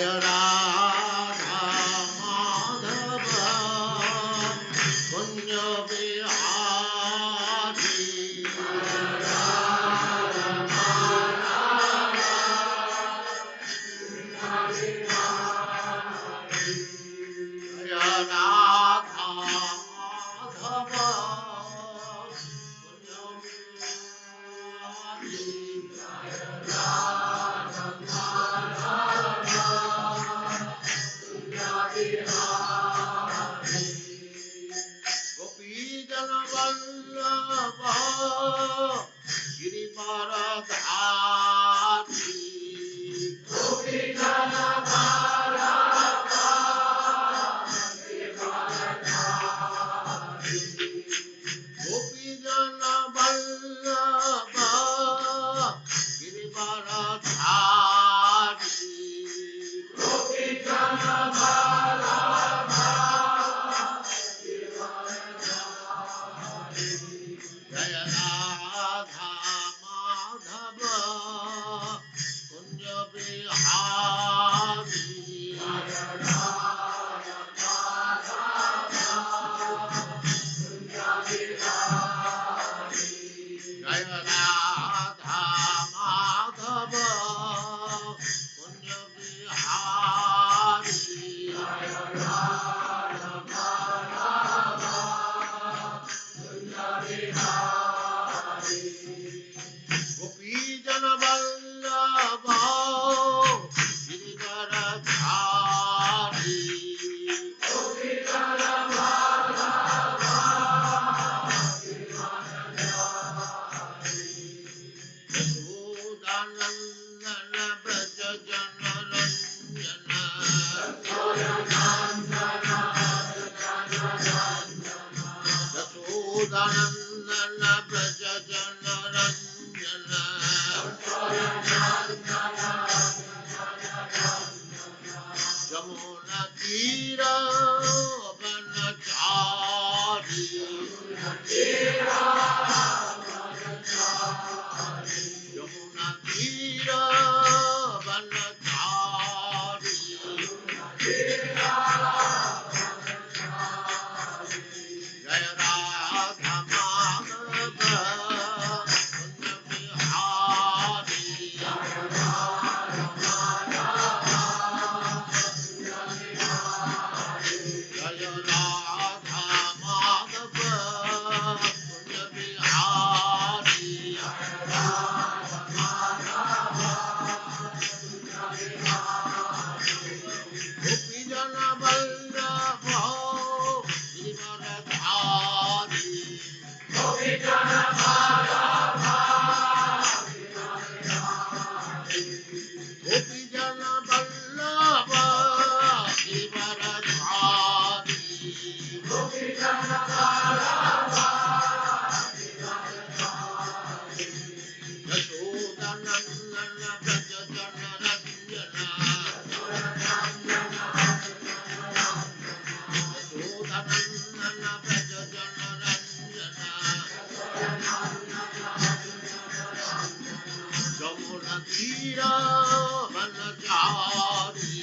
Jaya Radha Madhava Kunja Bihari Jaya Radha Madhava Kunja Gopi Jana Vallabha Girivaradhari Gopi Jana Vallabha Gopi Jana Vallabha Girivaradhari Gopi Jana Vallabha Jaya Radha Madhava Kunja Bihari Jaya Radha Madhava Kunja Bihari Jaya Radha Madhava Kunja Bihari Jaya Radha Madhava Kunja Bihari Gopi Jana Vallabha Girivaradhari Gopi Jana Vallabha Yashodanandana Braja Jana Ranjana Yashodanandana Braja Jana Ranjana Jamuna Tira Vanachari Jamuna Tira Vanachari Jaya Radha Madhava Kunja Bihari Jaya Radha Madhava Jaya Radha Madhava Kunja Bihari Jaya Radha Madhava Kunja Bihari Gopi Jana Vallabha Girivaradhari Gopi Jana Vallabha Gopi Jana Vallabha Girivaradhari Gopi Jana Vallabha Yashodanandana Braja Jana Ranjana Yashodanandana Braja Jana Ranjana Jamuna Tira Vanachari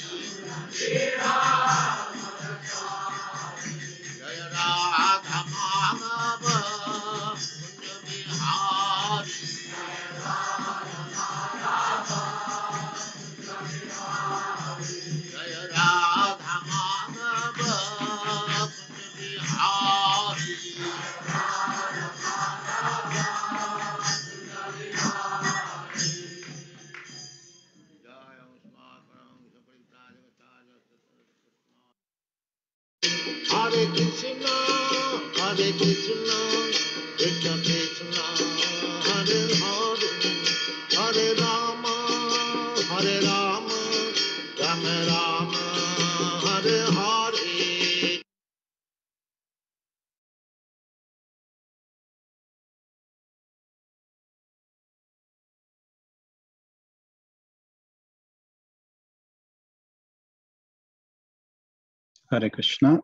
Jaya Radha Madhava Kunja Bihari Jaya Radha Madhava Kunja Bihari Jaya Usmat Parang Saparivrajagacharya Hare Krishna, Hare Krishna, Krishna Krishna, Hare Hare, Hare Rama, Hare Rama, Rama Rama, Hare Hare. Hare Krishna.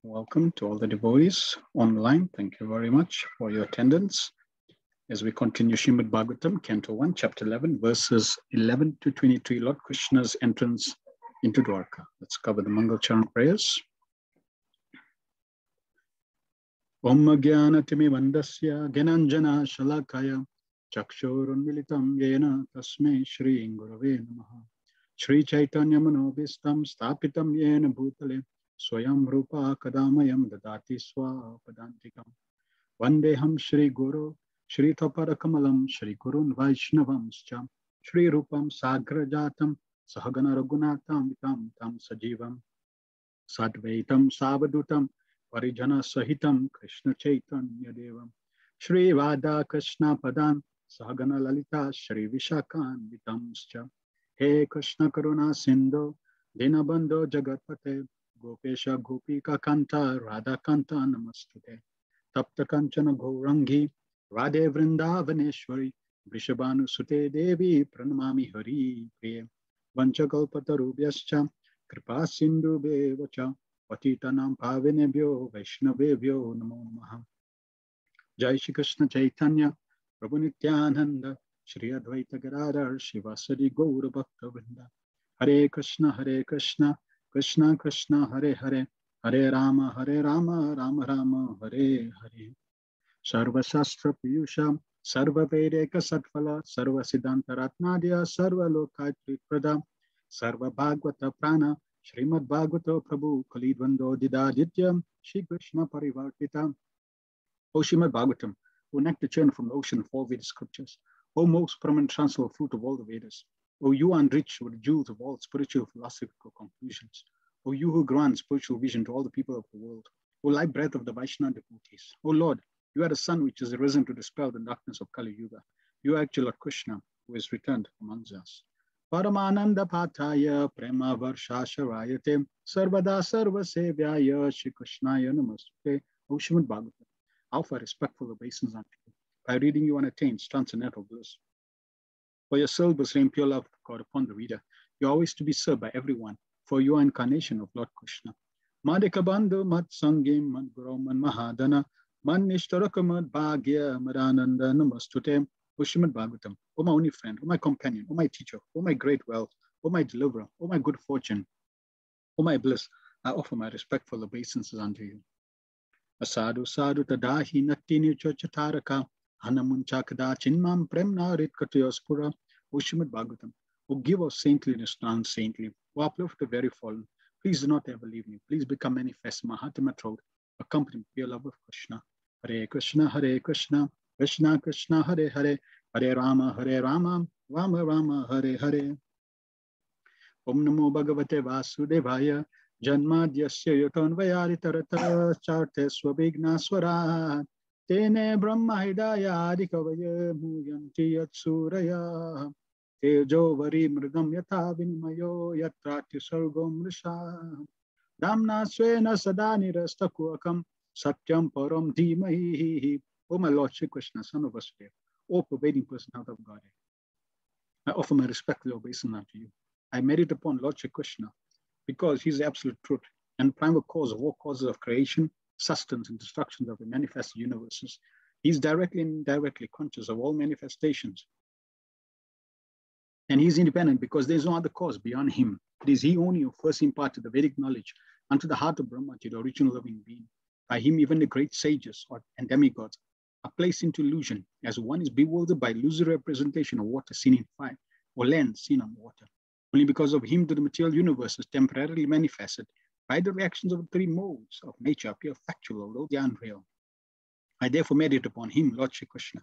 Welcome to all the devotees online. Thank you very much for your attendance. As we continue Srimad Bhagavatam Canto 1, Chapter 11, verses 11 to 23, Lord Krishna's entrance into Dwarka. Let's cover the Mangal Charan prayers. Om Jnana Timimandasya Gyananjana Shalakaya Chakshurunmilitam Yena Tasmai Shri Gurave Namaha Shri Chaitanya Manobhistam Stapitam Yena Bhutale Swayam Rupa Kadamayam Dadati Swapadantikam Vandeham Shri Guru Shri Thaparakamalam Shri Gurun Vaishnavamscha Shri Rupam Sagrajatam Sahagana Raghunatam Vitam Tam Sajivam Sadvaitam Savadutam Parijana Sahitam Krishna Chaitanya Devam Shri Vada Krishna Padan Sahagana Lalita Shri Vishakan Vitamscha He Krishna Karuna Sindhu Dinabandho Jagatpate Gopesha Gopika Kanta Radha Kanta Namastute Tapta Kanchana Gaurangi Radhe Vrindavaneshwari Vrishabhanu Sute Devi Pranamami Hari Priya Vanchakalpatarubhyascha Kripa Sindhu Bevacha Patitanam Pavinebhyo Vaishnavebhyo Namo Namaha Jai Shri Krishna Chaitanya Prabhu Nityananda Shri Advaita Gadadhar Shivasadi Gaura Bhakta Vrinda Hare Krishna Krishna Krishna Hare Hare Hare Rama Rama Rama Hare Hare Sarva Shastra Piyusha Sarva Vedeka Satphala Sarva Siddhanta Ratnadya Sarva Lokatri Prada Sarva Bhagavata Prana Srimad Bhagavatam Prabhu Kalidvando Didaditya Shri Krishna Parivartita O Srimad Bhagavatam, O nectar churn from the ocean of all Vedic scriptures, O most prominent transcendental fruit of all the Vedas, O you enriched with the jewels of all spiritual philosophical conclusions, O you who grant spiritual vision to all the people of the world, O light breath of the Vaishnava devotees, O Lord, you are the sun which has arisen to dispel the darkness of Kali Yuga. You are actually Lord Krishna, who is returned amongst us. Paramananda Pataya Prema Varshasharayate Sarvada Sarva Sevyaya Shri Krishnaya Namaste. O Srimad Bhagavatam, offer respectful obeisance unto you. By reading you unattains transcendental bliss. For your syllabus rain pure love of God upon the reader. You are always to be served by everyone, for you are incarnation of Lord Krishna. Madhika Bandhu Mat Sangim Mat Guru Man Mahadana Man Nishtaraka Mat Bhagya Madananda Namastute. O Srimad Bhagavatam, O my only friend, O my companion, O my teacher, O my great wealth, O my deliverer, O my good fortune, O my bliss, I offer my respectful obeisances unto you. Asadu Sadhu Tadahi Natini Chochataraka Hanamunchakada Chinmam Premna Ritkatayospura. O Srimad Bhagavatam, O give us saintliness to unsaintly, O uplift the very fallen. Please do not ever leave me. Please become manifest Mahatma Throat, accompanied by your love of Krishna. Hare Krishna, Krishna Krishna, Hare Hare, Hare Rama, Rama Rama, Hare Hare. Om Namo Bhagavate Vasudevaya, Janmadyasya Yotanvayari Tarata Charte Swabhigna Swara, Tene Brahma Hidaya Adikavaya Muyanti Yatsuraya, Tejo Vari Mrgam Yata Vinimayo Yatrati Sargom Risha, Damna Swena Sadani Rastakuakam, Satyam Param Dhimahi. O my Lord Shri Krishna, son of Vasudeva, O pervading personality of Godhead, I offer my respectful obeisance unto you. I meditate upon Lord Shri Krishna because he is the absolute truth and primal cause of all causes of creation, sustenance, and destruction of the manifested universes. He is directly and indirectly conscious of all manifestations. And he is independent because there is no other cause beyond him. It is he only who first imparted the Vedic knowledge unto the heart of Brahma, the original living being. By him, even the great sages and demigods are placed into illusion, as one is bewildered by illusory representation of water seen in fire, or land seen on water. Only because of him do the material universe is temporarily manifested by the reactions of the three modes of nature appear factual, although they are unreal. I therefore meditate upon him, Lord Shri Krishna,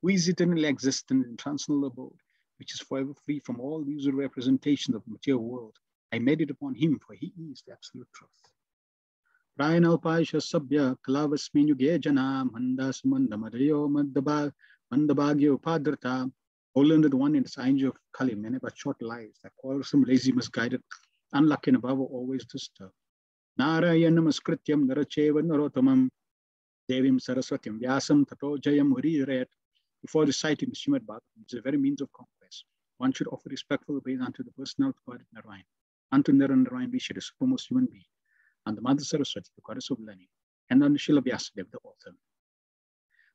who is eternally existent in transcendental abode, which is forever free from all illusory representations of the material world. I meditate upon him, for he is the absolute truth. Prayanalpaisha Sabya Kalavasmin Yuge Jana Mandas Mandamadayo Mandabagyo Padrata. O learned one in the signs of Kali, many but short lives, that quarrelsome, lazy, misguided, unlucky, and above always disturbed. Narayanam Askrityam Naracheva Narotamam Devim Saraswatim Vyasam Tato Jayam Huriret. Before reciting the Srimad Bhagavatam, which is a very means of conquest, one should offer respectful obedience unto the personal God Narayan, unto Narayan Visha, the supermost human being, and the Mother Saraswati, the goddess of learning, and on Srila Vyasadeva, the author.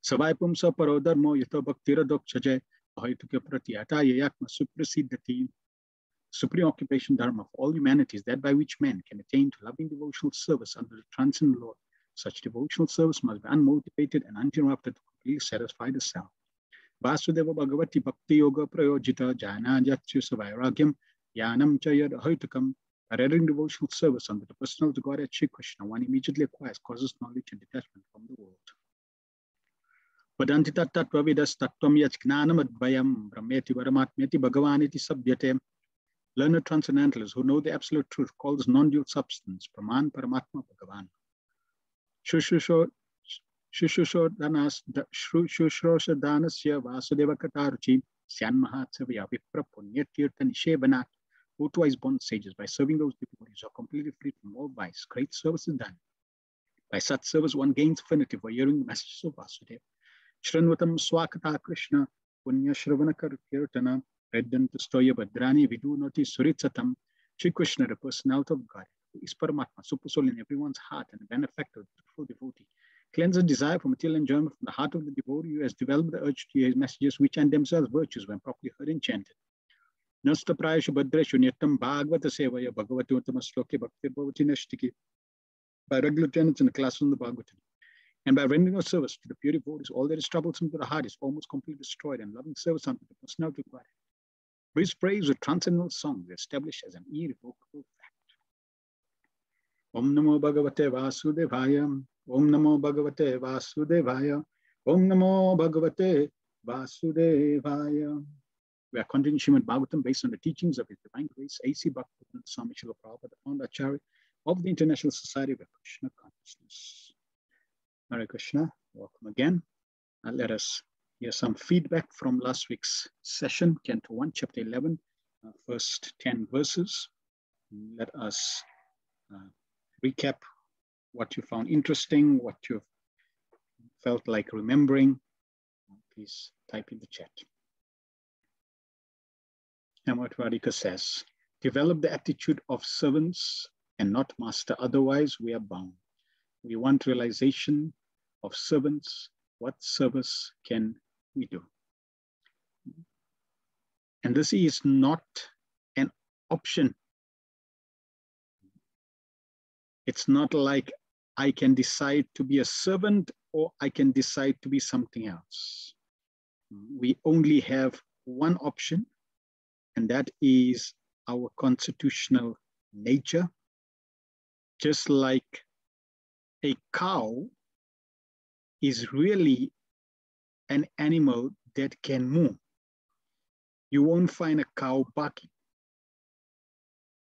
Savaipum Saparo Dharmo Yato Bhaktira Dokchaje Ahituke Pratyata Yayatma Suprasiddhati supreme occupation dharma of all humanity is that by which men can attain to loving devotional service under the transcendent Lord. Such devotional service must be unmotivated and uninterrupted to completely satisfy the self. Vasudeva Bhagavati Bhakti Yoga Prayojita Jana Jatsu Savairagyam Yanam Chayad Hoitakam. By rendering devotional service under the personal Godhead Shri Krishna, one immediately acquires causes knowledge and detachment from the world. Vadanti tattva vidas tattvam yach gnanam advayam brahmeti varamatmeti bhagavaniti sabhyate. Learned transcendentalists who know the absolute truth call this non-dual substance Brahman Paramatma Bhagavan. Shushroshadanasya Vasudeva Katarchi Syan Mahatsavya Vipra Punyatirtha Nishevanat. Who twice born sages, by serving those devotees who are completely free from all vice, great service is done. By such service, one gains affinity for hearing the messages of Vasudeva. Shranvatam Swakata Krishna Punya Shravanakar Kirtana Reddantu Stoya Badrani Vidunoti Suritsatam. Shri Krishna, the personality of God, who is Paramatma, super soul in everyone's heart and the benefactor of the true devotee, cleanses desire for material enjoyment from the heart of the devotee who has developed the urge to hear his messages, which are themselves virtues when properly heard and chanted. Nasta Prayashu Bhadreshu Nyatam Bhagavata Sevaya Bhagavati Uttama Sloke Bhakti Bhavati Nashtiki. By regular attendance in the classes on the Bhagavatam, and by rendering a service to the pure devotees, all that is troublesome to the heart is almost completely destroyed, and loving service unto the personality of God. His praise with transcendental songs established as an irrevocable fact. Om Namo Bhagavate Vasudevaya. Om Namo Bhagavate Vasudevaya. Om Namo Bhagavate Vasudevaya. We are continuing Srimad Bhagavatam based on the teachings of His Divine Grace, A.C. Bhaktivedanta Swami Srila Prabhupada, the founder Acharya of the International Society of Krishna Consciousness. Hare Krishna, welcome again. Let us hear some feedback from last week's session, Canto 1, Chapter 11, first 10 verses. Let us recap what you found interesting, what you felt like remembering. Please type in the chat. And what Radhika says, develop the attitude of servants and not master, otherwise we are bound. We want realization of servants. What service can we do? And this is not an option. It's not like I can decide to be a servant or I can decide to be something else. We only have one option, and that is our constitutional nature. Just like a cow is really an animal that can moo. You won't find a cow barking.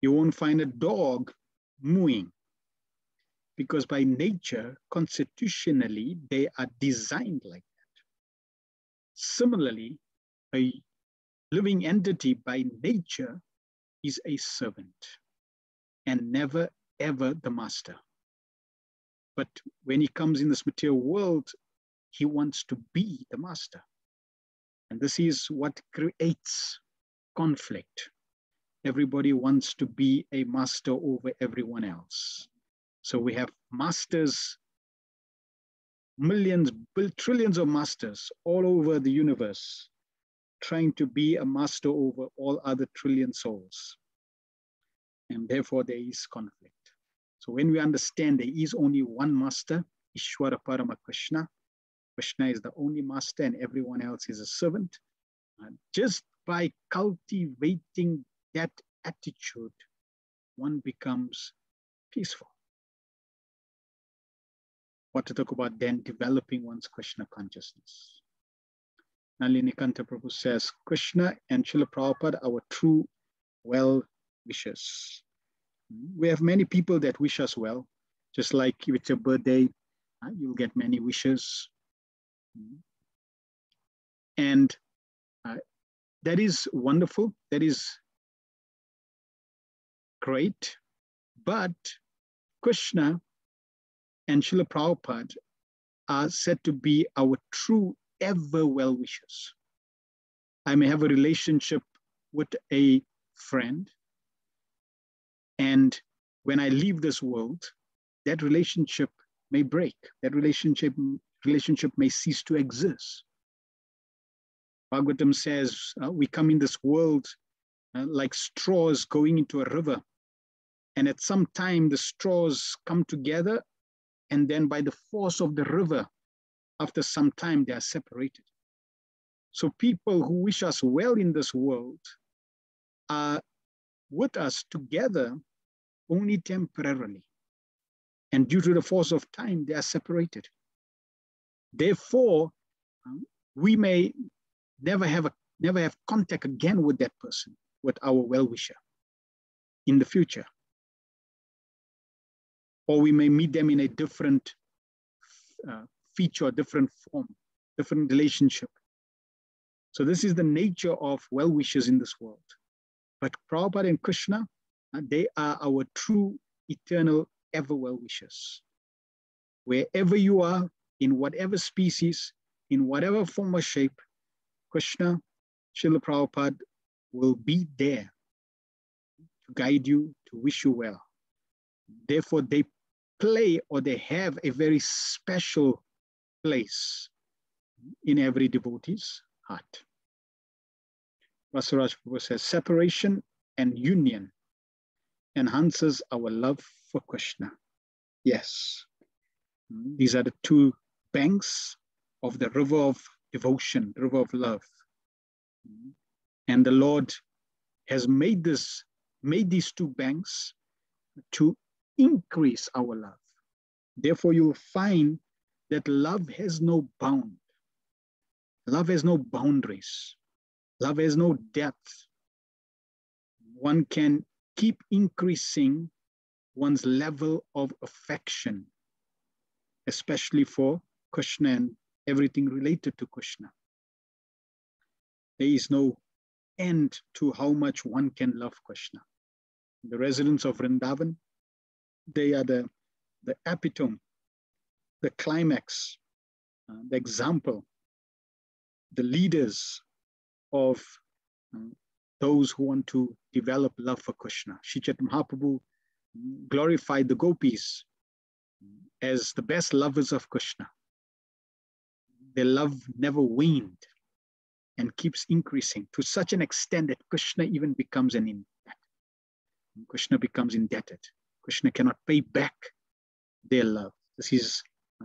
You won't find a dog mooing, because by nature, constitutionally, they are designed like that. Similarly, a living entity by nature is a servant and never ever the master. But when he comes in this material world, he wants to be the master. And this is what creates conflict. Everybody wants to be a master over everyone else. So we have masters, millions, trillions of masters all over the universe, trying to be a master over all other trillion souls. And therefore there is conflict. So when we understand there is only one master, Ishwara Parama Krishna, Krishna is the only master and everyone else is a servant. Just by cultivating that attitude, one becomes peaceful. What to talk about then? Developing one's Krishna consciousness. Nalini Kanta Prabhu says, Krishna and Srila Prabhupada are our true well-wishers. We have many people that wish us well, just like with your birthday, you'll get many wishes. And that is wonderful, that is great, but Krishna and Srila Prabhupada are said to be our true ever well-wishers. I may have a relationship with a friend, and when I leave this world, that relationship may break. That relationship may cease to exist. Bhagavatam says we come in this world like straws going into a river. And at some time, the straws come together, and then by the force of the river, after some time, they are separated. So people who wish us well in this world are with us together only temporarily. And due to the force of time, they are separated. Therefore, we may never have contact again with that person, with our well-wisher in the future. Or we may meet them in a different feature, different form, different relationship. So this is the nature of well-wishers in this world. But Prabhupada and Krishna, they are our true, eternal, ever well-wishers. Wherever you are, in whatever species, in whatever form or shape, Krishna, Srila Prabhupada will be there to guide you, to wish you well. Therefore, they play, or they have a very special place in every devotee's heart. Rasaraj Prabhu says, separation and union enhances our love for Krishna. Yes, these are the two banks of the river of devotion, river of love. And the Lord has made these two banks to increase our love. Therefore, you'll find that love has no bound. Love has no boundaries. Love has no depth. One can keep increasing one's level of affection, especially for Krishna and everything related to Krishna. There is no end to how much one can love Krishna. The residents of Vrindavan, they are the epitome, the climax, the example, the leaders of those who want to develop love for Krishna. Sri Chaitanya Mahaprabhu glorified the gopis as the best lovers of Krishna. Their love never waned and keeps increasing to such an extent that Krishna even becomes an indebted. Krishna becomes indebted. Krishna cannot pay back their love. This is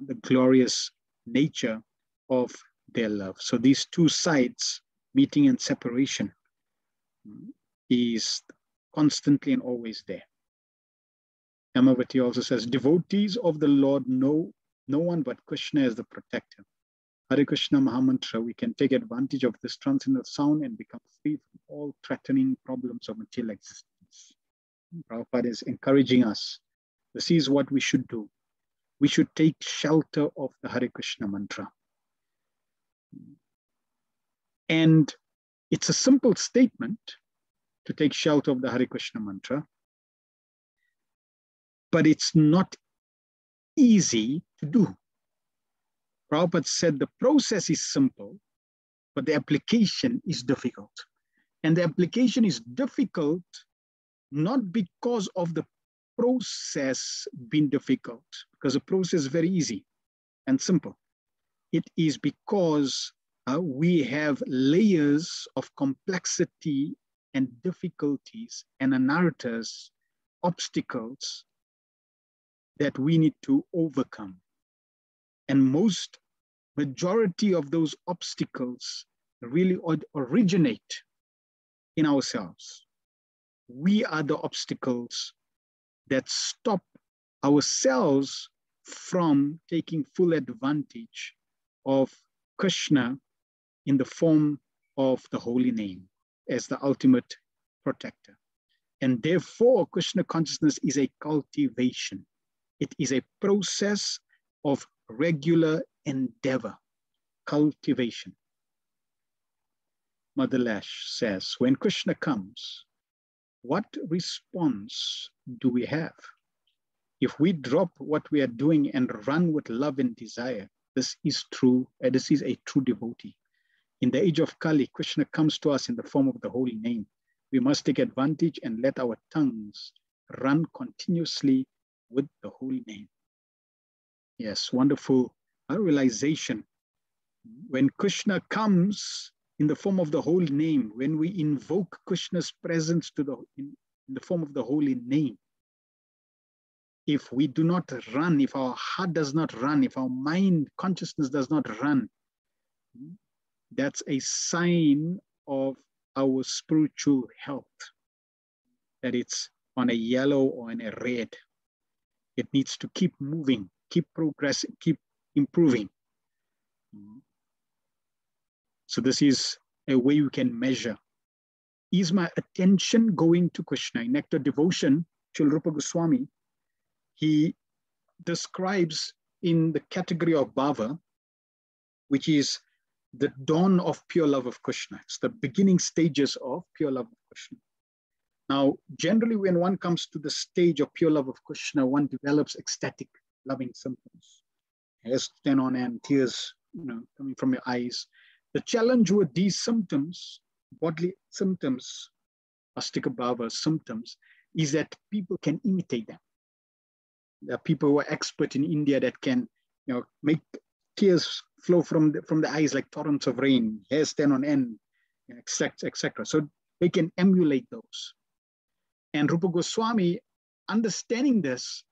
the glorious nature of their love. So these two sides, meeting and separation, is constantly and always there. Amavati also says, devotees of the Lord know no one but Krishna as the protector. Hare Krishna Mahamantra, we can take advantage of this transcendental sound and become free from all threatening problems of material existence. Prabhupada is encouraging us. This is what we should do. We should take shelter of the Hare Krishna mantra. And it's a simple statement to take shelter of the Hare Krishna mantra, but it's not easy to do. Prabhupada said the process is simple, but the application is difficult. And the application is difficult not because of the process being difficult, because the process is very easy and simple. It is because we have layers of complexity and difficulties and anarthas, obstacles that we need to overcome. And majority of those obstacles really originate in ourselves. We are the obstacles that stop ourselves from taking full advantage of Krishna in the form of the holy name as the ultimate protector. And therefore, Krishna consciousness is a cultivation. It is a process of regular endeavor, cultivation. Mother Lash says, when Krishna comes, what response do we have? If we drop what we are doing and run with love and desire, this is true. This is a true devotee. In the age of Kali, Krishna comes to us in the form of the holy name. We must take advantage and let our tongues run continuously with the holy name. Yes, wonderful realization. When Krishna comes in the form of the holy name, when we invoke Krishna's presence in the form of the holy name, if we do not run, if our heart does not run, if our mind consciousness does not run, that's a sign of our spiritual health, that it's on a yellow or in a red. It needs to keep moving, keep progressing, keep improving. So this is a way we can measure. Is my attention going to Krishna? In Nectar Devotion, Srila Rupa Goswami, he describes in the category of bhava, which is the dawn of pure love of Krishna. It's the beginning stages of pure love of Krishna. Now, generally, when one comes to the stage of pure love of Krishna, one develops ecstatic loving symptoms. Hairs stand on end, tears coming from your eyes. The challenge with these symptoms, bodily symptoms, astika bhava symptoms, is that people can imitate them. There are people who are expert in India that can make tears flow from the eyes like torrents of rain, hair stand on end, etc. So they can emulate those. And Rupa Goswami, understanding this,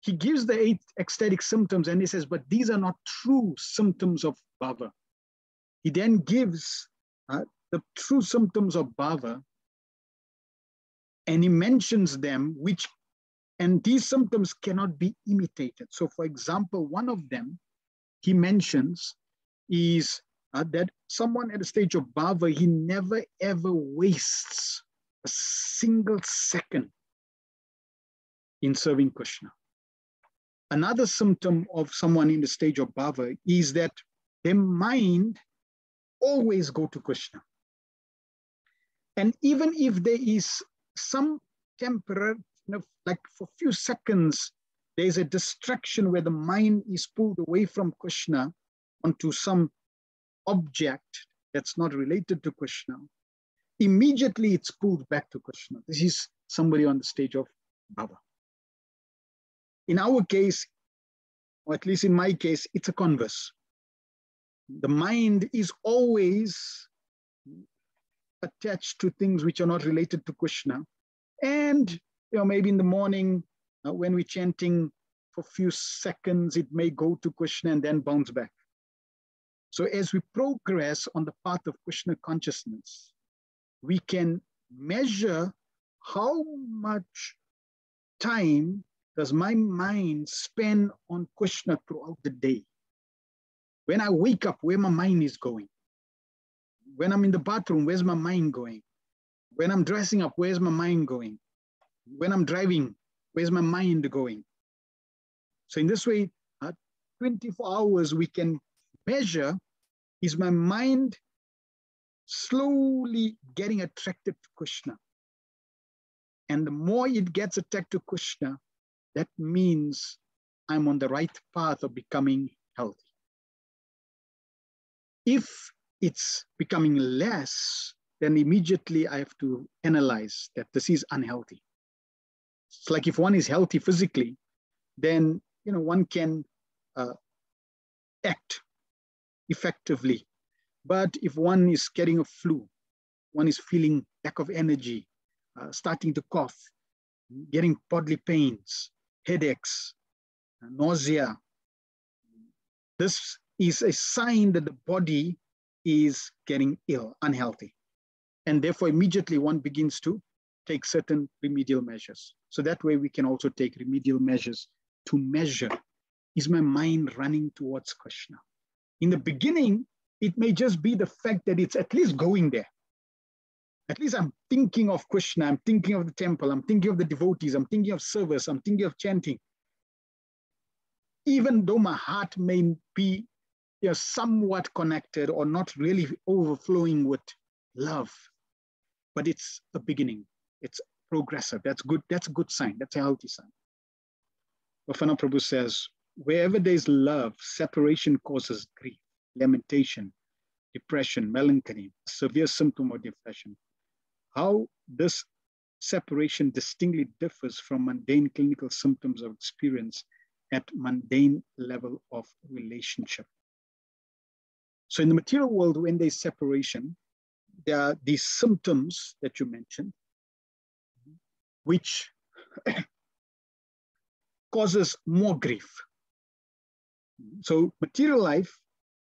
he gives the 8 ecstatic symptoms and he says, but these are not true symptoms of bhava. He then gives the true symptoms of bhava, and he mentions them, and these symptoms cannot be imitated. So for example, one of them he mentions is that someone at the stage of bhava, he never ever wastes a single second in serving Krishna. Another symptom of someone in the stage of bhava is that their mind always go to Krishna. And even if there is some temporary, like for a few seconds, there's a distraction where the mind is pulled away from Krishna onto some object that's not related to Krishna, immediately it's pulled back to Krishna. This is somebody on the stage of bhava. In our case, or at least in my case, it's a converse. The mind is always attached to things which are not related to Krishna. And maybe in the morning, when we're chanting for a few seconds, it may go to Krishna and then bounce back. So as we progress on the path of Krishna consciousness, we can measure how much time does my mind spend on Krishna throughout the day. When I wake up, where my mind is going. When I'm in the bathroom, where's my mind going? When I'm dressing up, where's my mind going? When I'm driving, where's my mind going? So in this way, 24 hours we can measure, is my mind slowly getting attracted to Krishna? And the more it gets attracted to Krishna, that means I'm on the right path of becoming healthy. If it's becoming less, then immediately I have to analyze that this is unhealthy. It's like if one is healthy physically, then one can act effectively. But if one is getting a flu, one is feeling lack of energy, starting to cough, getting bodily pains, headaches, nausea, this is a sign that the body is getting ill, unhealthy. And therefore, immediately one begins to take certain remedial measures. So that way we can also take remedial measures to measure, is my mind running towards Krishna? In the beginning, it may just be the fact that it's at least going there. At least I'm thinking of Krishna, I'm thinking of the temple, I'm thinking of the devotees, I'm thinking of service, I'm thinking of chanting. Even though my heart may be somewhat connected or not really overflowing with love, but it's a beginning. It's progressive. That's good. That's a good sign. That's a healthy sign. Bafana Prabhu says, wherever there's love, separation causes grief, lamentation, depression, melancholy, severe symptom of depression. How this separation distinctly differs from mundane clinical symptoms of experience at mundane level of relationship. So in the material world, when there's separation, there are these symptoms that you mentioned, which causes more grief. So material life,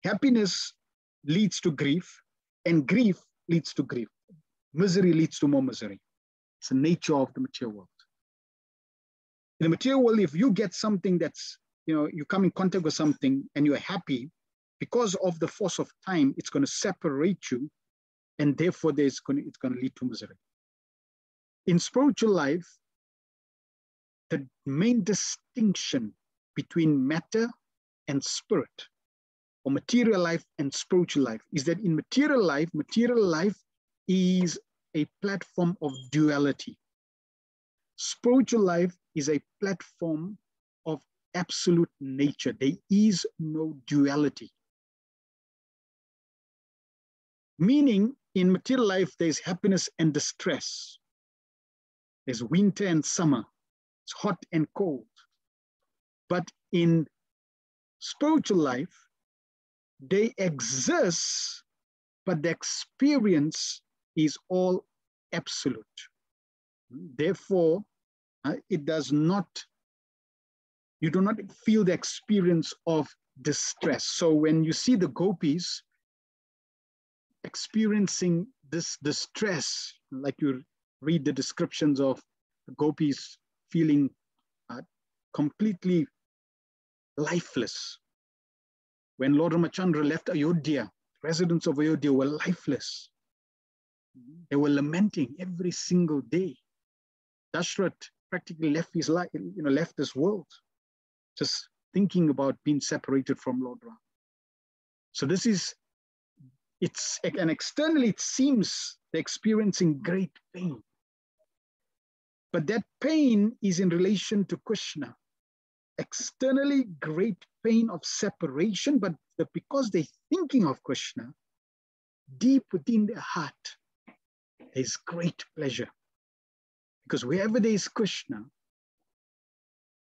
happiness leads to grief, and grief leads to grief. Misery leads to more misery. It's the nature of the material world. In the material world, if you get something that's, you come in contact with something and you're happy, because of the force of time, it's going to separate you, and therefore it's going to lead to misery. In spiritual life, the main distinction between matter and spirit, or material life and spiritual life, is that in material life is a platform of duality. Spiritual life is a platform of absolute nature. There is no duality. Meaning, in material life, there's happiness and distress. There's winter and summer. It's hot and cold. But in spiritual life, they exist, but the experience is all absolute. Therefore, you do not feel the experience of distress. So when you see the gopis experiencing this distress, like you read the descriptions of the gopis feeling completely lifeless. When Lord Ramachandra left Ayodhya, residents of Ayodhya were lifeless. They were lamenting every single day. Dashrath practically left his life, left this world, just thinking about being separated from Lord Ram. So and externally it seems they're experiencing great pain. But that pain is in relation to Krishna. Externally, great pain of separation, but because they're thinking of Krishna, deep within their heart, there's great pleasure. Because wherever there is Krishna,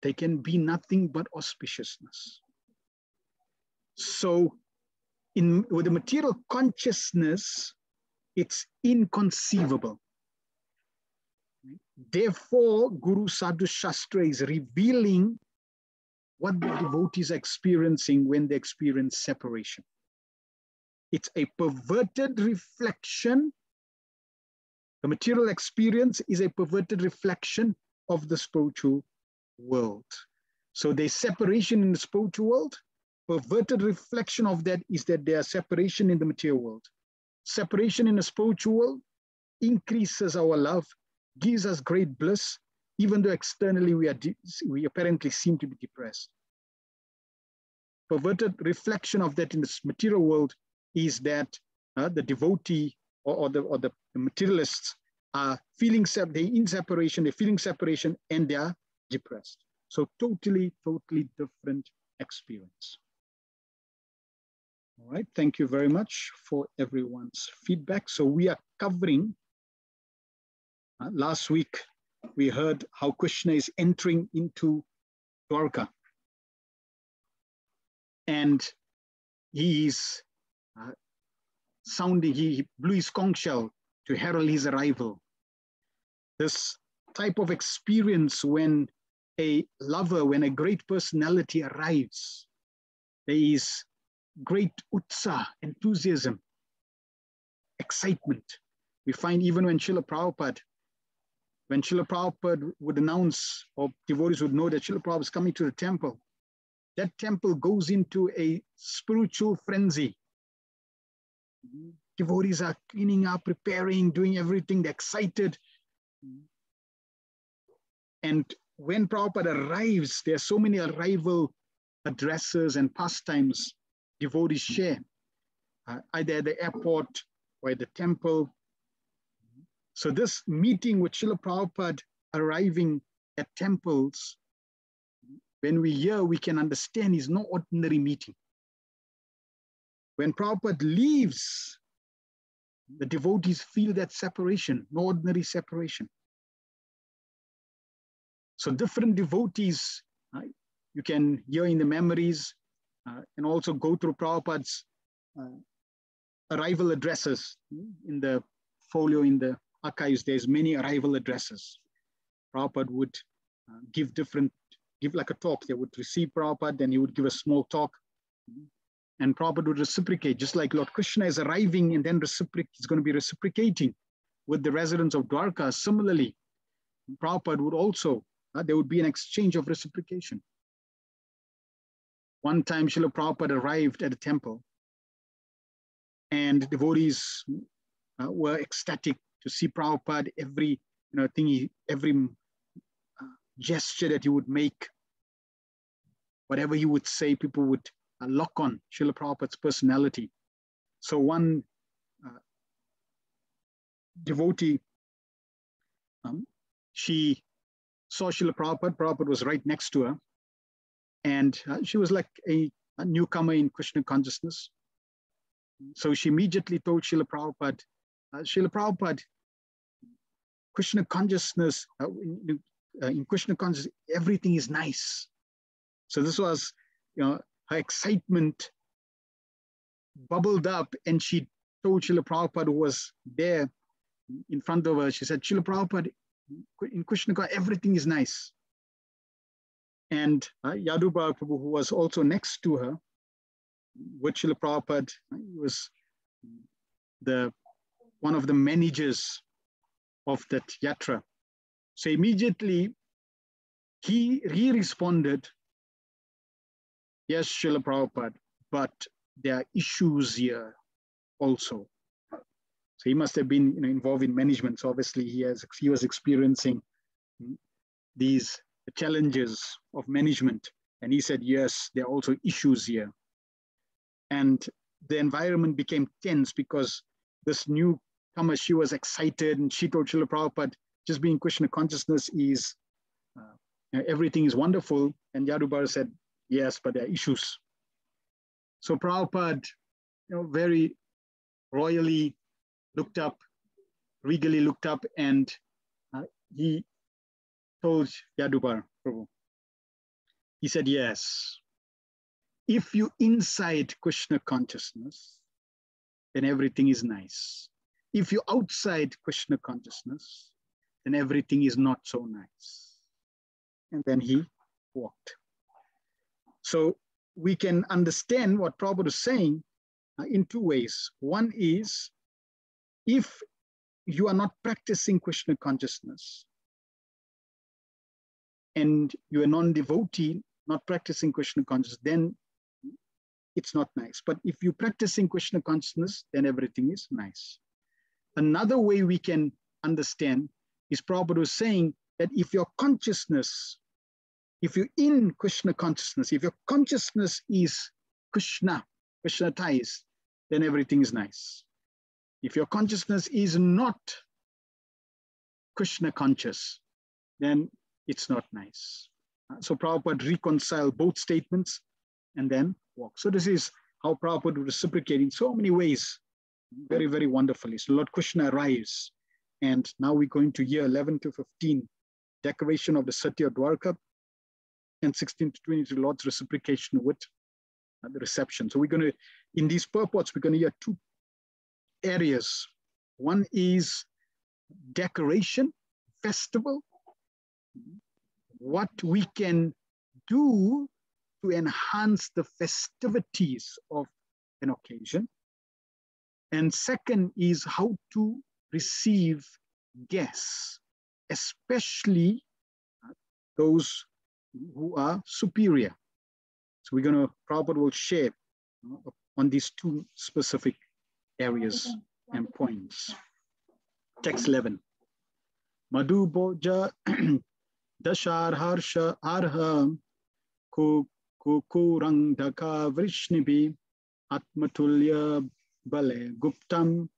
there can be nothing but auspiciousness. So with the material consciousness, it's inconceivable. Therefore, Guru Sadhu Shastra is revealing what the devotees are experiencing when they experience separation. It's a perverted reflection. The material experience is a perverted reflection of the spiritual world. So there's separation in the spiritual world. Perverted reflection of that is that there's separation in the material world. Separation in the spiritual world increases our love, gives us great bliss, even though externally we apparently seem to be depressed. Perverted reflection of that in this material world is that the devotee or the materialists are feeling they're in separation, they're feeling separation, and they are depressed. So totally different experience. All right, thank you very much for everyone's feedback. So we are covering, last week we heard how Krishna is entering into Dwarka. And he is he blew his conch shell to herald his arrival. This type of experience when a lover, when a great personality arrives, there is great utsaha, enthusiasm, excitement. We find even when Srila Prabhupada would announce, or devotees would know that Srila Prabhupada is coming to the temple, that temple goes into a spiritual frenzy. Devotees are cleaning up, preparing, doing everything, they're excited. And when Prabhupada arrives, there are so many arrival addresses and pastimes devotees share, either at the airport or at the temple. So this meeting with Srila Prabhupada arriving at temples, when we hear, we can understand is no ordinary meeting. When Prabhupada leaves, the devotees feel that separation, no ordinary separation. So different devotees, you can hear in the memories and also go through Prabhupada's arrival addresses in the folio, in the archives. There's many arrival addresses. Prabhupada would give like a talk. They would receive Prabhupada, then he would give a small talk. And Prabhupada would reciprocate, just like Lord Krishna is arriving and then he's going to be reciprocating with the residents of Dwarka. Similarly, Prabhupada would also, there would be an exchange of reciprocation. One time, Srila Prabhupada arrived at a temple and devotees were ecstatic to see Prabhupada. Every every gesture that he would make, whatever he would say, people would lock on Srila Prabhupada's personality. So one devotee, she saw Srila Prabhupada. Prabhupada was right next to her. And she was like a newcomer in Krishna consciousness. So she immediately told Srila Prabhupada, Srila Prabhupada, Krishna consciousness, in Krishna consciousness, everything is nice. So this was, her excitement bubbled up, and she told Srila Prabhupada, who was there in front of her, she said, Srila Prabhupada, in Krishna consciousness, everything is nice. And Yadubar Prabhu, who was also next to her, with Srila Prabhupada, he was one of the managers of that yatra. So immediately he responded, yes, Srila Prabhupada, but there are issues here also. So he must have been involved in management. So obviously he was experiencing these challenges of management. And he said, yes, there are also issues here. And the environment became tense because this newcomer, she was excited, and she told Srila Prabhupada, just being Krishna consciousness is, everything is wonderful. And Yadubar said, yes, but there are issues. So Prabhupada, very royally looked up, regally looked up, and he told Yadubar Prabhu, he said, yes, if you inside Krishna consciousness, then everything is nice. If you outside Krishna consciousness, then everything is not so nice. And then he walked. So we can understand what Prabhupada is saying in two ways. One is, if you are not practicing Krishna consciousness and you are non-devotee, not practicing Krishna consciousness, then it's not nice. But if you practicing Krishna consciousness, then everything is nice. Another way we can understand is Prabhupada was saying that if your consciousness, if you're in Krishna consciousness, if your consciousness is Krishnatized, then everything is nice. If your consciousness is not Krishna conscious, then it's not nice. So Prabhupada reconciled both statements and then walk. So this is how Prabhupada would reciprocate in so many ways, very, very wonderfully. So Lord Krishna arrives, and now we're going to year 11 to 15, decoration of the Satya Dwarka, and 16 to 22, Lord's reciprocation with the reception. So we're going to, in these purports, we're going to hear two areas. One is decoration, festival, what we can do to enhance the festivities of an occasion. And second is how to receive guests, especially those who are superior. So we're going to, Prabhupada will share on these two specific areas and points. Text 11. Madhu Boja Dasharharsha Arha Kukurang Daka Vrishnibi Atmatulya Bale Guptam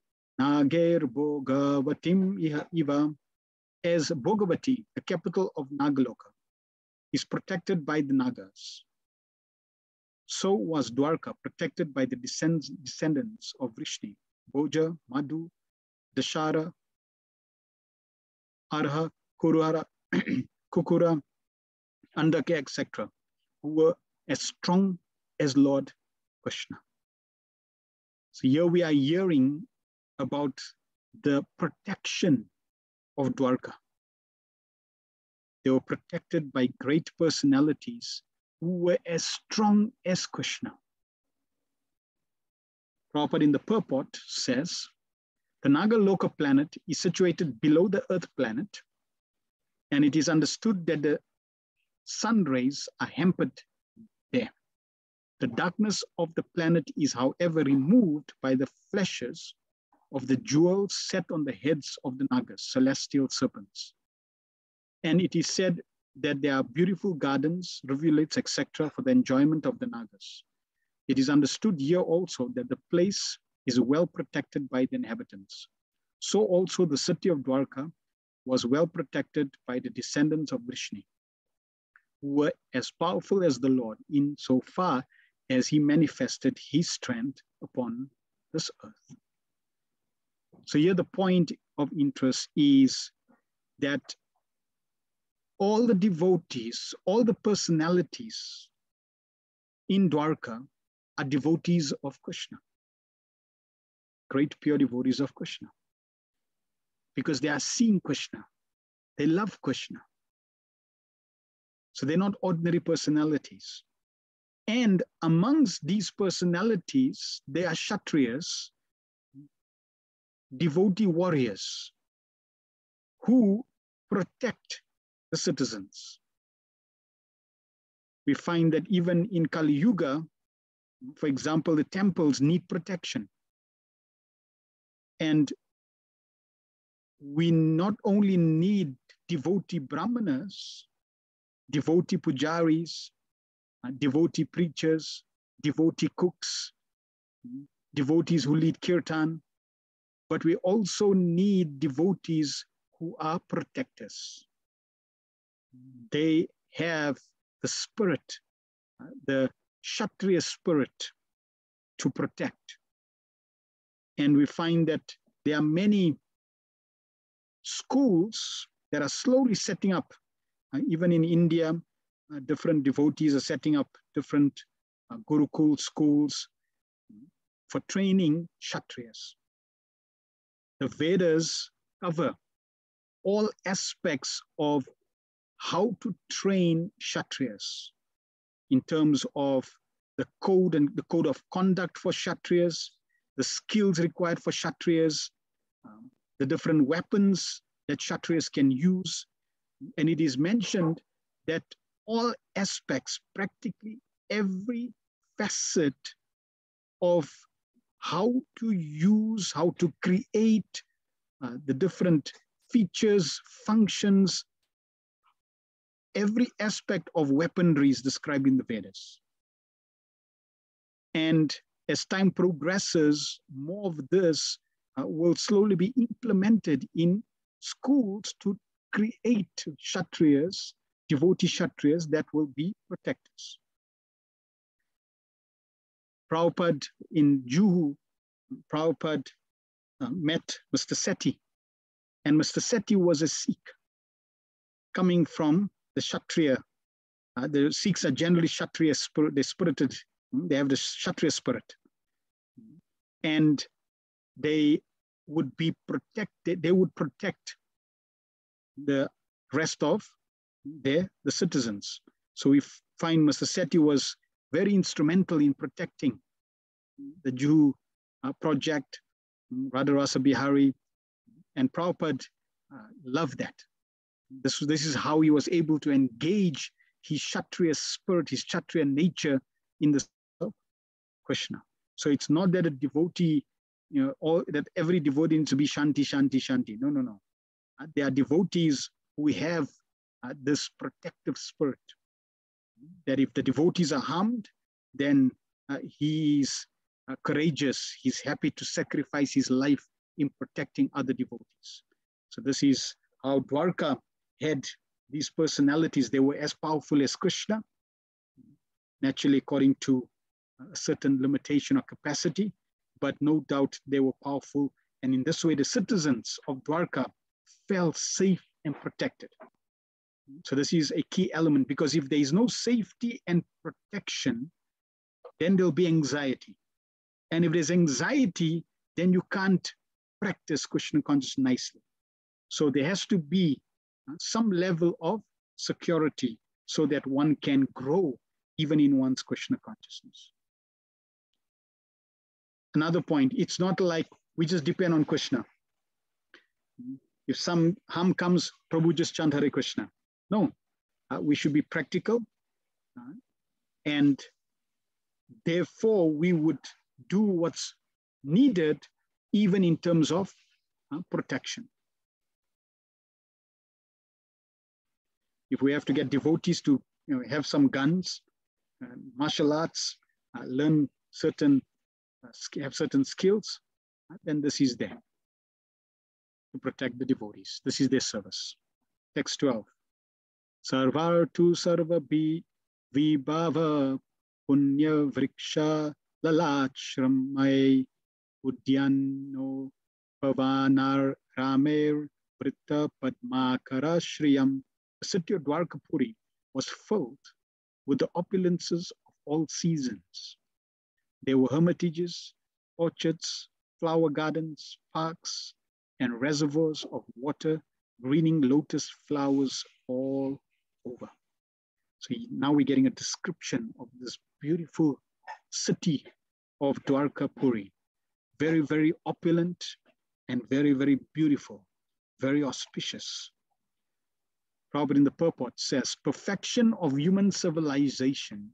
Nager Bhogavatim Iva. As Bhogavati, the capital of Nagaloka, is protected by the Nagas, so was Dwarka protected by the descendants of Vrishni, Bhoja, Madhu, Dashara, Arha, Kurara, Kukura, Andake, etc., who were as strong as Lord Krishna. So here we are hearing about the protection of Dwarka. They were protected by great personalities who were as strong as Krishna. Prabhupada in the purport says, the Nagaloka planet is situated below the Earth planet, and it is understood that the sun rays are hampered there. The darkness of the planet is, however, removed by the flashes of the jewels set on the heads of the Nagas, celestial serpents. And it is said that there are beautiful gardens, rivulets, etc. for the enjoyment of the Nagas. It is understood here also that the place is well protected by the inhabitants. So also the city of Dwarka was well protected by the descendants of Vrishni, who were as powerful as the Lord in so far as he manifested his strength upon this earth. So here the point of interest is that all the devotees, all the personalities in Dwarka are devotees of Krishna, great pure devotees of Krishna, because they are seeing Krishna, they love Krishna. So they're not ordinary personalities. And amongst these personalities, there are Kshatriyas, devotee warriors, who protect the citizens. We find that even in Kali Yuga, for example, the temples need protection. And we not only need devotee brahmanas, devotee pujaris, devotee preachers, devotee cooks, devotees who lead kirtan, but we also need devotees who are protectors. They have the spirit, the Kshatriya spirit to protect. And we find that there are many schools that are slowly setting up, even in India, different devotees are setting up different Gurukul schools for training Kshatriyas. The Vedas cover all aspects of how to train Kshatriyas in terms of the code and the code of conduct for Kshatriyas, the skills required for Kshatriyas, the different weapons that Kshatriyas can use. And it is mentioned that all aspects, practically every facet of how to use, how to create the different features, functions, every aspect of weaponry is described in the Vedas. And as time progresses, more of this will slowly be implemented in schools to create Kshatriyas, devotee Kshatriyas that will be protectors. Prabhupada in Juhu, Prabhupada met Mr. Sethi, and Mr. Sethi was a Sikh coming from the Kshatriya. The Sikhs are generally Kshatriya spirit, they're spirited, they have the Kshatriya spirit. And they would be protected, they would protect the rest of the citizens. So we find Mr. Sethi was very instrumental in protecting the Jew project, Radharasa Bihari, and Prabhupada loved that. This is how he was able to engage his Kshatriya spirit, his Kshatriya nature in the Krishna. So it's not that a devotee, or that every devotee needs to be Shanti, Shanti, Shanti. No, no, no. There are devotees who have this protective spirit, that if the devotees are harmed, then he's courageous. He's happy to sacrifice his life in protecting other devotees. So this is how Dwarka had these personalities. They were as powerful as Krishna, naturally according to a certain limitation or capacity, but no doubt they were powerful. And in this way, the citizens of Dwarka felt safe and protected. So this is a key element, because if there is no safety and protection, then there'll be anxiety. And if there's anxiety, then you can't practice Krishna consciousness nicely. So there has to be some level of security so that one can grow even in one's Krishna consciousness. Another point, it's not like we just depend on Krishna. If some harm comes, Prabhu just chant Hare Krishna. No, we should be practical. And therefore, we would do what's needed even in terms of protection. If we have to get devotees to have some guns, martial arts, learn certain, have certain skills, then this is there to protect the devotees. This is their service. Text 12. Sarvartu sarva vibhava punya vriksha lalachramay udyano pavanar ramer vritta padmakara shriyam. The city of Dwarkapuri was filled with the opulences of all seasons. There were hermitages, orchards, flower gardens, parks, and reservoirs of water, greening lotus flowers all over. So now we're getting a description of this beautiful city of Dwarkapuri. Very, very opulent and very, very beautiful, very auspicious. Prabhupada in the purport says, perfection of human civilization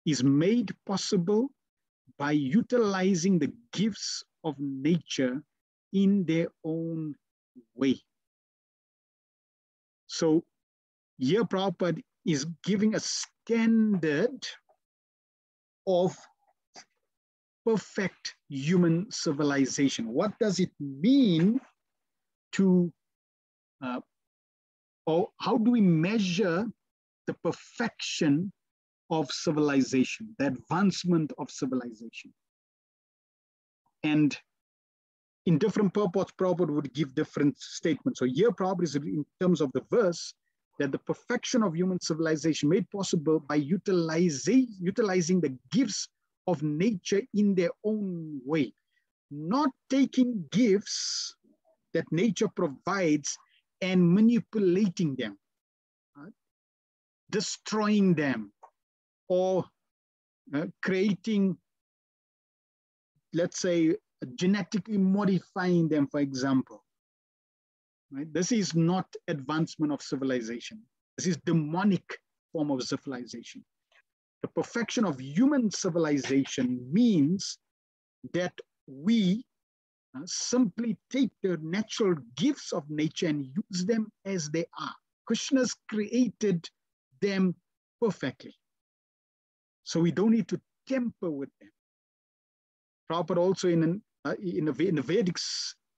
is made possible by utilizing the gifts of nature in their own way. So here Prabhupada is giving a standard of perfect human civilization. What does it mean to, or how do we measure the perfection of civilization, the advancement of civilization? And in different purports, Prabhupada would give different statements. So here Prabhupada is in terms of the verse that the perfection of human civilization made possible by utilizing the gifts of nature in their own way, not taking gifts that nature provides and manipulating them, destroying them, or creating, let's say, genetically modifying them, for example. Right? This is not advancement of civilization. This is demonic form of civilization. The perfection of human civilization means that we simply take the natural gifts of nature and use them as they are. Krishna's created them perfectly. So we don't need to tamper with them. Prabhupada also in the Vedic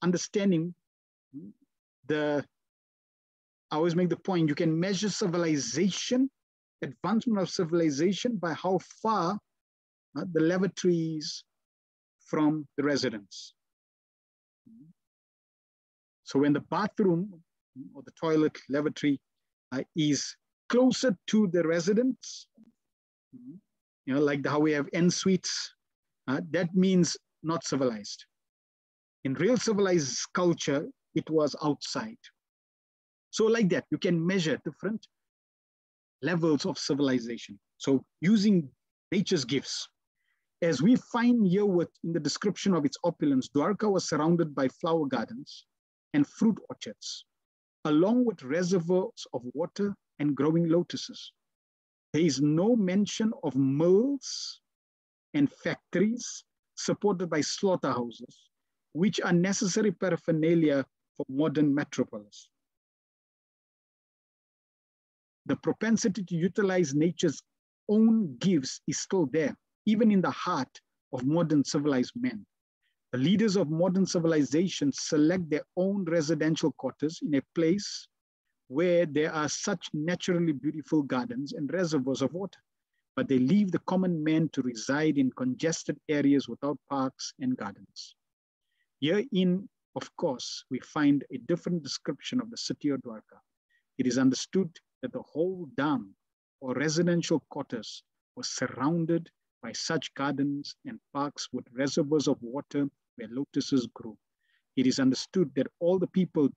understanding, I always make the point, you can measure civilization, advancement of civilization by how far the lavatory is from the residence. So when the bathroom or the toilet lavatory is closer to the residence, like how we have en suites, that means not civilized. In real civilized culture, it was outside. So like that, you can measure different levels of civilization. So using nature's gifts. As we find here in the description of its opulence, Dwarka was surrounded by flower gardens and fruit orchards, along with reservoirs of water and growing lotuses. There is no mention of mills and factories supported by slaughterhouses, which are necessary paraphernalia for modern metropolis. The propensity to utilize nature's own gifts is still there, even in the heart of modern civilized men. The leaders of modern civilization select their own residential quarters in a place where there are such naturally beautiful gardens and reservoirs of water, but they leave the common man to reside in congested areas without parks and gardens. Herein, of course, we find a different description of the city of Dwarka. It is understood that the whole dham or residential quarters was surrounded by such gardens and parks with reservoirs of water where lotuses grow. It is understood that all the people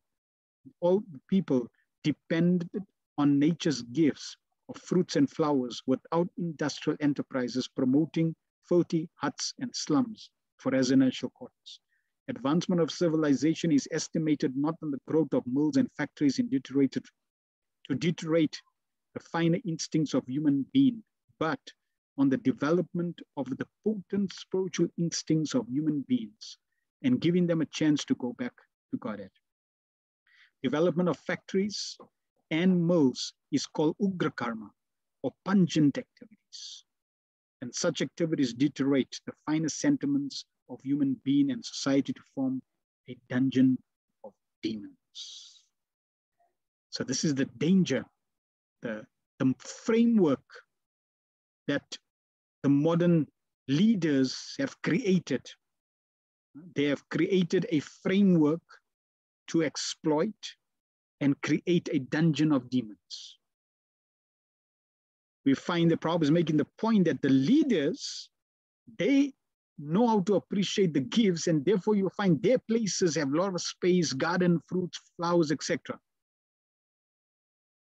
depended on nature's gifts of fruits and flowers without industrial enterprises promoting filthy huts and slums for residential quarters. Advancement of civilization is estimated not on the growth of mills and factories to deteriorate the finer instincts of human being, but on the development of the potent spiritual instincts of human beings and giving them a chance to go back to Godhead. Development of factories and mills is called ugra karma, or pungent activities. And such activities deteriorate the finer sentiments of human being and society to form a dungeon of demons. So this is the danger, the framework that the modern leaders have created. They have created a framework to exploit and create a dungeon of demons. We find the Prabhupada is making the point that the leaders, they know how to appreciate the gifts, and therefore you find their places have a lot of space, garden, fruits, flowers, etc.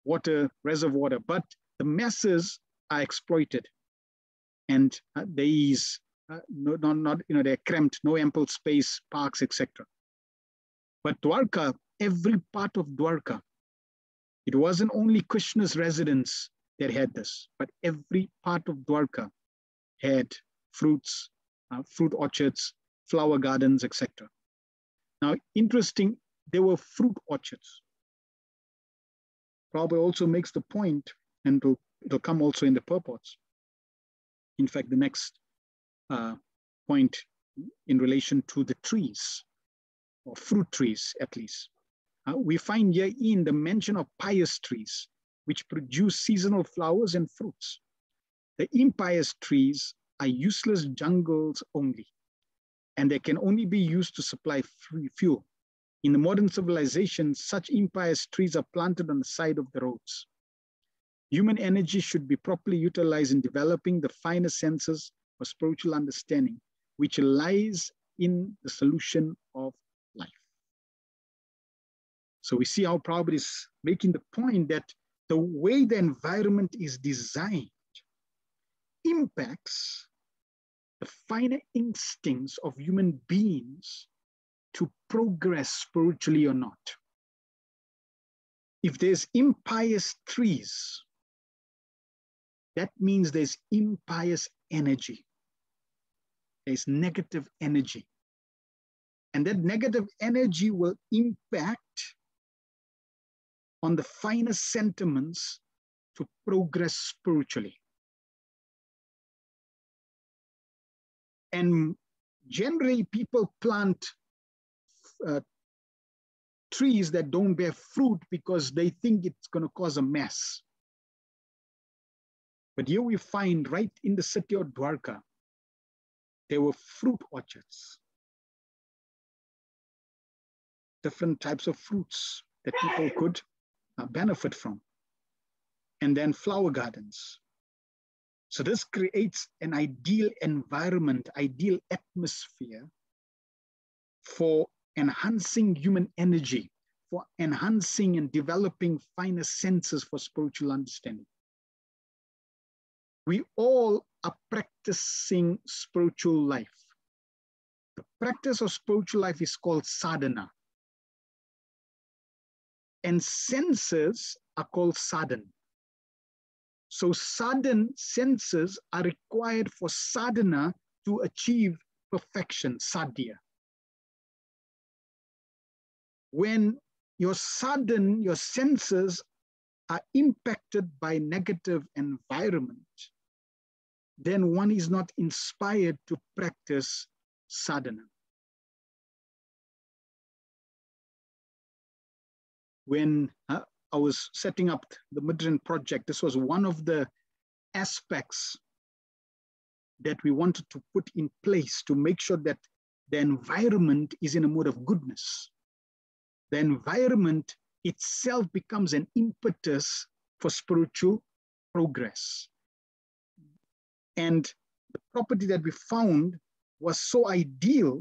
Water, reservoir, but the masses are exploited, and they're cramped, no ample space, parks, etc. But Dwarka, every part of Dwarka, it wasn't only Krishna's residence that had this, but every part of Dwarka had fruits, fruit orchards, flower gardens, etc. Now, interesting, there were fruit orchards. Prabhupada also makes the point, and it'll come also in the purports. In fact, the next point in relation to the trees, or fruit trees at least. We find here in the mention of pious trees, which produce seasonal flowers and fruits. The impious trees are useless jungles only, and they can only be used to supply fuel. In the modern civilization, such impious trees are planted on the side of the roads. Human energy should be properly utilized in developing the finer senses of spiritual understanding, which lies in the solution of life. So we see how Prabhupada is making the point that the way the environment is designed impacts the finer instincts of human beings to progress spiritually or not. If there's impious trees, that means there's impious energy. There's negative energy. And that negative energy will impact on the finer sentiments to progress spiritually. And generally, people plant trees that don't bear fruit because they think it's going to cause a mess. But here we find right in the city of Dwarka, there were fruit orchards, different types of fruits that people could benefit from, and then flower gardens. So this creates an ideal environment, ideal atmosphere for enhancing human energy, for enhancing and developing finer senses for spiritual understanding. We all are practicing spiritual life. The practice of spiritual life is called sadhana. And senses are called sadhan. So sadhan, senses are required for sadhana to achieve perfection, sadhya. When your sadhan, your senses are impacted by negative environment, then one is not inspired to practice sadhana. When I was setting up the Mudran project, this was one of the aspects that we wanted to put in place to make sure that the environment is in a mode of goodness. The environment itself becomes an impetus for spiritual progress. And the property that we found was so ideal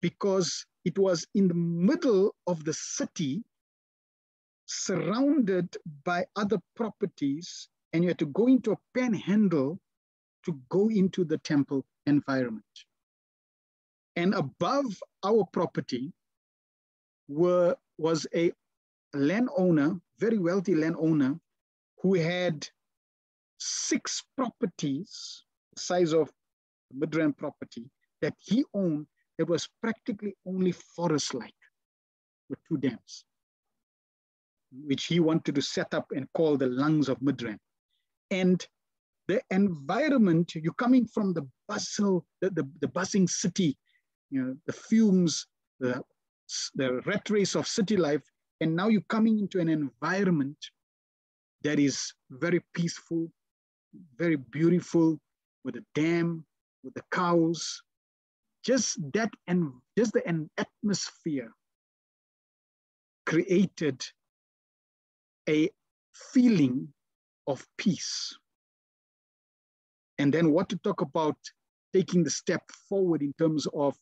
because it was in the middle of the city, surrounded by other properties, and you had to go into a panhandle to go into the temple environment. And above our property was a landowner, very wealthy landowner, who had 6 properties, the size of the Midrand property, that he owned that was practically only forest-like, with 2 dams, which he wanted to set up and call the lungs of Midrand. And the environment, you're coming from the bustle, the buzzing city, the fumes, the rat race of city life, and now you're coming into an environment that is very peaceful, very beautiful, with a dam, with the cows, just that, and just the atmosphere created a feeling of peace. And then what to talk about taking the step forward in terms of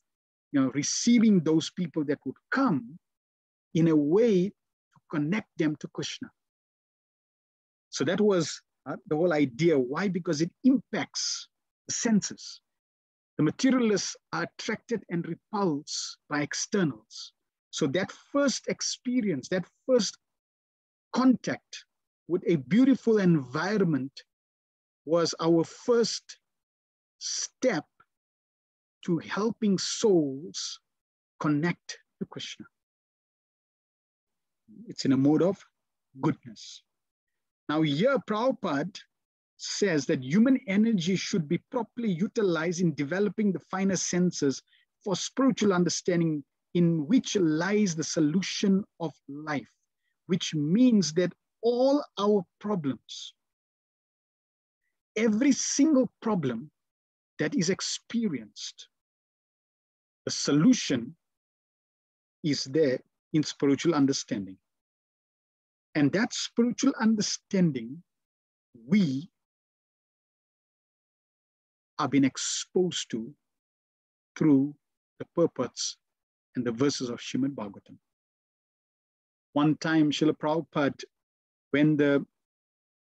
receiving those people that would come in a way to connect them to Krishna. So that was the whole idea. Why? Because it impacts the senses. The materialists are attracted and repulsed by externals. So that first experience, that first contact with a beautiful environment was our first step to helping souls connect to Krishna. It's in a mode of goodness. Now here, Prabhupada says that human energy should be properly utilized in developing the finer senses for spiritual understanding, in which lies the solution of life, which means that all our problems, every single problem that is experienced, the solution is there in spiritual understanding. And that spiritual understanding, we are being exposed to through the purports and the verses of Srimad Bhagavatam. One time, Srila Prabhupada, when the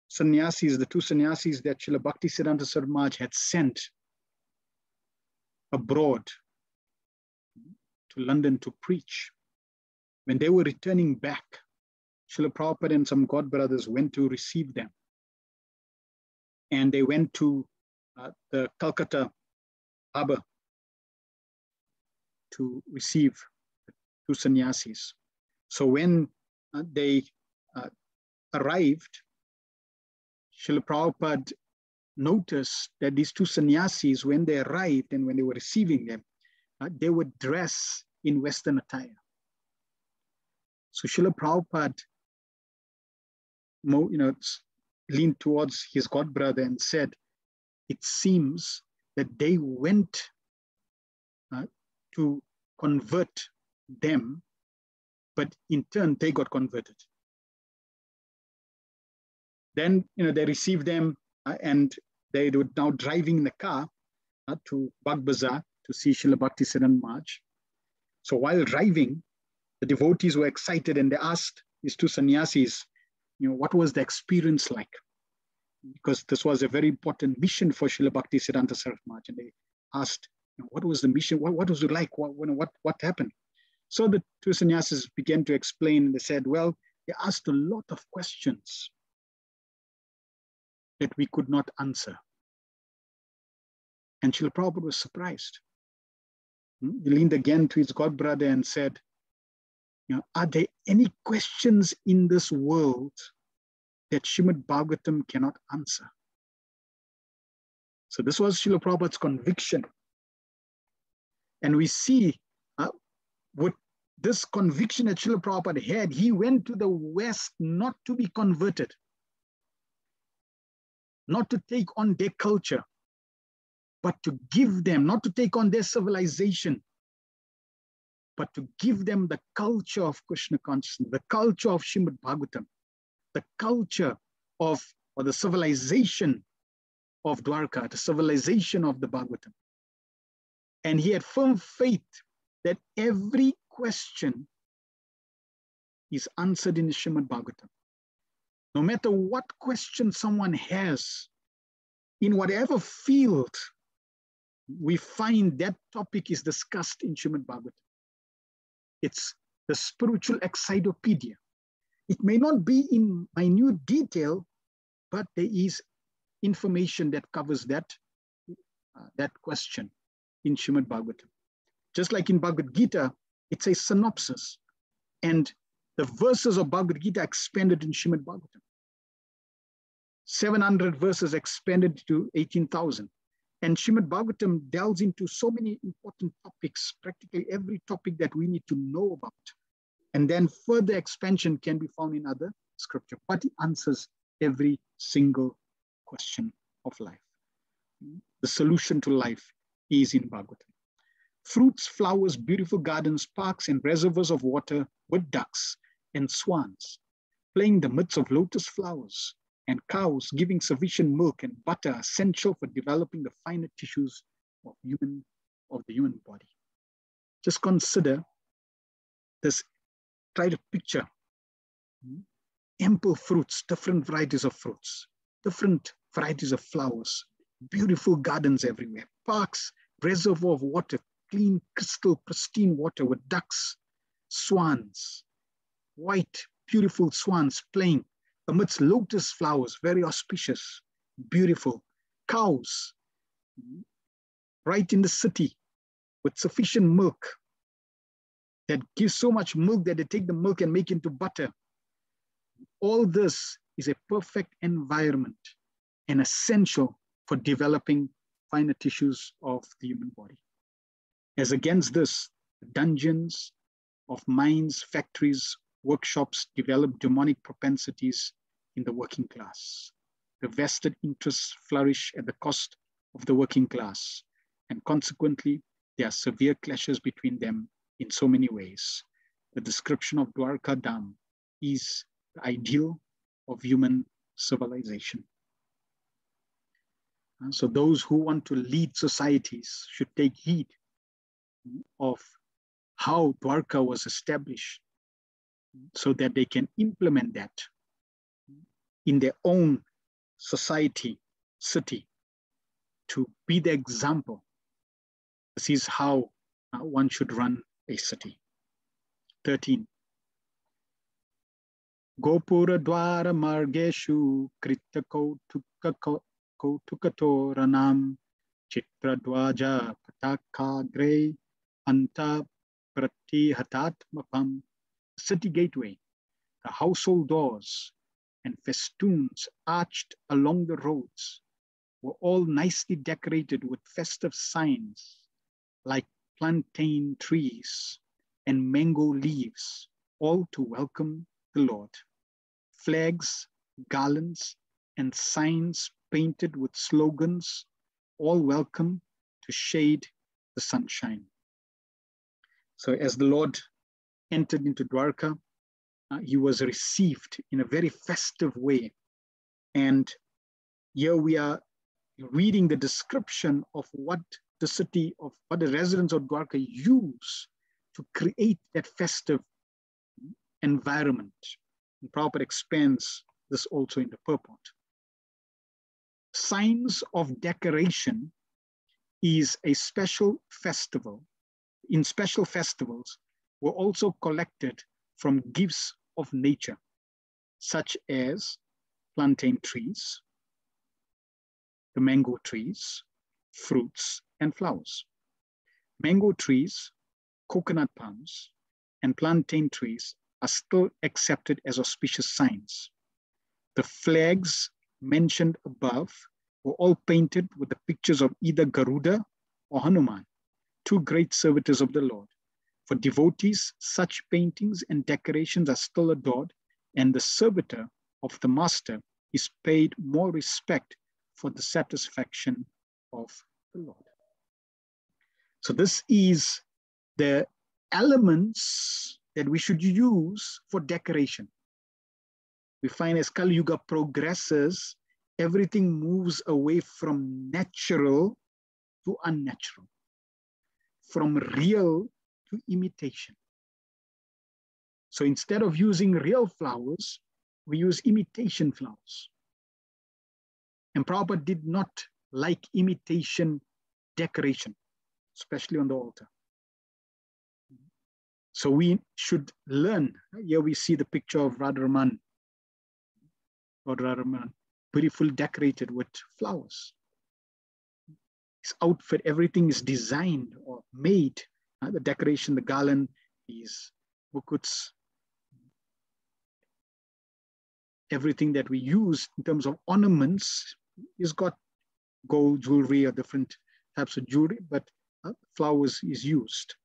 sannyasis, the 2 sannyasis that Srila Bhaktisiddhanta Saraswati Maharaj had sent abroad to London to preach, when they were returning back, Srila Prabhupada and some God brothers went to receive them. And they went to the Calcutta harbor to receive the 2 sannyasis. So when they arrived, Srila Prabhupada noticed that these 2 sannyasis, when they arrived and when they were receiving them, they were dressed in Western attire. So Srila Prabhupada leaned towards his God brother and said, it seems that they went to convert them, but in turn they got converted. Then they received them and they were now driving in the car to Bagh Bazaar to see Srila Bhaktisiddhanta Maharaj. So while driving, the devotees were excited and they asked these 2 sannyasis, what was the experience like? Because this was a very important mission for Srila Bhaktisiddhanta Saraswati Maharaj. And they asked, what was the mission? What was it like? What happened? So the 2 sannyasis began to explain. They said, well, they asked a lot of questions that we could not answer. And Srila Prabhupada was surprised. He leaned again to his God brother and said, are there any questions in this world that Srimad Bhagavatam cannot answer? So this was Srila Prabhupada's conviction. And we see with this conviction that Srila Prabhupada had, he went to the West not to be converted, not to take on their culture, but to give them, not to take on their civilization, but to give them the culture of Krishna consciousness, the culture of Srimad Bhagavatam, the culture of, or the civilization of Dwarka, the civilization of the Bhagavatam. And he had firm faith that every question is answered in the Srimad Bhagavatam. No matter what question someone has, in whatever field, we find that topic is discussed in Srimad Bhagavatam. It's the spiritual encyclopedia. It may not be in minute detail, but there is information that covers that question in Srimad Bhagavatam. Just like in Bhagavad Gita, it's a synopsis. And the verses of Bhagavad Gita expanded in Srimad Bhagavatam. 700 verses expanded to 18,000. And Srimad Bhagavatam delves into so many important topics, practically every topic that we need to know about. And then further expansion can be found in other scripture, but it answers every single question of life. The solution to life is in Bhagavatam. Fruits, flowers, beautiful gardens, parks, and reservoirs of water with ducks and swans, playing in the midst of lotus flowers, and cows giving sufficient milk and butter essential for developing the finer tissues of the human body. Just consider this, try to picture ample fruits, different varieties of fruits, different varieties of flowers, beautiful gardens everywhere, parks, reservoir of water, clean, crystal, pristine water with ducks, swans, white, beautiful swans playing amidst lotus flowers, very auspicious, beautiful, cows, right in the city with sufficient milk that gives so much milk that they take the milk and make into butter. All this is a perfect environment and essential for developing finer tissues of the human body. As against this, dungeons of mines, factories, workshops develop demonic propensities in the working class. The vested interests flourish at the cost of the working class, and consequently, there are severe clashes between them in so many ways. The description of Dwarka Dham is the ideal of human civilization. So those who want to lead societies should take heed of how Dwarka was established so that they can implement that in their own society, city, to be the example. This is how one should run a city. 13. Gopura dwara margeshu krita kautukatoranam chitra dwaja patakagre anta pratihatatmapam. City gateway, the household doors and festoons arched along the roads were all nicely decorated with festive signs like plantain trees and mango leaves, all to welcome the Lord. Flags, garlands, and signs painted with slogans, all welcome to shade the sunshine. So as the Lord entered into Dwarka, he was received in a very festive way. And here we are reading the description of what the residents of Dwarka use to create that festive environment. And Prabhupada expands this also in the purport. Signs of decoration is a special festival. In special festivals, were also collected from gifts of nature, such as plantain trees, the mango trees, fruits, and flowers. Mango trees, coconut palms, and plantain trees are still accepted as auspicious signs. The flags mentioned above were all painted with the pictures of either Garuda or Hanuman, two great servitors of the Lord. For devotees, such paintings and decorations are still adored, and the servitor of the master is paid more respect for the satisfaction of the Lord. So this is the elements that we should use for decoration. We find as Kali Yuga progresses everything moves away from natural to unnatural, from real to imitation. So instead of using real flowers, we use imitation flowers. And Prabhupada did not like imitation decoration, especially on the altar. So we should learn. Here we see the picture of Radharaman, beautiful decorated with flowers. His outfit, everything is designed or made. The decoration, the garland, these mukuts, everything that we use in terms of ornaments is got gold jewelry or different types of jewelry, but flowers is used.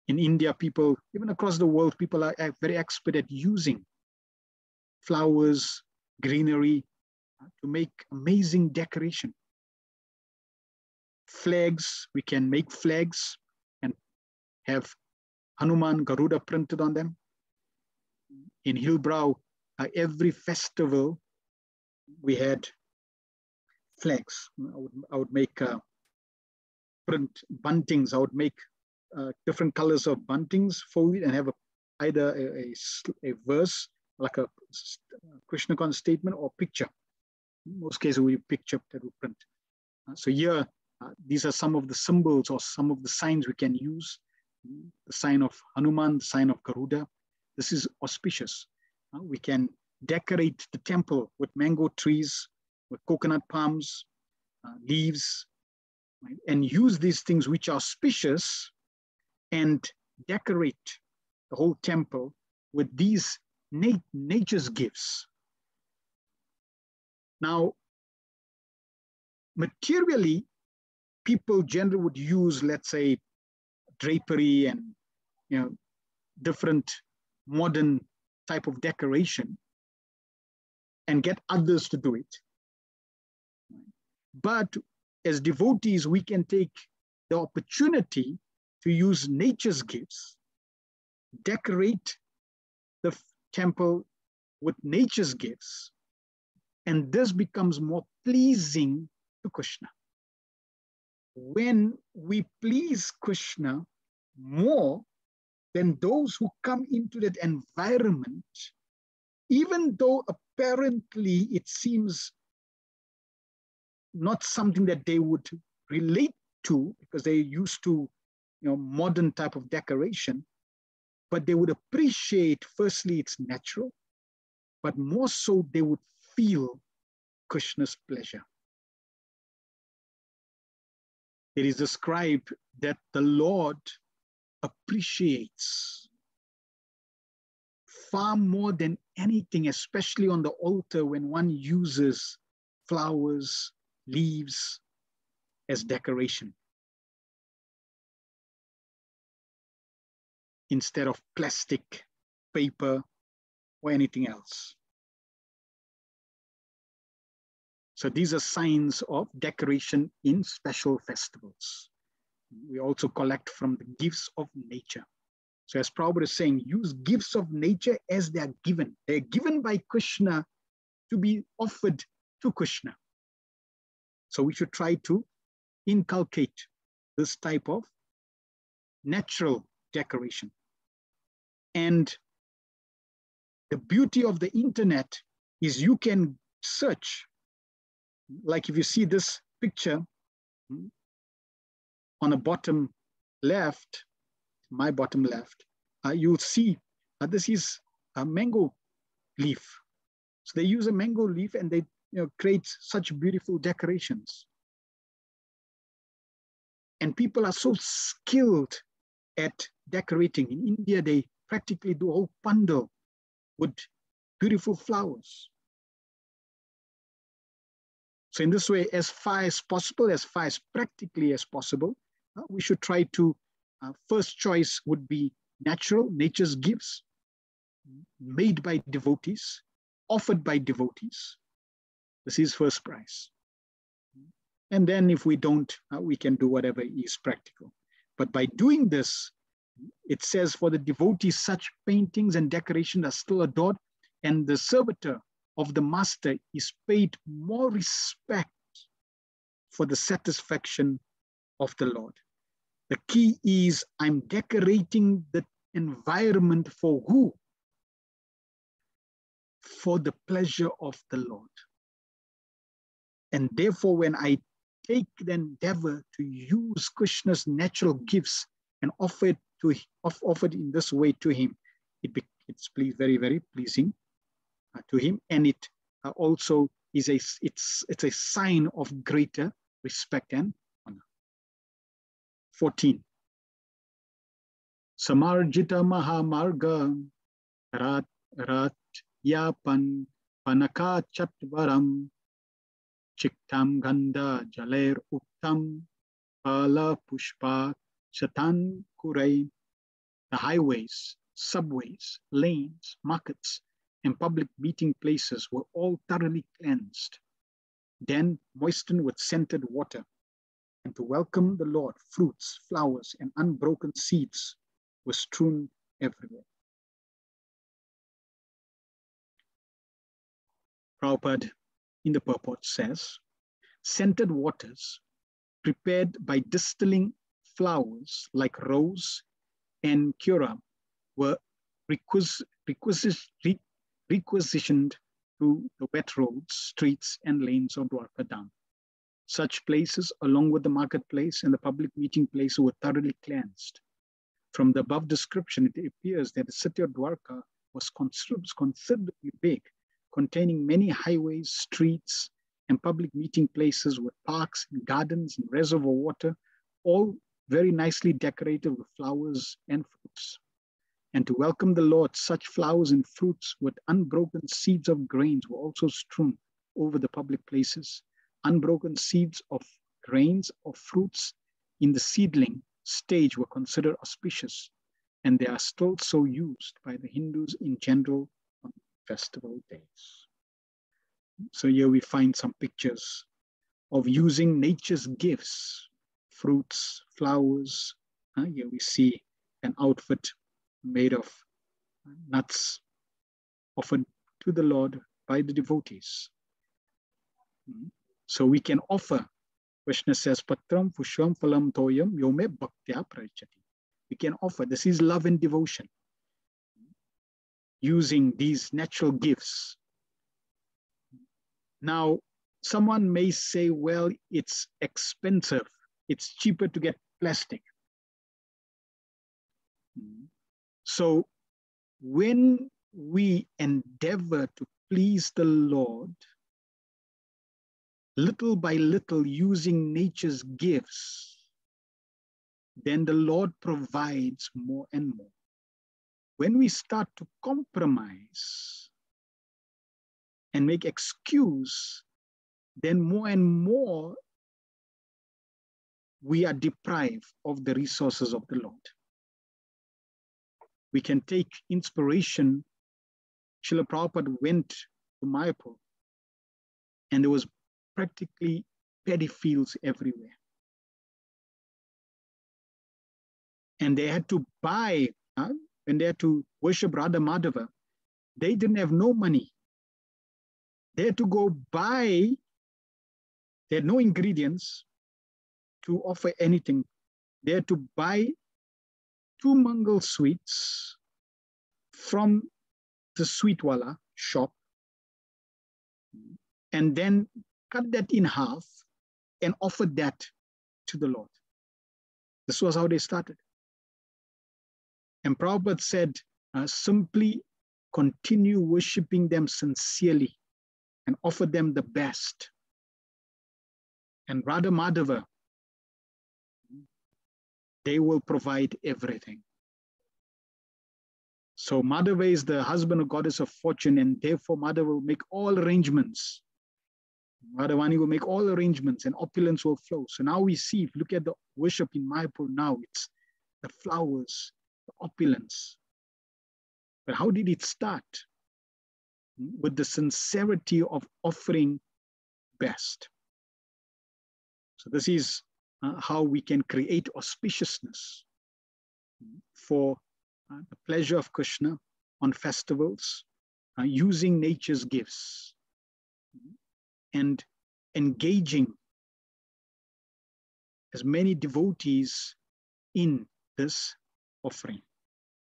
In India, people, even across the world, people are very expert at using flowers, greenery to make amazing decoration. Flags, we can make flags and have Hanuman, Garuda printed on them. In Hillbrow, every festival, we had flags. I would make print buntings. I would make different colors of buntings, folded, and have either a verse, like a Krishna conscious statement, or picture. In most cases, we picture that we print. So here, these are some of the symbols or some of the signs we can use. The sign of Hanuman, the sign of Garuda. This is auspicious. We can decorate the temple with mango trees, with coconut palms, leaves, right? And use these things which are auspicious and decorate the whole temple with these nature's gifts. Now, materially, people generally would use, let's say, drapery and different modern type of decoration and get others to do it. But as devotees, we can take the opportunity to use nature's gifts, decorate the temple with nature's gifts, and this becomes more pleasing to Krishna. When we please Krishna more than those who come into that environment, even though apparently it seems not something that they would relate to because they're used to modern type of decoration, but they would appreciate, firstly, it's natural, but more so they would feel Krishna's pleasure. It is described that the Lord appreciates far more than anything, especially on the altar when one uses flowers, leaves as decoration instead of plastic, paper, or anything else. So these are signs of decoration in special festivals. We also collect from the gifts of nature. So as Prabhupada is saying, use gifts of nature as they are given. They're given by Krishna to be offered to Krishna. So we should try to inculcate this type of natural decoration. And the beauty of the internet is you can search. Like if you see this picture on the bottom left, my bottom left, you'll see this is a mango leaf. So they use a mango leaf and they create such beautiful decorations. And people are so skilled at decorating. In India, they practically do a whole pandal with beautiful flowers. So in this way, as far as possible, as far as practically as possible, we should try to, first choice would be nature's gifts, made by devotees, offered by devotees. This is first prize. And then if we don't, we can do whatever is practical. But by doing this, it says for the devotees, such paintings and decoration are still adored, and the servitor of the master is paid more respect for the satisfaction of the Lord. The key is I'm decorating the environment for who? For the pleasure of the Lord. And therefore, when I take the endeavor to use Krishna's natural gifts and offer it in this way to him, it's very, very pleasing to him, and it also is it's a sign of greater respect and honor. 14. Samarjita Mahamarga Ratyapan Panaka Chatvaram Chiktam Ganda Jaler Uttam Pala Pushpa Chatan Kurai. The highways, subways, lanes, markets, and public meeting places were all thoroughly cleansed, then moistened with scented water. And to welcome the Lord, fruits, flowers, and unbroken seeds were strewn everywhere. Prabhupada in the purport says, scented waters prepared by distilling flowers like rose and cura were requisitioned to the wet roads, streets, and lanes of Dwarka Dham. Such places, along with the marketplace and the public meeting place, were thoroughly cleansed. From the above description, it appears that the city of Dwarka was considerably big, containing many highways, streets, and public meeting places with parks and gardens and reservoir water, all very nicely decorated with flowers and fruits. And to welcome the Lord, such flowers and fruits with unbroken seeds of grains were also strewn over the public places. Unbroken seeds of grains or fruits in the seedling stage were considered auspicious, and they are still so used by the Hindus in general on festival days. So here we find some pictures of using nature's gifts, fruits, flowers. Here we see an outfit made of nuts offered to the Lord by the devotees. So we can offer, Krishna says, Patram Pushpam Phalam Toyam Yome Bhaktya Prachati. We can offer, this is love and devotion, using these natural gifts. Now, someone may say, well, it's expensive. It's cheaper to get plastic. So when we endeavor to please the Lord, little by little using nature's gifts, then the Lord provides more and more. When we start to compromise and make excuse, then more and more we are deprived of the resources of the Lord. We can take inspiration. Srila Prabhupada went to Mayapur, and there was practically paddy fields everywhere. And they had to buy, when they had to worship Radha Madhava, they didn't have no money. They had to go buy, they had no ingredients to offer anything. They had to buy 2 Mangal sweets from the sweetwala shop, and then cut that in half and offer that to the Lord. This was how they started. And Prabhupada said, simply continue worshiping them sincerely and offer them the best. And Radha Madhava, they will provide everything. So Madhava is the husband of goddess of fortune, and therefore Madhava will make all arrangements. Madhavani will make all arrangements and opulence will flow. So now we see, if you look at the worship in Mayapur now, it's the flowers, the opulence. But how did it start? With the sincerity of offering best. So this is how we can create auspiciousness for the pleasure of Krishna on festivals, using nature's gifts and engaging as many devotees in this offering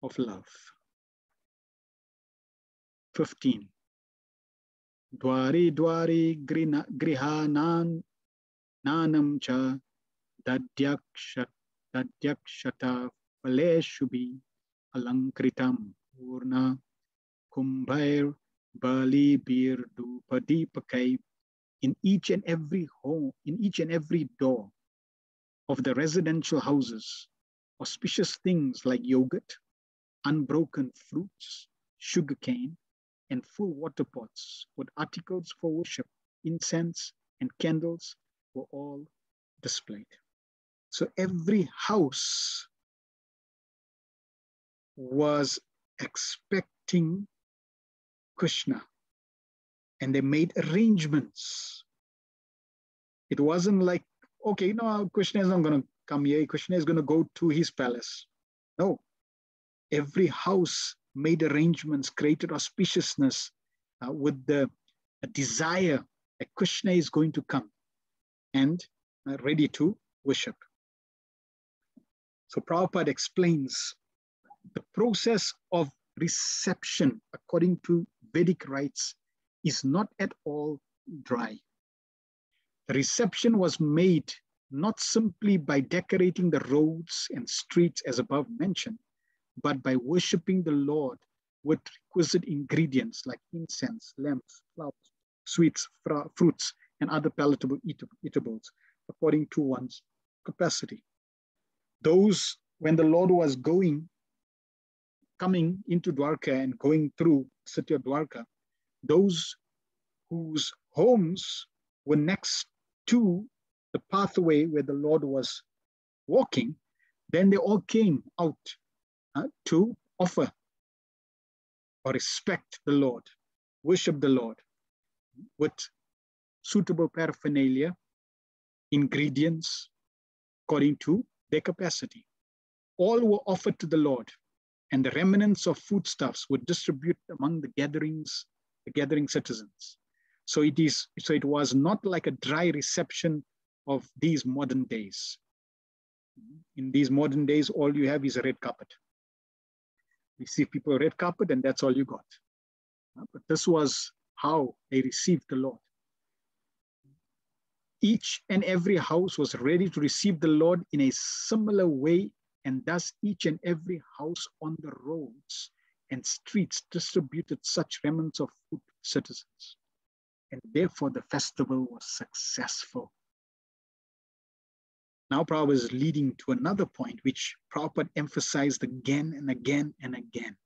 of love. 15. Dwari dwari griha nanam cha dadyakshata paleshubi alankritam urna kumbhair bali bir dupadipakai. In each and every home, in each and every door of the residential houses, auspicious things like yogurt, unbroken fruits, sugarcane, and full water pots with articles for worship, incense, and candles were all displayed. So every house was expecting Krishna, and they made arrangements. It wasn't like, okay, no, Krishna is not going to come here. Krishna is going to go to his palace. No. Every house made arrangements, created auspiciousness with the desire that Krishna is going to come and ready to worship. So Prabhupada explains the process of reception according to Vedic rites is not at all dry. The reception was made not simply by decorating the roads and streets as above mentioned, but by worshipping the Lord with requisite ingredients like incense, lamps, flowers, sweets, fruits, and other palatable eatables according to one's capacity. Those, when the Lord was coming into Dwarka and going through the city of Dwarka, those whose homes were next to the pathway where the Lord was walking, then they all came out to offer or respect the Lord, worship the Lord with suitable paraphernalia, ingredients according to their capacity. All were offered to the Lord, and the remnants of foodstuffs were distributed among the gathering citizens. So it was not like a dry reception of these modern days. In these modern days, all you have is a red carpet. You see people red carpet, and that's all you got. But this was how they received the Lord. Each and every house was ready to receive the Lord in a similar way, and thus each and every house on the roads and streets distributed such remnants of food to citizens. And therefore the festival was successful. Now Prabhupada is leading to another point which Prabhupada emphasized again and again and again.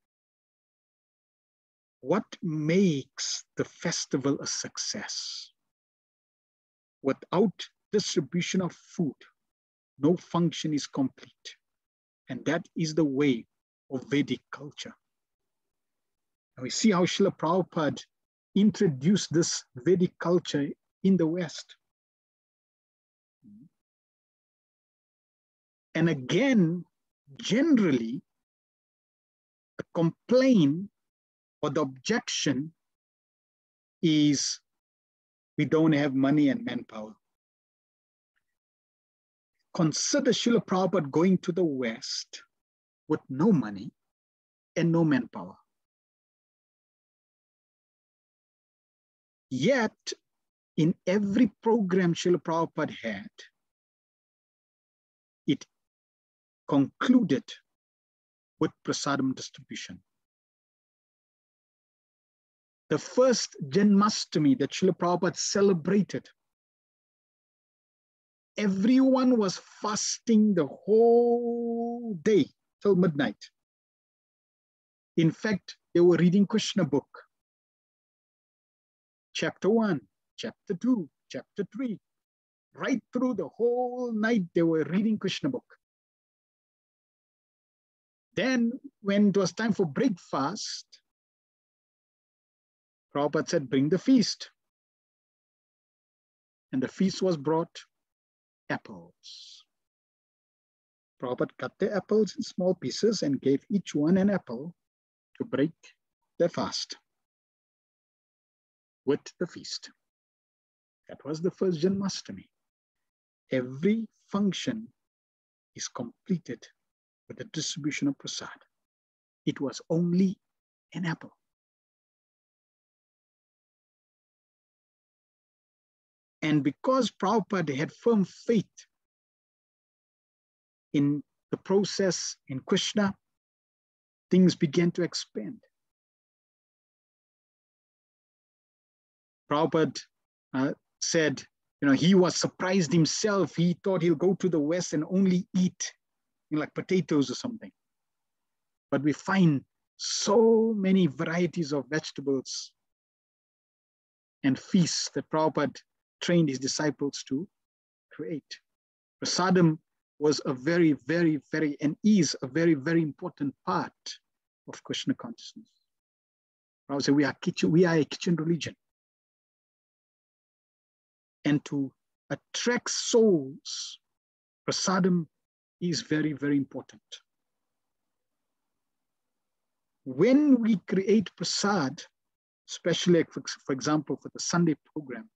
What makes the festival a success? Without distribution of food, no function is complete. And that is the way of Vedic culture. And we see how Srila Prabhupada introduced this Vedic culture in the West. And again, generally, the complaint or the objection is we don't have money and manpower. Consider Srila Prabhupada going to the West with no money and no manpower. Yet, in every program Srila Prabhupada had, it concluded with prasadam distribution. The first Janmashtami that Srila Prabhupada celebrated, everyone was fasting the whole day till midnight. In fact, they were reading Krishna book. Chapter 1, chapter 2, chapter 3. Right through the whole night, they were reading Krishna book. Then, when it was time for breakfast, Prabhupada said, bring the feast. And the feast was brought apples. Prabhupada cut the apples in small pieces and gave each one an apple to break their fast. with the feast. That was the first Janmashtami. Every function is completed with the distribution of prasad. It was only an apple. And because Prabhupada had firm faith in the process, in Krishna, things began to expand. Prabhupada said, he was surprised himself. He thought he'll go to the West and only eat like potatoes or something. But we find so many varieties of vegetables and feasts that Prabhupada trained his disciples to create. Prasadam was a very, very, very, and is a very, very important part of Krishna consciousness. Prabhupada said, we are a kitchen religion. And to attract souls, prasadam is very, very important. When we create prasad, especially for example, for the Sunday program,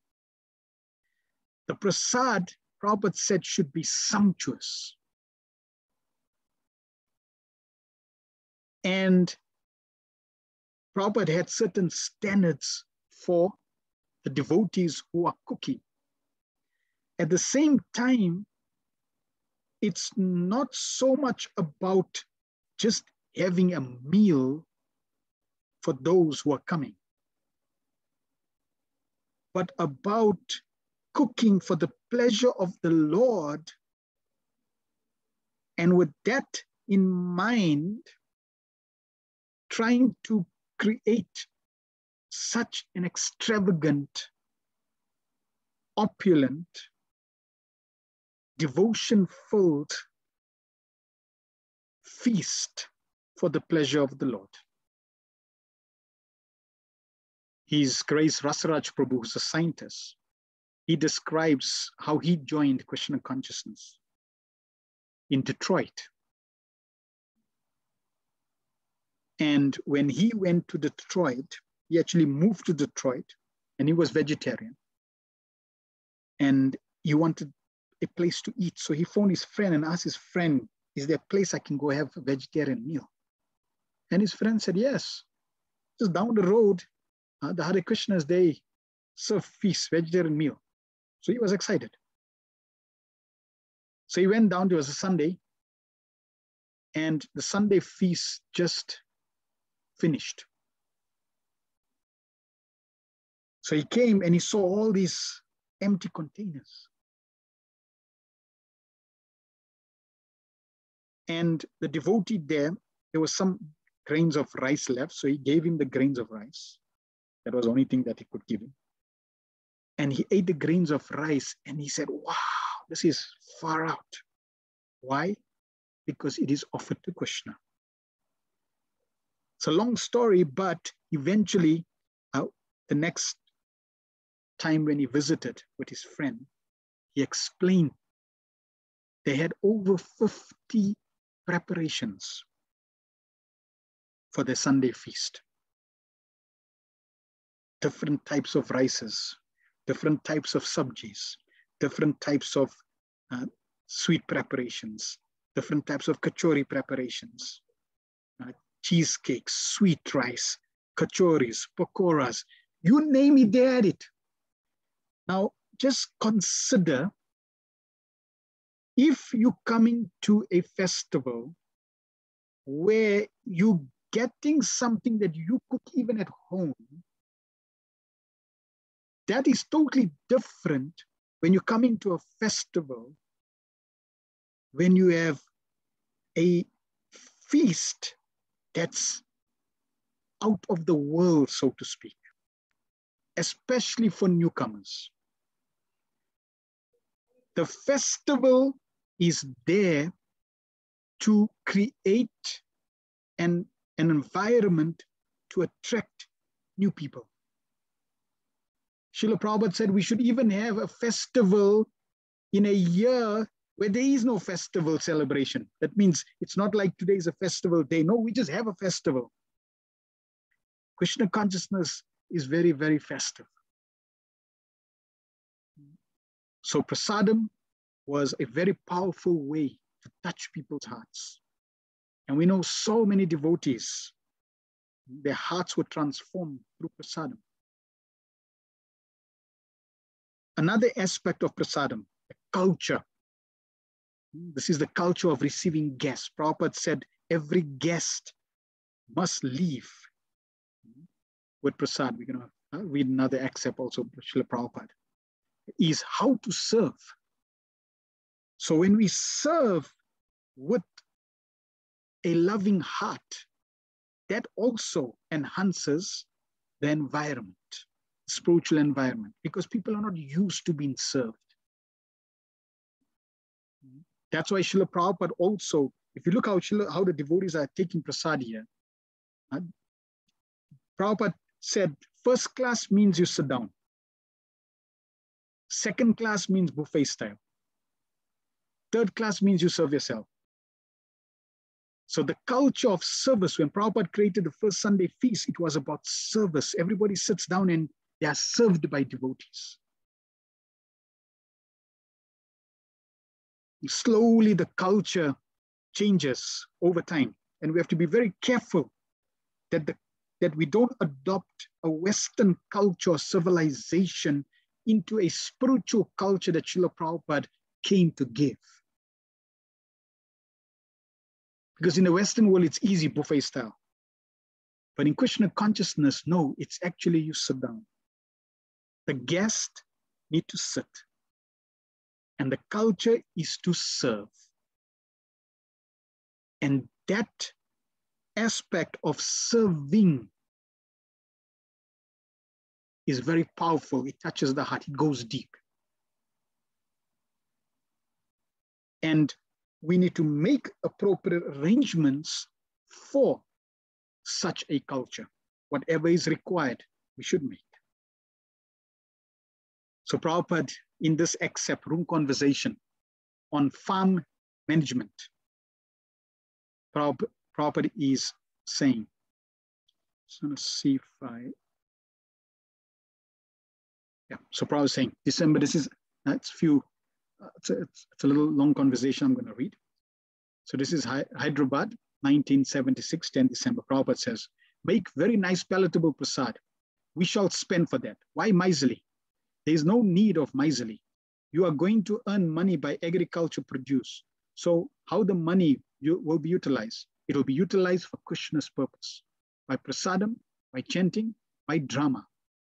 the prasad, Prabhupada said, should be sumptuous. And Prabhupada had certain standards for the devotees who are cooking. At the same time, it's not so much about just having a meal for those who are coming, but about cooking for the pleasure of the Lord. And with that in mind, trying to create such an extravagant, opulent, devotion-filled feast for the pleasure of the Lord. His Grace Rasaraj Prabhu, who's a scientist, he describes how he joined Krishna consciousness in Detroit. And when he went to Detroit, he actually moved to Detroit, and he was vegetarian. And he wanted a place to eat. So he phoned his friend and asked his friend, is there a place I can go have a vegetarian meal? And his friend said, yes, just down the road, the Hare Krishnas, they serve feast, vegetarian meal. So he was excited. So he went down, it was a Sunday, and the Sunday feast just finished. So he came and he saw all these empty containers. And the devotee there was some grains of rice left. So he gave him the grains of rice. That was the only thing that he could give him. And he ate the grains of rice and he said, wow, this is far out. Why? Because it is offered to Krishna. It's a long story, but eventually the next time when he visited with his friend, he explained they had over 50 preparations for the Sunday feast. Different types of rices, different types of sabjis, different types of sweet preparations, different types of kachori preparations, cheesecakes, sweet rice, kachoris, pakoras, you name it, they had it. Now, just consider if you're coming to a festival where you're getting something that you cook even at home, that is totally different when you're coming to a festival, when you have a feast that's out of the world, so to speak, especially for newcomers. The festival is there to create an environment to attract new people. Srila Prabhupada said we should even have a festival in a year where there is no festival celebration. That means it's not like today is a festival day. No, we just have a festival. Krishna consciousness is very, very festive. So prasadam was a very powerful way to touch people's hearts. And we know so many devotees, their hearts were transformed through prasadam. Another aspect of prasadam, the culture. This is the culture of receiving guests. Prabhupada said every guest must leave with prasad. We're going to read another excerpt also, Srila Prabhupada, is how to serve. So when we serve with a loving heart, that also enhances the environment, spiritual environment, because people are not used to being served. That's why Srila Prabhupada also, if you look how the devotees are taking prasad here, Prabhupada said, first class means you sit down. Second class means buffet style. Third class means you serve yourself. So the culture of service, when Prabhupada created the first Sunday feast, it was about service. Everybody sits down and they are served by devotees. Slowly the culture changes over time. And we have to be very careful that we don't adopt a Western culture or civilization into a spiritual culture that Srila Prabhupada came to give. Because in the Western world, it's easy, buffet style. But in Krishna consciousness, no, it's actually you sit down. The guest need to sit. And the culture is to serve. And that aspect of serving is very powerful. It touches the heart. It goes deep. And we need to make appropriate arrangements for such a culture. Whatever is required, we should make. So Prabhupada, in this excerpt, room conversation on farm management, Prabhupada is saying, just want to see if so Prabhupada is saying, December, this is, it's a little long conversation I'm going to read. So this is Hyderabad, 1976, 10 December. Prabhupada says, make very nice palatable prasad. We shall spend for that. Why miserly? There is no need of miserly. You are going to earn money by agriculture produce. So how the money will be utilized? It will be utilized for Krishna's purpose. By prasadam, by chanting, by drama.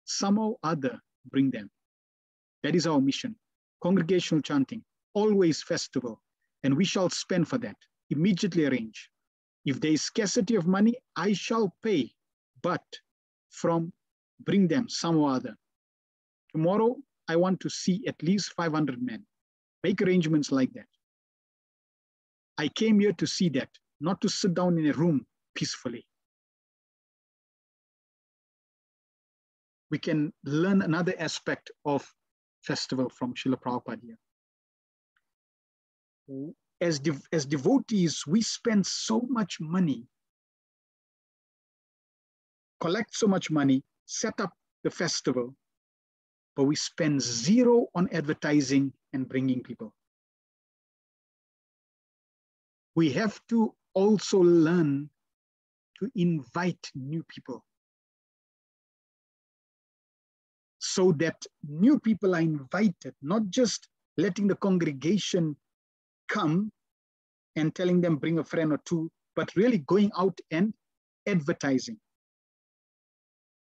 Somehow or other, bring them. That is our mission. Congregational chanting, always festival. And we shall spend for that. Immediately arrange. If there is scarcity of money, I shall pay. But bring them some or other. Tomorrow, I want to see at least 500 men. Make arrangements like that. I came here to see that, not to sit down in a room peacefully. We can learn another aspect of festival from Srila Prabhupada here. As devotees, we spend so much money, collect so much money, set up the festival, but we spend zero on advertising and bringing people. We have to also learn to invite new people so that new people are invited, not just letting the congregation come and telling them bring a friend or two, but really going out and advertising.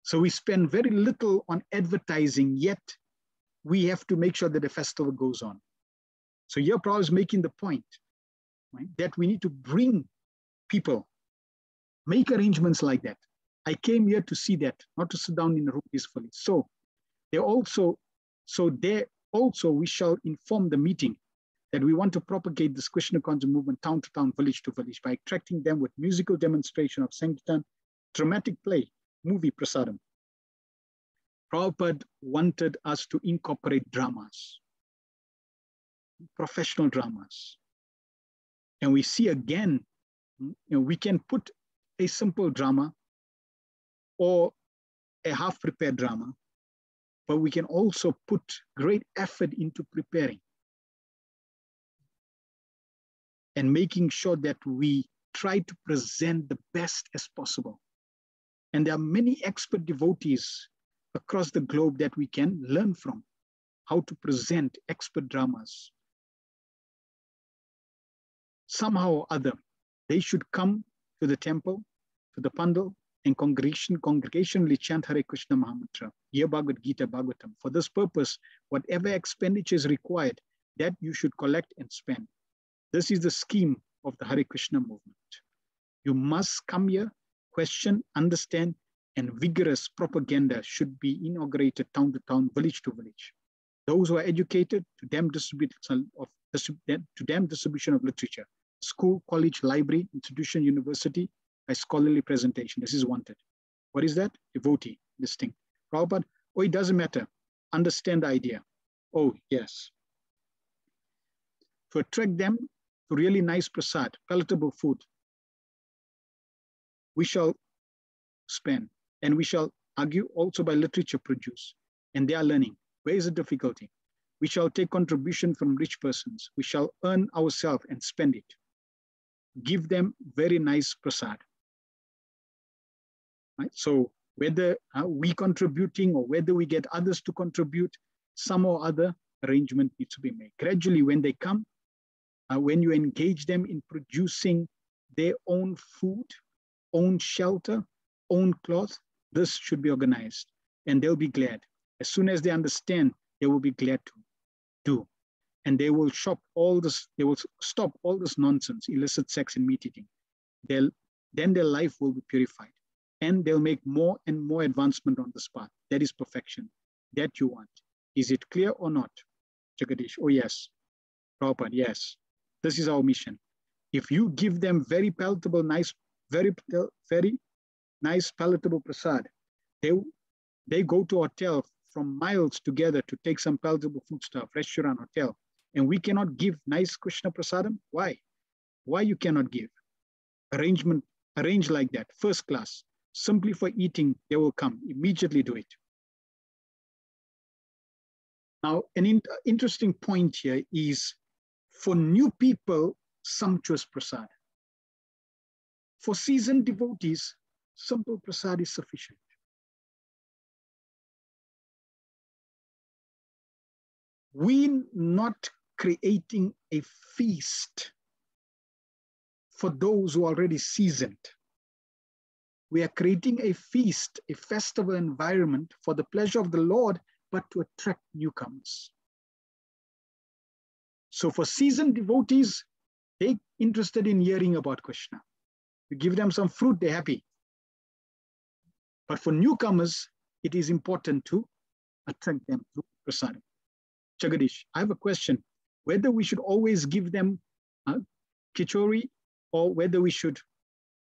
So we spend very little on advertising, yet we have to make sure that the festival goes on. So here Prabhupada is making the point, right, that we need to bring people, make arrangements like that. I came here to see that, not to sit down in a room peacefully. So there also we shall inform the meeting that we want to propagate this Krishna conscious movement town to town, village to village by attracting them with musical demonstration of Sankirtan, dramatic play, movie prasadam. Prabhupada wanted us to incorporate dramas, professional dramas. And we see again, we can put a simple drama or a half-prepared drama, but we can also put great effort into preparing and making sure that we try to present the best as possible. And there are many expert devotees across the globe that we can learn from how to present expert dramas. Somehow or other, they should come to the temple, to the pandal, and congregationally chant Hare Krishna Mahamantra, hear Bhagavad Gita, Bhagavatam. For this purpose, whatever expenditure is required, that you should collect and spend. This is the scheme of the Hare Krishna movement. You must come here, question, understand, and vigorous propaganda should be inaugurated town to town, village to village. Those who are educated, to them distribution of literature. School, college, library, institution, university, by scholarly presentation. This is wanted. What is that? Devotee, this thing. Prabhupada, oh, it doesn't matter. Understand the idea. Oh, yes. To attract them to really nice prasad, palatable food, we shall spend, and we shall argue also by literature produce, and they are learning. Where is the difficulty? We shall take contribution from rich persons. We shall earn ourselves and spend it. Give them very nice prasad. Right? So whether we contributing or whether we get others to contribute, some or other arrangement needs to be made. Gradually, when they come, when you engage them in producing their own food, own shelter, own cloth, this should be organized, and they'll be glad. As soon as they understand, they will be glad to do. And they will stop all this nonsense, illicit sex and meat eating. Then their life will be purified. And they'll make more and more advancement on this path. That is perfection. That you want. Is it clear or not? Jagadish, oh yes. Prabhupada, yes. This is our mission. If you give them very palatable, nice, very nice palatable prasad, they go to hotel from miles together to take some palatable food stuff, restaurant, hotel. And we cannot give nice Krishna prasadam? Why? Why you cannot give? Arrange like that, first class. Simply for eating, they will come, immediately do it. Now, an interesting point here is for new people, sumptuous prasad. For seasoned devotees, simple prasad is sufficient. We're not creating a feast for those who are already seasoned. We are creating a feast, a festival environment for the pleasure of the Lord, but to attract newcomers. So for seasoned devotees, they're interested in hearing about Krishna. You give them some fruit, they're happy. But for newcomers, it is important to attract them through prasadam. Jagadish, I have a question. Whether we should always give them kichori or whether we should,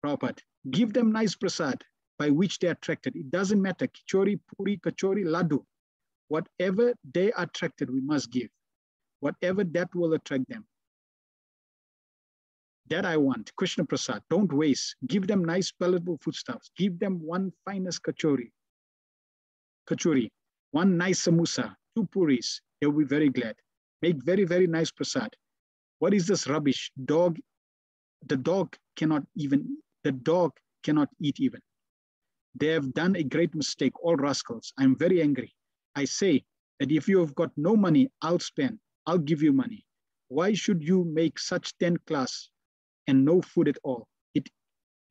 Prabhupada, give them nice prasad by which they are attracted. It doesn't matter, kichori, puri, kachori, laddu. Whatever they are attracted, we must give. Whatever that will attract them. That I want, Krishna prasad. Don't waste. Give them nice palatable foodstuffs. Give them one finest kachori, one nice samosa, 2 puris. They will be very glad. Make very, very nice prasad. What is this rubbish? The dog cannot eat even. They have done a great mistake, all rascals. I'm very angry. I say that if you have got no money, I'll spend. I'll give you money. Why should you make such 10 class and no food at all?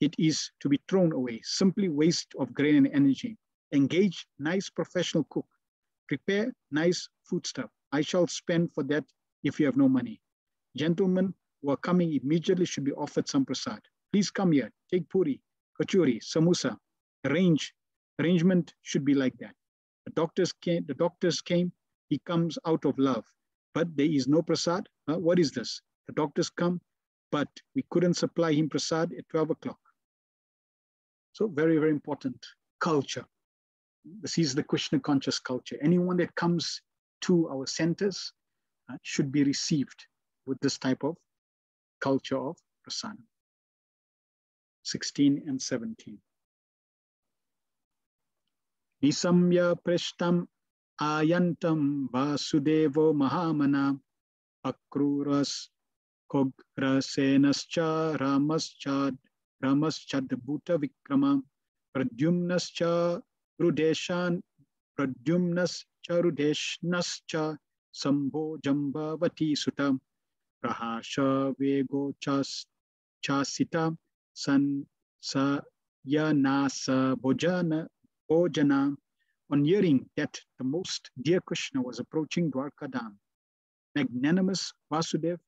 It is to be thrown away. Simply waste of grain and energy. Engage nice professional cook. Prepare nice food stuff. I shall spend for that if you have no money. Gentlemen who are coming immediately should be offered some prasad. Please come here. Take puri, kachori, samosa. Arrangement should be like that. The doctors came. He comes out of love. But there is no prasad. What is this? The doctors come, but we couldn't supply him prasad at 12 o'clock. So very, very important culture. This is the Krishna conscious culture. Anyone that comes to our centers should be received with this type of culture of prasadam. 16 and 17. Nisamya preshtam Ayantam Vasudevo Mahamana Akruras Kograsenascha Ramaschad Bhuta Vikrama Pradyumnascha Rudeshnascha Sambho Jambavati Sutam Prahasha Vego Chasita San Sayanasa Bojana. On hearing that the most dear Krishna was approaching Dwarka Dham, magnanimous Vasudev,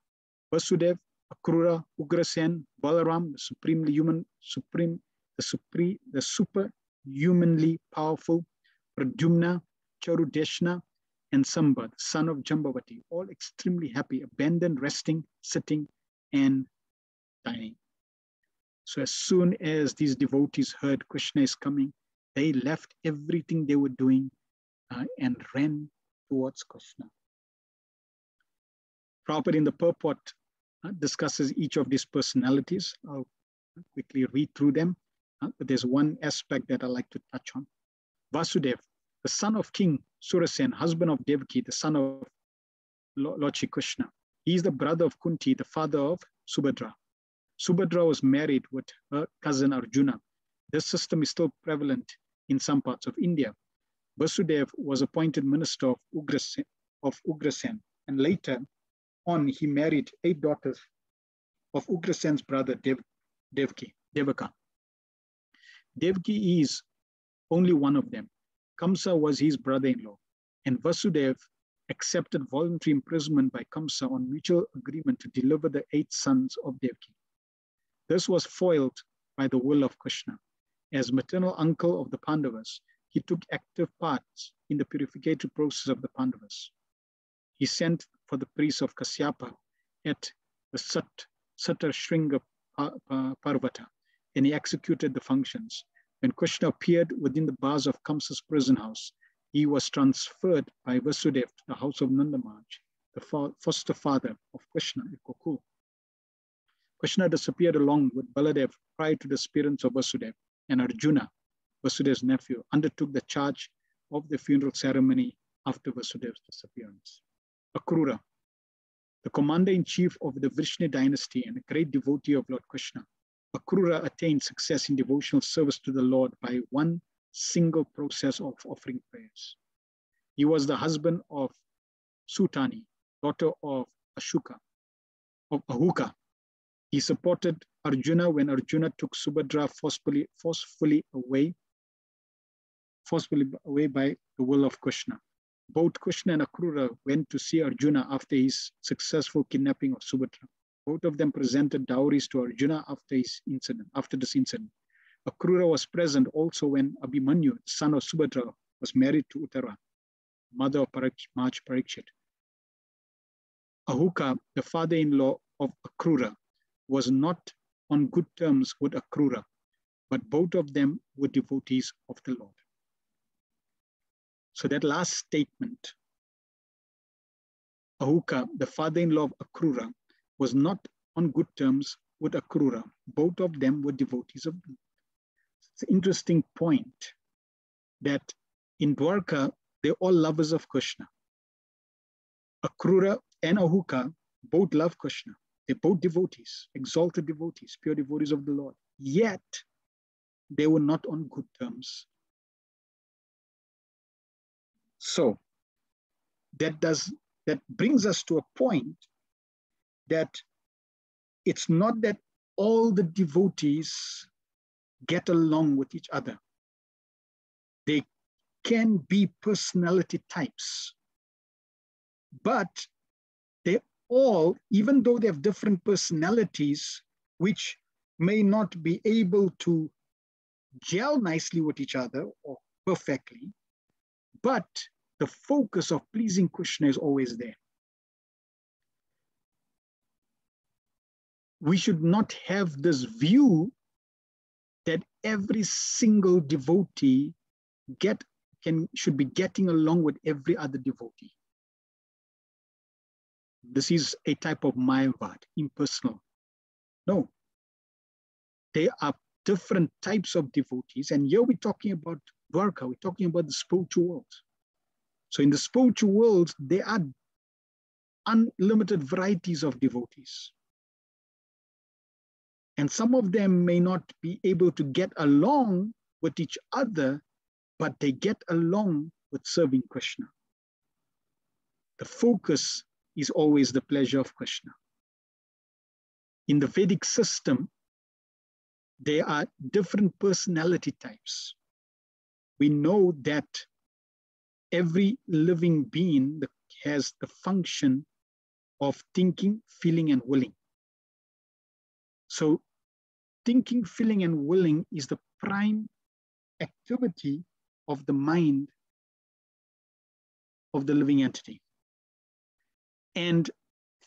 Akrura, Ugrasen, Balaram, the supremely human, the superhumanly powerful, Pradyumna, Charudeshna, and Samba, the son of Jambavati, all extremely happy, abandoned, resting, sitting, and dining. So as soon as these devotees heard Krishna is coming, they left everything they were doing and ran towards Krishna. Prabhupada in the purport discusses each of these personalities. I'll quickly read through them, but there's one aspect that I'd like to touch on. Vasudev, the son of King Surasen, husband of Devaki, the son of Lord Shri Krishna. He is the brother of Kunti, the father of Subhadra. Subhadra was married with her cousin Arjuna. This system is still prevalent in some parts of India. Vasudev was appointed minister of Ugrasen, and later on he married 8 daughters of Ugrasen's brother Devaka. Devaki is only one of them. Kamsa was his brother-in-law, and Vasudev accepted voluntary imprisonment by Kamsa on mutual agreement to deliver the 8 sons of Devaki. This was foiled by the will of Krishna. As maternal uncle of the Pandavas, he took active parts in the purificatory process of the Pandavas. He sent for the priest of Kasyapa at the Satar Shringa Parvata, and he executed the functions. When Krishna appeared within the bars of Kamsa's prison house, he was transferred by Vasudev to the house of Nandamaj, the foster father of Krishna at Gokul. Krishna disappeared along with Baladev prior to the appearance of Vasudev, and Arjuna, Vasudev's nephew, undertook the charge of the funeral ceremony after Vasudev's disappearance. Akrura, the commander-in-chief of the Vrishni dynasty and a great devotee of Lord Krishna. Akrura attained success in devotional service to the Lord by one single process of offering prayers. He was the husband of Sutani, daughter of Ahuka. He supported Arjuna when Arjuna took Subhadra forcefully away by the will of Krishna. Both Krishna and Akrura went to see Arjuna after his successful kidnapping of Subhadra. Both of them presented dowries to Arjuna after this incident. Akrura was present also when Abhimanyu, son of Subhadra, was married to Uttara, mother of March Parikshit. Ahuka, the father-in-law of Akrura, was not on good terms with Akrura, but both of them were devotees of the Lord. So that last statement, Ahuka, the father-in-law of Akrura, was not on good terms with Akrura. Both of them were devotees of the Lord. It's an interesting point that in Dwarka, they're all lovers of Krishna. Akrura and Ahuka both love Krishna. They're both devotees, exalted devotees, pure devotees of the Lord. Yet, they were not on good terms. So, that brings us to a point that it's not that all the devotees get along with each other. They can be personality types, but they all, even though they have different personalities, which may not be able to gel nicely with each other or perfectly, but the focus of pleasing Krishna is always there. We should not have this view that every single devotee should be getting along with every other devotee. This is a type of Mayavad, impersonal. No. There are different types of devotees, and here we're talking about Dwarka, we're talking about the spiritual world. So in the spiritual world, there are unlimited varieties of devotees. And some of them may not be able to get along with each other, but they get along with serving Krishna. The focus is always the pleasure of Krishna. In the Vedic system, there are different personality types. We know that every living being has the function of thinking, feeling, and willing. So thinking, feeling, and willing is the prime activity of the mind of the living entity. And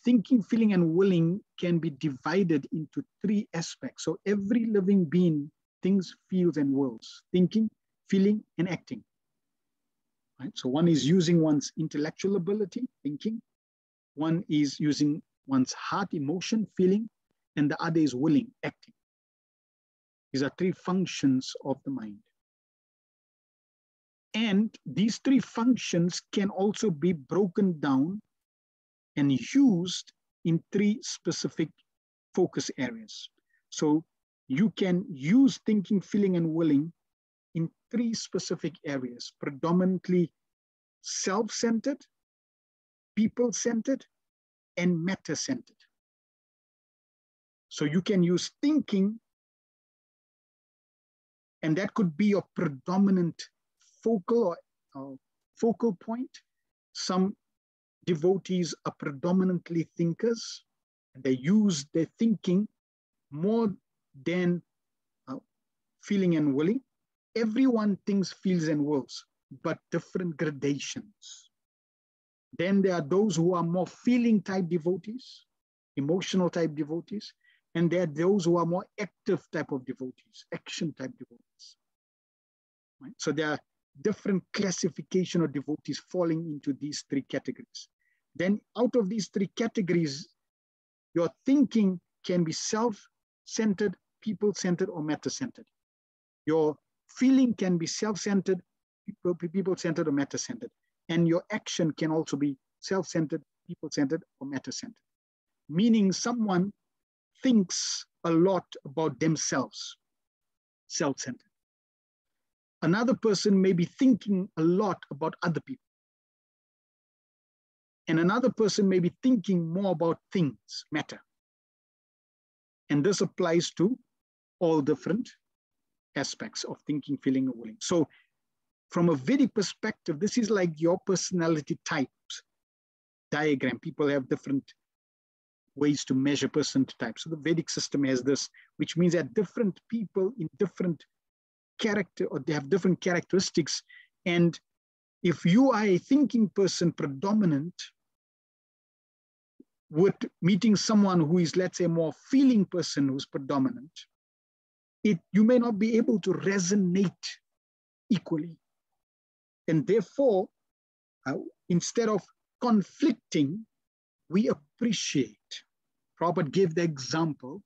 thinking, feeling, and willing can be divided into three aspects. So every living being thinks, feels, and wills. Thinking, feeling, and acting. Right? So one is using one's intellectual ability, thinking. One is using one's heart, emotion, feeling, and the other is willing, acting. These are three functions of the mind. And these three functions can also be broken down and used in three specific focus areas. So you can use thinking, feeling, and willing in three specific areas, predominantly self-centered, people-centered, and matter-centered. So you can use thinking, and that could be your predominant focal point. Some devotees are predominantly thinkers. They use their thinking more than feeling and willing. Everyone thinks, feels, and wills, but different gradations. Then there are those who are more feeling type devotees, emotional type devotees, and there are those who are more active type of devotees, action type devotees. Right? So there are different classification of devotees falling into these three categories. Then out of these three categories, your thinking can be self-centered, people-centered, or matter-centered. Your feeling can be self-centered, people-centered, or matter-centered. And your action can also be self-centered, people-centered, or matter-centered. Meaning someone thinks a lot about themselves, self-centered. Another person may be thinking a lot about other people. And another person may be thinking more about things, matter. And this applies to all different aspects of thinking, feeling, and willing. So from a Vedic perspective, this is like your personality types diagram. People have different ways to measure personality types. So the Vedic system has this, which means that different people in different character, or they have different characteristics. And if you are a thinking person predominant, with meeting someone who is, let's say, more feeling person who's predominant, you may not be able to resonate equally. And therefore, instead of conflicting, we appreciate. Prabhupada gave the example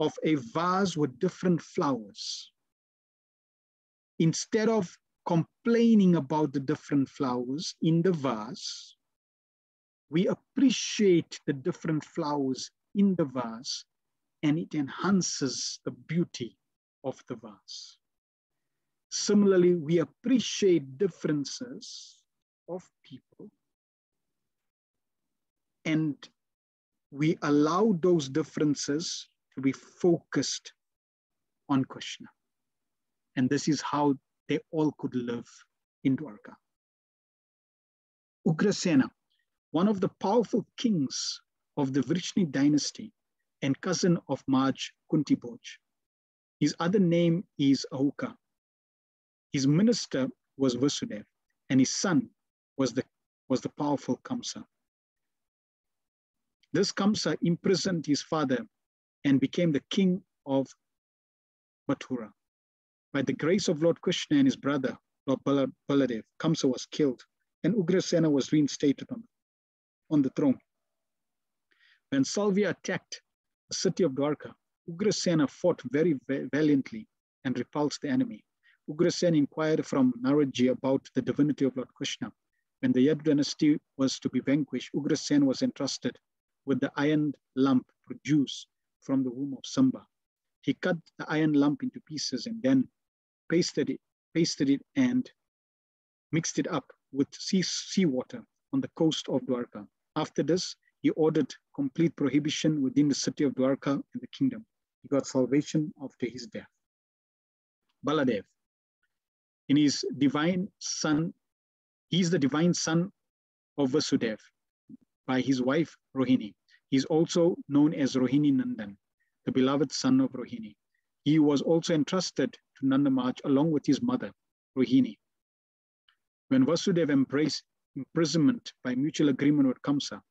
of a vase with different flowers. Instead of complaining about the different flowers in the vase, we appreciate the different flowers in the vase, and it enhances the beauty of the vase. Similarly, we appreciate differences of people, and we allow those differences to be focused on Krishna. And this is how they all could live in Dwarka. Ugrasena, one of the powerful kings of the Vrishni dynasty and cousin of Maj Kunti Bhoj. His other name is Ahuka. His minister was Vasudev, and his son was the powerful Kamsa. This Kamsa imprisoned his father and became the king of Mathura. By the grace of Lord Krishna and his brother, Lord Baladev, Kamsa was killed, and Ugrasena was reinstated on the throne. When Salvya attacked the city of Dwarka, Ugrasena fought very valiantly and repulsed the enemy. Ugrasen inquired from Naraji about the divinity of Lord Krishna. When the Yadu dynasty was to be vanquished, Ugrasen was entrusted with the iron lump produced from the womb of Samba. He cut the iron lump into pieces and then pasted it and mixed it up with seawater on the coast of Dwarka. After this, he ordered complete prohibition within the city of Dwarka and the kingdom. He got salvation after his death. Baladev, in his divine son, he is the divine son of Vasudev by his wife Rohini. He is also known as Rohini Nandan, the beloved son of Rohini. He was also entrusted to Nandamaj along with his mother, Rohini. When Vasudev embraced imprisonment by mutual agreement with Kamsa,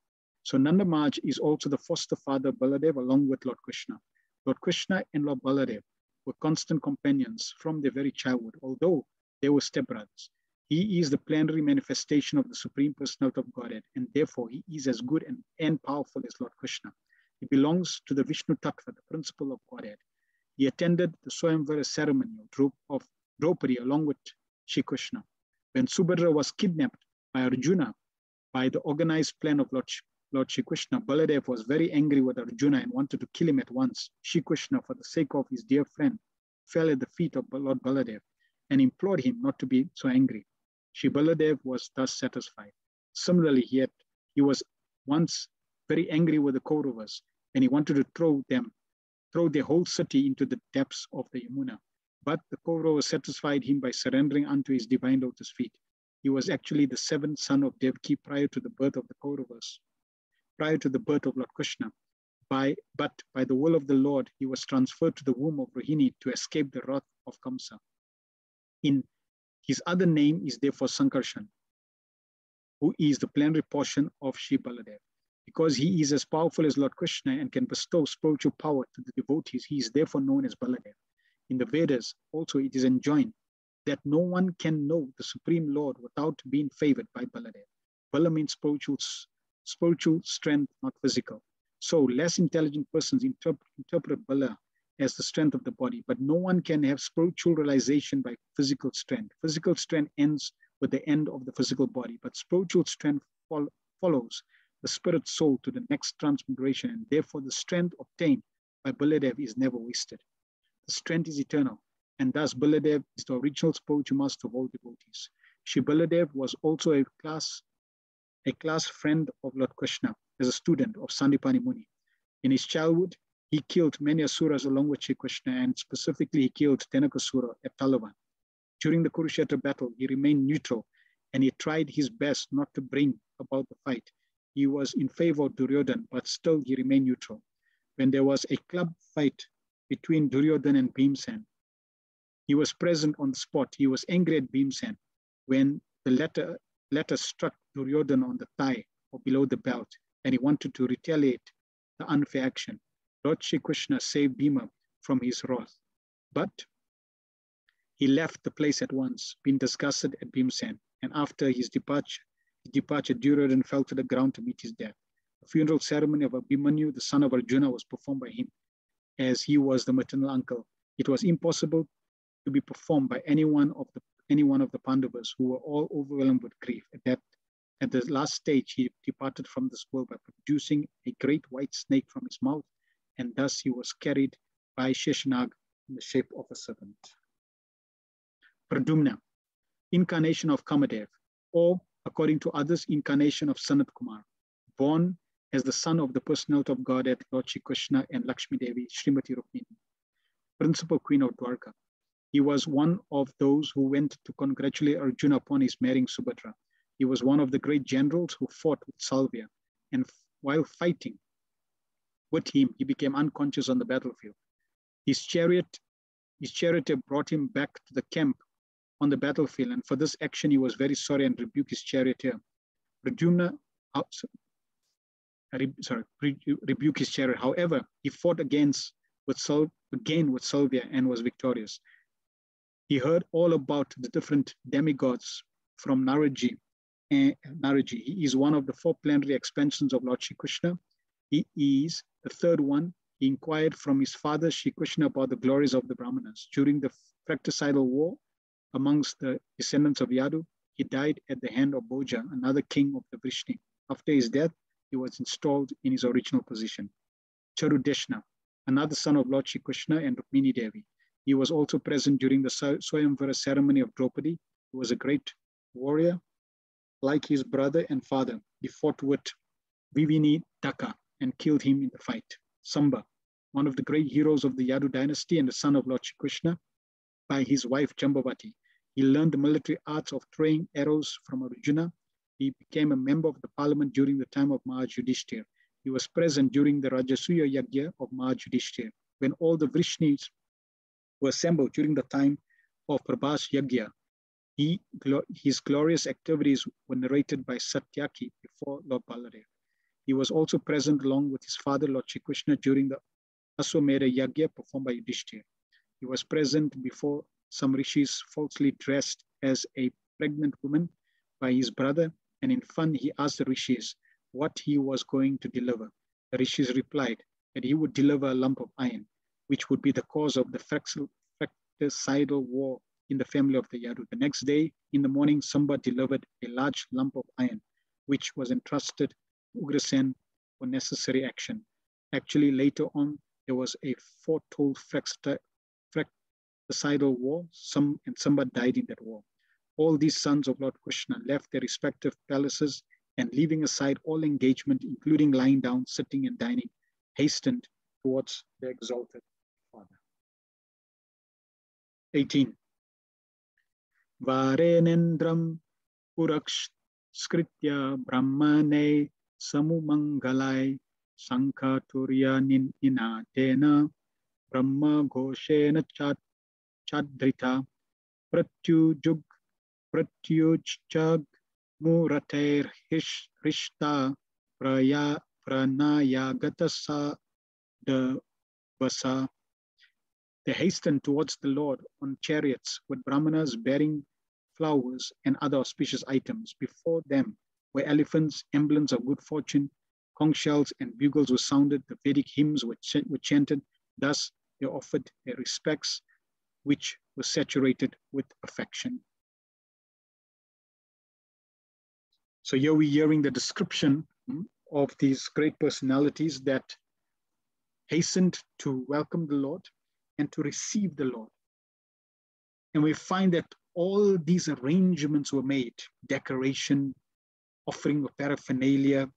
so Nandamaj is also the foster father of Baladev along with Lord Krishna. Lord Krishna and Lord Baladev were constant companions from their very childhood, although they were stepbrothers. He is the plenary manifestation of the Supreme Personality of Godhead, and therefore he is as good and powerful as Lord Krishna. He belongs to the Vishnu Tattva, the principle of Godhead. He attended the Swayamvara ceremony of Draupadi along with Shri Krishna. When Subhadra was kidnapped by Arjuna by the organized plan of Lord Shri Krishna, Baladev was very angry with Arjuna and wanted to kill him at once. Shri Krishna, for the sake of his dear friend, fell at the feet of Lord Baladev and implored him not to be so angry. Shri Baladev was thus satisfied. Similarly, he was once very angry with the Kauravas and he wanted to throw their whole city into the depths of the Yamuna. But the Kauravas satisfied him by surrendering unto his divine lotus feet. He was actually the seventh son of Devaki prior to the birth of the Kauravas, prior to the birth of Lord Krishna. But by the will of the Lord, he was transferred to the womb of Rohini to escape the wrath of Kamsa. In his other name is therefore Sankarshan, who is the plenary portion of Shri Baladev. Because he is as powerful as Lord Krishna and can bestow spiritual power to the devotees, he is therefore known as Baladev. In the Vedas, also it is enjoined that no one can know the Supreme Lord without being favored by Baladev. Bala means spiritual strength, not physical. So less intelligent persons interpret Bala as the strength of the body, but no one can have spiritual realization by physical strength. Physical strength ends with the end of the physical body, but spiritual strength follows the spirit soul to the next transmigration, and therefore the strength obtained by Baladev is never wasted. The strength is eternal, and thus Baladev is the original spiritual master of all devotees. Shri Baladev was also a class friend of Lord Krishna as a student of Sandipani Muni. In his childhood, he killed many asuras along with Shri Krishna, and specifically he killed Tenakasura at Talavan. During the Kurukshetra battle, he remained neutral and he tried his best not to bring about the fight. He was in favor of Duryodhana, but still he remained neutral. When there was a club fight between Duryodhana and Bhimsen, he was present on the spot. He was angry at Bhimsen when the latter struck Duryodhana on the thigh or below the belt, and he wanted to retaliate the unfair action. Lord Shri Krishna saved Bhima from his wrath, but he left the place at once, being disgusted at Bhimsen, and after his departure, Duryodhana fell to the ground to meet his death. The funeral ceremony of Abhimanyu, the son of Arjuna, was performed by him, as he was the maternal uncle. It was impossible to be performed by any one of the Pandavas, who were all overwhelmed with grief. At the last stage, he departed from this world by producing a great white snake from his mouth, and thus he was carried by Sheshanag in the shape of a serpent. Pradumna, incarnation of Kamadev, or according to others, incarnation of Sanat Kumar, born as the son of the personality of Godhead, Lord Shri Krishna and Lakshmi Devi, Srimati Rukmini, principal queen of Dwarka. He was one of those who went to congratulate Arjuna upon his marrying Subhadra. He was one of the great generals who fought with Salvya, and while fighting with him, he became unconscious on the battlefield. His charioteer brought him back to the camp on the battlefield, and for this action he was very sorry and rebuked his charioteer. Rebuke his chariot. However, he fought again with Salvya and was victorious. He heard all about the different demigods from Naraji. He is one of the 4 plenary expansions of Lord Shri Krishna. He is the 3rd one. He inquired from his father Shri Krishna about the glories of the Brahmanas. During the fratricidal war, amongst the descendants of Yadu. He died at the hand of Bhoja, another king of the Vrishni. After his death, he was installed in his original position. Charudeshna, another son of Lord Shri Krishna and Rukmini Devi. He was also present during the Swayamvara ceremony of Draupadi. He was a great warrior. Like his brother and father, he fought with Vivini Taka and killed him in the fight. Samba, one of the great heroes of the Yadu dynasty and the son of Lord Shri Krishna, by his wife Jambavati. He learned the military arts of throwing arrows from Arjuna. He became a member of the parliament during the time of Maharaj Yudhishthir. He was present during the Rajasuya Yagya of Maharaj Yudhishthir, when all the Vrishnis were assembled during the time of Prabhas Yagya. His glorious activities were narrated by Satyaki before Lord Baladev. He was also present along with his father, Lord Shri Krishna, during the Aswamedha Yagya performed by Yudhishthir. He was present before some rishis falsely dressed as a pregnant woman by his brother, and in fun he asked the rishis what he was going to deliver. The rishis replied that he would deliver a lump of iron, which would be the cause of the fratricidal war in the family of the Yadu. The next day, in the morning, Samba delivered a large lump of iron, which was entrusted to Ugrasen for necessary action. Actually, later on, there was a foretold fratricidal war, and Samba died in that war. All these sons of Lord Krishna left their respective palaces and, leaving aside all engagement, including lying down, sitting, and dining, hastened towards the exalted father. 18. Varenendram purakshkritya brahmane samumangalai sankhaturya ninatena brahma ghoshena chadrita pratyujchag murater rishta pranayagatasa devasa. They hastened towards the Lord on chariots with brahmanas bearing flowers and other auspicious items. Before them were elephants, emblems of good fortune, conch shells and bugles were sounded, the Vedic hymns were chanted. Thus they offered their respects, which were saturated with affection. So here we're hearing the description of these great personalities that hastened to welcome the Lord and to receive the Lord. And we find that all these arrangements were made, decoration, offering of paraphernalia,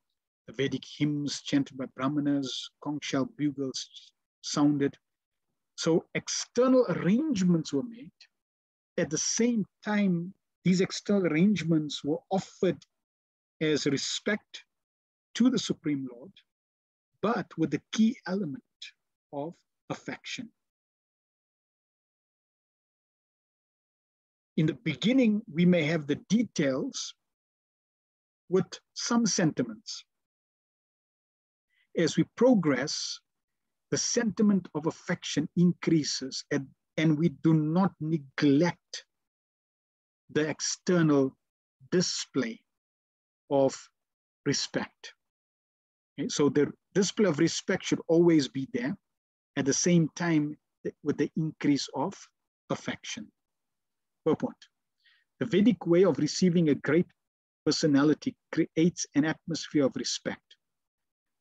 the Vedic hymns chanted by brahmanas, conch shell bugles sounded. So external arrangements were made. At the same time, these external arrangements were offered as respect to the Supreme Lord, but with the key element of affection. In the beginning, we may have the details with some sentiments. As we progress, the sentiment of affection increases, and we do not neglect the external display of respect. Okay? So the display of respect should always be there, at the same time with the increase of affection. Purport. The Vedic way of receiving a great personality creates an atmosphere of respect,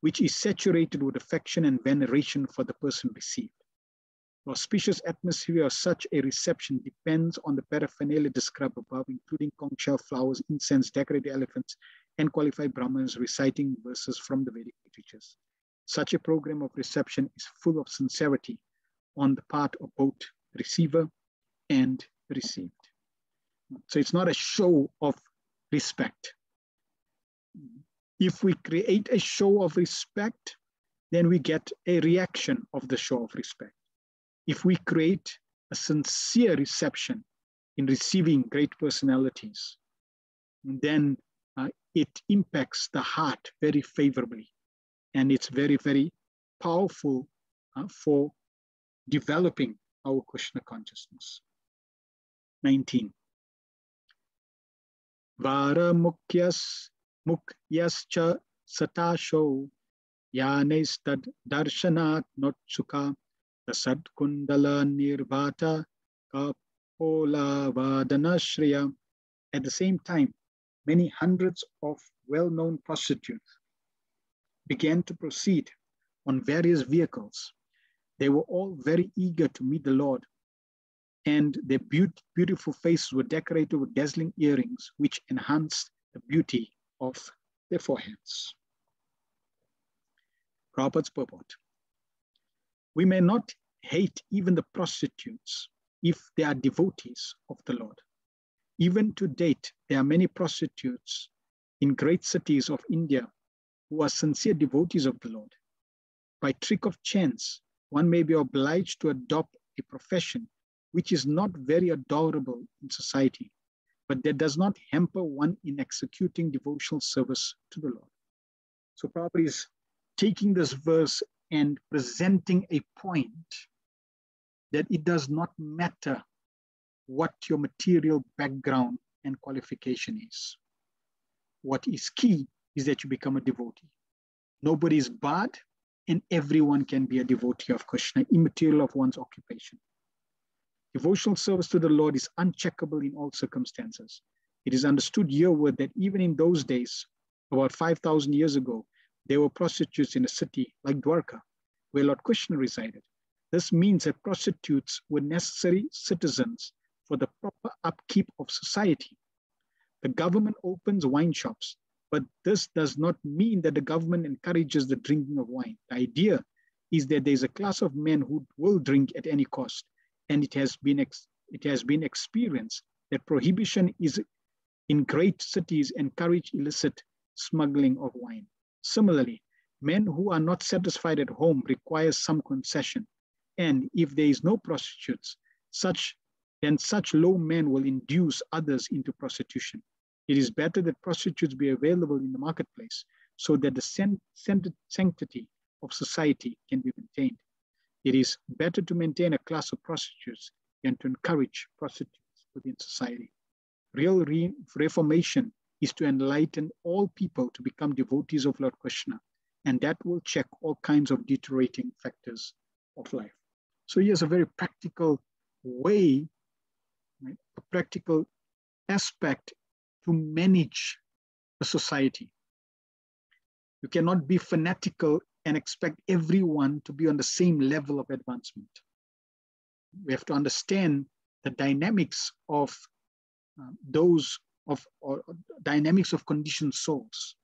which is saturated with affection and veneration for the person received. The auspicious atmosphere of such a reception depends on the paraphernalia described above, including conch shell, flowers, incense, decorated elephants, and qualified brahmins reciting verses from the Vedic literatures. Such a program of reception is full of sincerity on the part of both receiver and received. So it's not a show of respect. If we create a show of respect, then we get a reaction of the show of respect. If we create a sincere reception in receiving great personalities, then it impacts the heart very favorably. And it's very, very powerful for developing our Krishna consciousness. 19. Vara mukyascha satasho yanestad darshanat notsukha tasad kundala nirbhata Ola Vadanashriya. At the same time, many hundreds of well-known prostitutes began to proceed on various vehicles. They were all very eager to meet the Lord, and their beautiful faces were decorated with dazzling earrings, which enhanced the beauty of their foreheads. Prabhupada's purport. We may not hate even the prostitutes if they are devotees of the Lord. Even to date, there are many prostitutes in great cities of India who are sincere devotees of the Lord. By trick of chance, one may be obliged to adopt a profession which is not very adorable in society, but that does not hamper one in executing devotional service to the Lord. So Prabhupada is taking this verse and presenting a point that it does not matter what your material background and qualification is. What is key is that you become a devotee. Nobody is barred, and everyone can be a devotee of Krishna, immaterial of one's occupation. Devotional service to the Lord is uncheckable in all circumstances. It is understood herewith that even in those days, about 5,000 years ago, there were prostitutes in a city like Dwarka, where Lord Krishna resided. This means that prostitutes were necessary citizens for the proper upkeep of society. The government opens wine shops, but this does not mean that the government encourages the drinking of wine. The idea is that there's a class of men who will drink at any cost, and it has been experienced that prohibition is in great cities encourage illicit smuggling of wine. Similarly, men who are not satisfied at home require some concession, and if there is no prostitutes, then such low men will induce others into prostitution. It is better that prostitutes be available in the marketplace so that the sanctity of society can be maintained. It is better to maintain a class of prostitutes than to encourage prostitutes within society. Real reformation is to enlighten all people to become devotees of Lord Krishna, and that will check all kinds of deteriorating factors of life. So here's a very practical way, right, a practical aspect to manage a society. You cannot be fanatical and expect everyone to be on the same level of advancement. We have to understand the dynamics of dynamics of conditioned souls.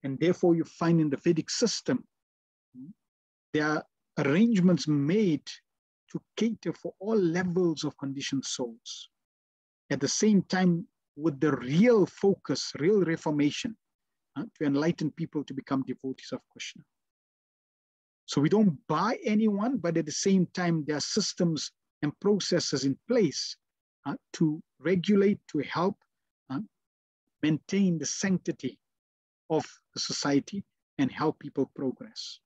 And therefore you find in the Vedic system, there are arrangements made to cater for all levels of conditioned souls. At the same time, with the real focus, real reformation, to enlighten people to become devotees of Krishna. So we don't bar anyone, but at the same time, there are systems and processes in place to regulate, to help maintain the sanctity of the society and help people progress.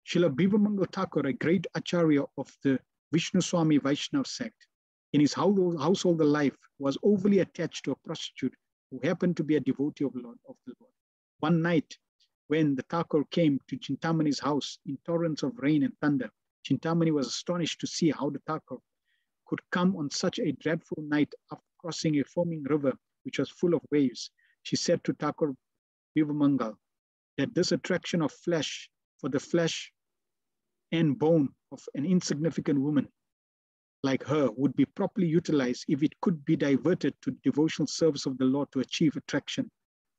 Srila Bivamangal Thakur, a great acharya of the Vishnu Swami Vaishnava sect, in his household life was overly attached to a prostitute who happened to be a devotee of the Lord. One night, when the Thakur came to Chintamani's house in torrents of rain and thunder, Chintamani was astonished to see how the Thakur could come on such a dreadful night after crossing a foaming river which was full of waves. She said to Thakur Bivamangal that this attraction of flesh for the flesh and bone of an insignificant woman like her would be properly utilized if it could be diverted to devotional service of the Lord to achieve attraction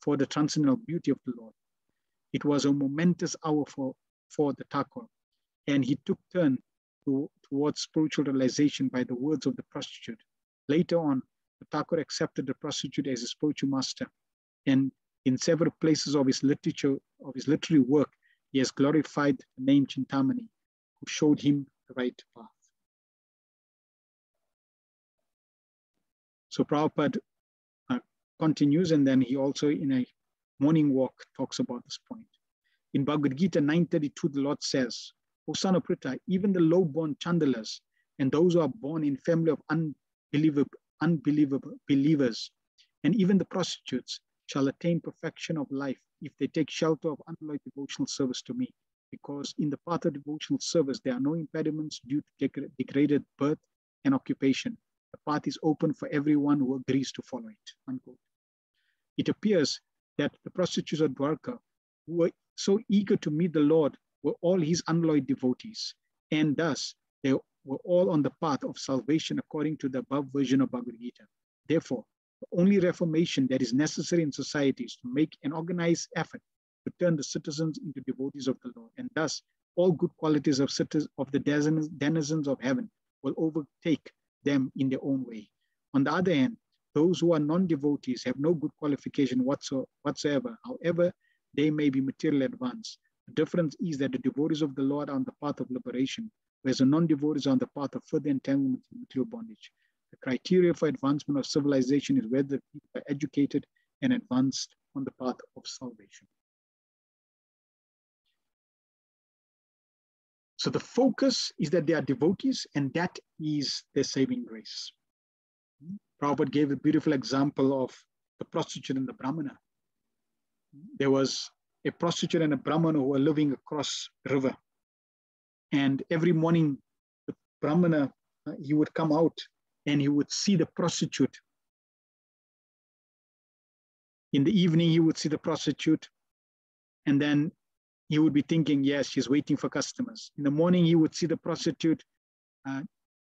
for the transcendental beauty of the Lord. It was a momentous hour for the Thakur, and he took turn towards spiritual realization by the words of the prostitute. Later on, the Thakur accepted the prostitute as his spiritual master, and in several places of his literature, of his literary work, he has glorified the name Chintamani, who showed him the right path. So Prabhupada continues, and then he also in a morning walk talks about this point. In Bhagavad Gita 9:32, the Lord says, O son of Pritha, even the low-born chandalas and those who are born in family of unbelievable believers, and even the prostitutes shall attain perfection of life if they take shelter of unalloyed devotional service to me, because in the path of devotional service, there are no impediments due to degraded birth and occupation. The path is open for everyone who agrees to follow it, unquote. It appears that the prostitutes of Dwarka, who were so eager to meet the Lord, were all his unalloyed devotees, and thus they were all on the path of salvation according to the above version of Bhagavad Gita. Therefore, the only reformation that is necessary in society is to make an organized effort to turn the citizens into devotees of the Lord, and thus all good qualities of the denizens of heaven will overtake them in their own way. On the other hand, those who are non-devotees have no good qualification whatsoever, however they may be materially advanced. The difference is that the devotees of the Lord are on the path of liberation, whereas the non-devotees are on the path of further entanglement in material bondage. The criteria for advancement of civilization is whether people are educated and advanced on the path of salvation. So the focus is that they are devotees, and that is their saving grace. Prabhupada gave a beautiful example of the prostitute and the Brahmana. There was a prostitute and a Brahmana who were living across the river. And every morning, the Brahmana, he would come out and he would see the prostitute. In the evening, he would see the prostitute. And then he would be thinking, yes, she's waiting for customers. In the morning, he would see the prostitute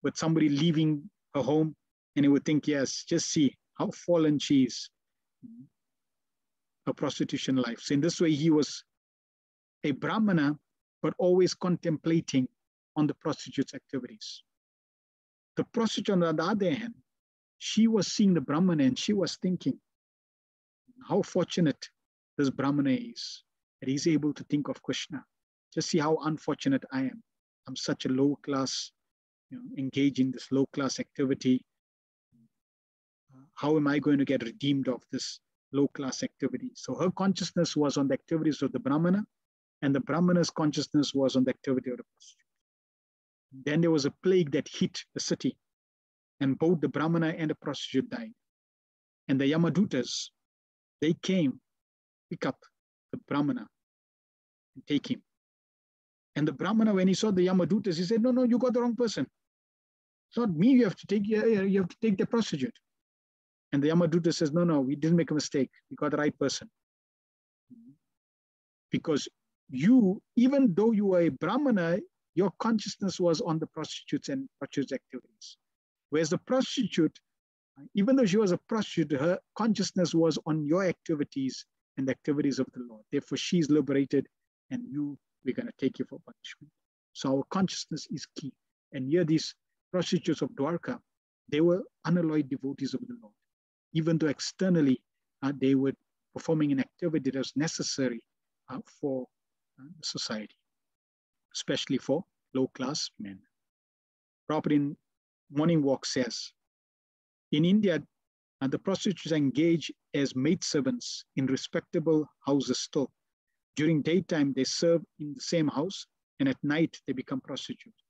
with somebody leaving her home. And he would think, yes, just see how fallen she is. Her prostitution life. So in this way, he was a Brahmana, but always contemplating on the prostitute's activities. The prostitute, on the other hand, she was seeing the Brahmana and she was thinking, how fortunate this Brahmana is, that he's able to think of Krishna. Just see how unfortunate I am. I'm such a low class, engaged in this low class activity. How am I going to get redeemed of this low class activity? So her consciousness was on the activities of the Brahmana, and the Brahmana's consciousness was on the activity of the prostitute. Then there was a plague that hit the city, and both the Brahmana and the prostitute died. And the Yamadutas, they came, pick up the Brahmana and take him. And the Brahmana, when he saw the Yamadutas, he said, no, you got the wrong person. It's not me you have to take, you have to take the prostitute. And the Yamaduta says, no, we didn't make a mistake. We got the right person. Because you, even though you were a Brahmana, your consciousness was on the prostitutes and prostitutes' activities. Whereas the prostitute, even though she was a prostitute, her consciousness was on your activities and the activities of the Lord. Therefore, she's liberated, and we're going to take you for punishment. So our consciousness is key. And here these prostitutes of Dwarka, they were unalloyed devotees of the Lord. Even though externally they were performing an activity that was necessary for society, especially for low-class men. Prabhupada in Morning Walk says, in India, the prostitutes engage as maidservants in respectable houses still. During daytime, they serve in the same house, and at night, they become prostitutes.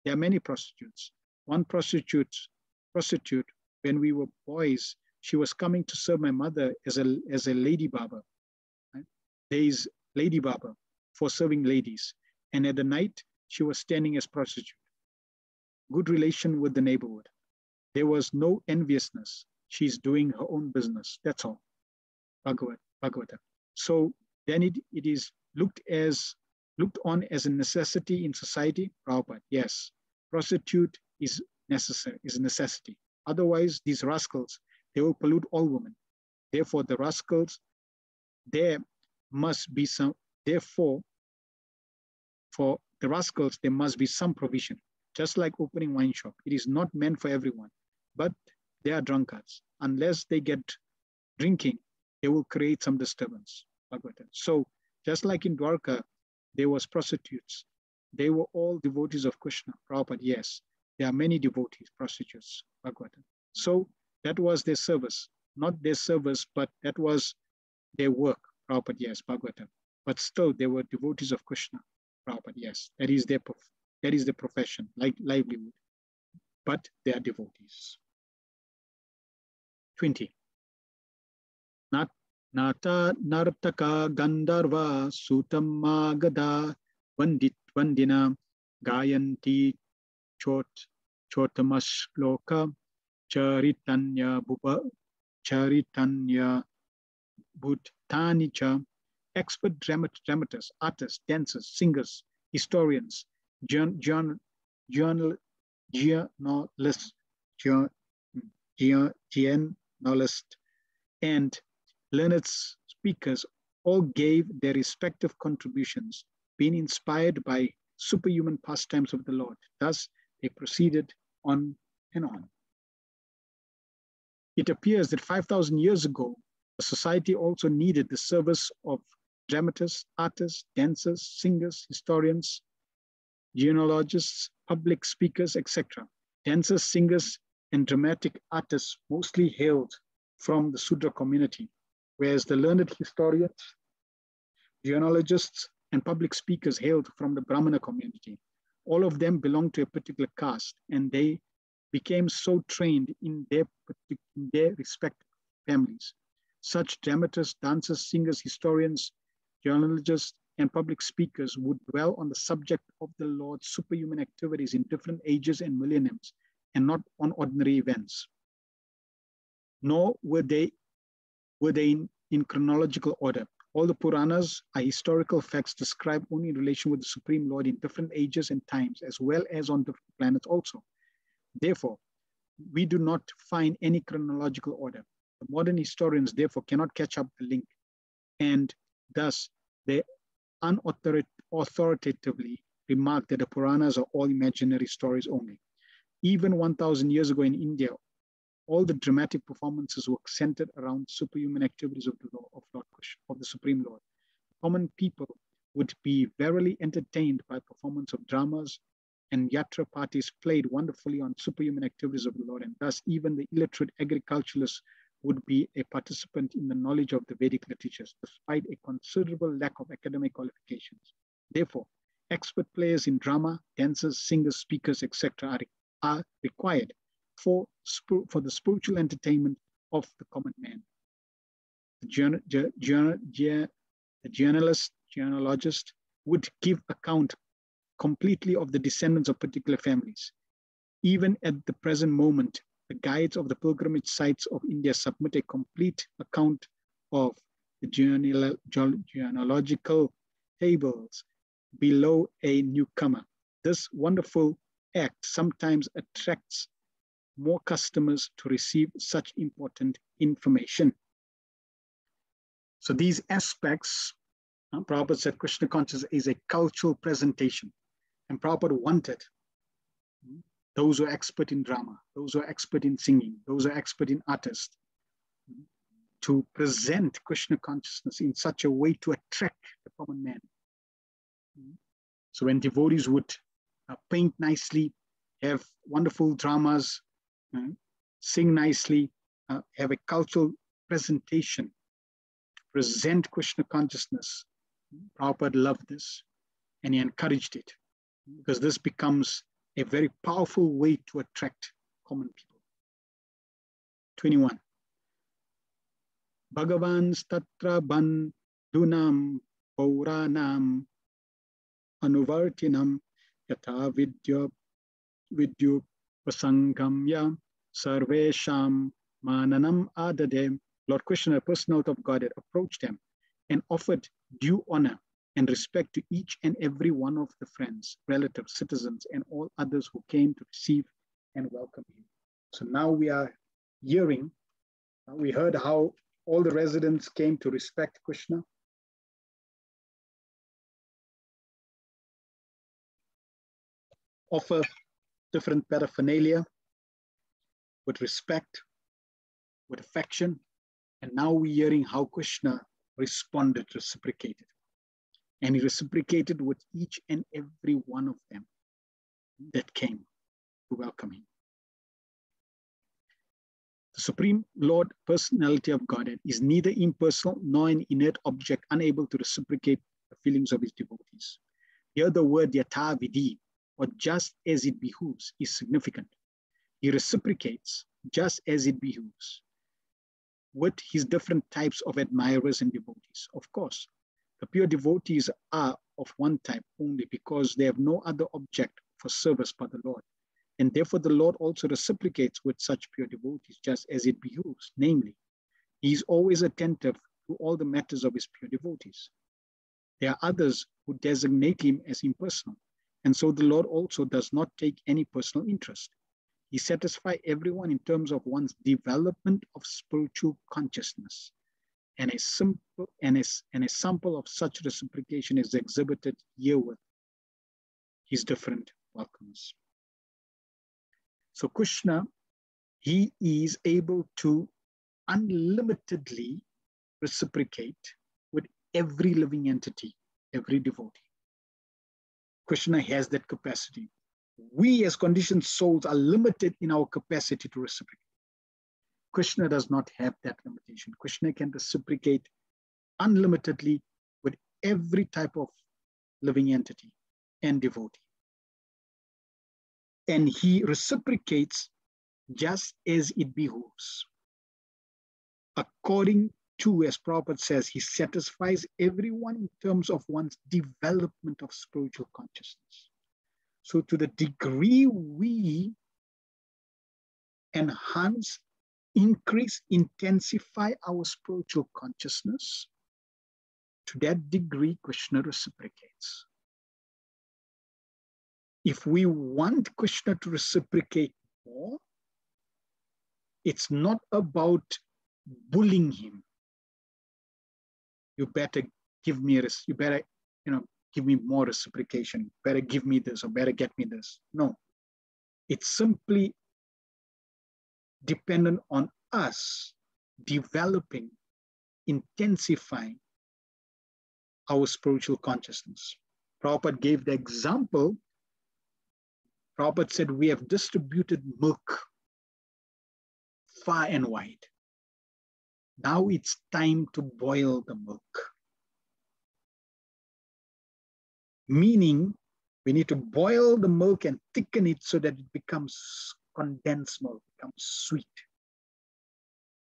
There are many prostitutes. One prostitute, when we were boys, she was coming to serve my mother as a lady barber. Right? There is lady barber for serving ladies. And at the night, she was standing as prostitute. Good relation with the neighborhood. There was no enviousness. She's doing her own business. That's all. Bhagavatam. So then it is looked on as a necessity in society. Prabhupada, yes. Prostitute is necessary, is a necessity. Otherwise, these rascals, they will pollute all women. Therefore, the rascals, there must be some, therefore, for the rascals, there must be some provision. Just like opening wine shop. It is not meant for everyone, but they are drunkards. Unless they get drinking, they will create some disturbance. So just like in Dwarka, there was prostitutes. They were all devotees of Krishna. Prabhupada, yes. There are many devotees, prostitutes. So that was their service. Not their service, but that was their work. Prabhupada, yes, Bhagavatam. But still, they were devotees of Krishna. Prabhupada, yes. That is their profession, like livelihood. But they are devotees. 20. Nata nartaka gandharva sutam magada vandina gayanti chotamash loka Charitanya Bhuttanicha, expert dramatists, artists, dancers, singers, historians, journalists, and learned speakers all gave their respective contributions, being inspired by superhuman pastimes of the Lord. Thus, they proceeded on and on. It appears that 5,000 years ago, the society also needed the service of dramatists, artists, dancers, singers, historians, genealogists, public speakers, etc. Dancers, singers, and dramatic artists mostly hailed from the Sudra community, whereas the learned historians, genealogists, and public speakers hailed from the Brahmana community. All of them belonged to a particular caste, and they became so trained in their respective families. Such dramatists, dancers, singers, historians, genealogists, and public speakers would dwell on the subject of the Lord's superhuman activities in different ages and millenniums, and not on ordinary events. Nor were they in chronological order. All the Puranas are historical facts described only in relation with the Supreme Lord in different ages and times, as well as on different planets also. Therefore, we do not find any chronological order. The modern historians, therefore, cannot catch up the link, and thus they unauthoritatively remark that the Puranas are all imaginary stories only. Even 1,000 years ago in India, all the dramatic performances were centered around superhuman activities of the Supreme Lord. Common people would be verily entertained by performance of dramas, and yatra parties played wonderfully on superhuman activities of the Lord, and thus even the illiterate agriculturalists would be a participant in the knowledge of the Vedic literatures, despite a considerable lack of academic qualifications. Therefore, expert players in drama, dancers, singers, speakers, etc. are required for the spiritual entertainment of the common man. The genealogist would give account completely of the descendants of particular families. Even at the present moment, the guides of the pilgrimage sites of India submit a complete account of the genealogical tables below a newcomer. This wonderful act sometimes attracts more customers to receive such important information. So these aspects, Prabhupada said Krishna consciousness is a cultural presentation. And Prabhupada wanted those who are expert in drama, those who are expert in singing, those who are expert in artists, to present Krishna consciousness in such a way to attract the common man. So when devotees would paint nicely, have wonderful dramas, sing nicely, have a cultural presentation, present Krishna consciousness, Prabhupada loved this and he encouraged it, because this becomes a very powerful way to attract common people. 21. Bhagavans tatra bandhunam pauranam anuvartinam yatha vidya pasangamya sarvesham mananam adade. Lord Krishna, a personality of Godhead, approached them and offered due honor and respect to each and every one of the friends, relatives, citizens, and all others who came to receive and welcome him. So now we are hearing, we heard how all the residents came to respect Krishna. Offer different paraphernalia with respect, with affection. And now we're hearing how Krishna responded, reciprocated. And he reciprocated with each and every one of them that came to welcome him. The Supreme Lord, personality of Godhead, is neither impersonal nor an inert object unable to reciprocate the feelings of his devotees. Here the word yatha vidhi, or just as it behooves, is significant. He reciprocates just as it behooves with his different types of admirers and devotees. Of course, the pure devotees are of one type only because they have no other object for service but the Lord. And therefore the Lord also reciprocates with such pure devotees, just as it behooves. Namely, he is always attentive to all the matters of his pure devotees. There are others who designate him as impersonal, and so the Lord also does not take any personal interest. He satisfies everyone in terms of one's development of spiritual consciousness, and a sample of such reciprocation is exhibited herewith, his different welcomes. So Krishna, he is able to unlimitedly reciprocate with every living entity, every devotee. Krishna has that capacity. We as conditioned souls are limited in our capacity to reciprocate. Krishna does not have that limitation. Krishna can reciprocate unlimitedly with every type of living entity and devotee. And he reciprocates just as it behooves. According to, as Prabhupada says, he satisfies everyone in terms of one's development of spiritual consciousness. So to the degree we enhance, increase, intensify our spiritual consciousness, to that degree Krishna reciprocates. If we want Krishna to reciprocate more, it's not about bullying him. You better give me give me more reciprocation. Better give me this or better get me this. No, it's simply dependent on us developing, intensifying our spiritual consciousness. Prabhupada gave the example. Prabhupada said, we have distributed milk far and wide. Now it's time to boil the milk. Meaning, we need to boil the milk and thicken it so that it becomes condensed milk, becomes sweet.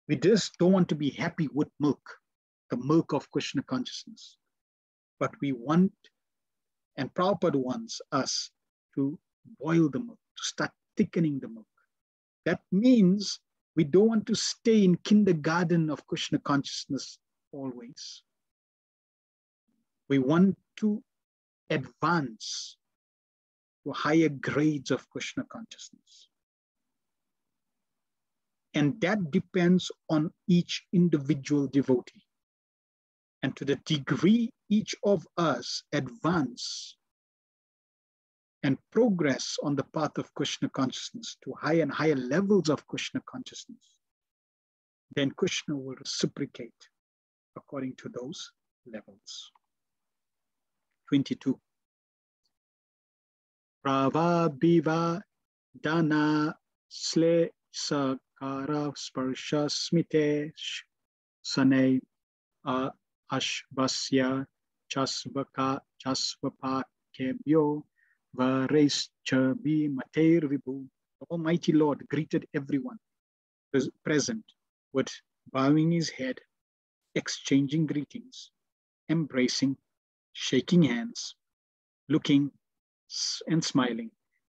We just don't want to be happy with milk, the milk of Krishna consciousness. But we want, and Prabhupada wants us to boil the milk, to start thickening the milk. That means we don't want to stay in kindergarten of Krishna consciousness always. We want to advance to higher grades of Krishna consciousness. And that depends on each individual devotee. And to the degree each of us advance and progress on the path of Krishna consciousness to higher and higher levels of Krishna consciousness, then Krishna will reciprocate according to those levels. 22. Pravabhiva dana sle sakara sparsha smite sane ashvasya chasvaka chasvapakebyo vareschabi mater vibhu. The Almighty Lord greeted everyone present with bowing his head, exchanging greetings, embracing, shaking hands, looking and smiling,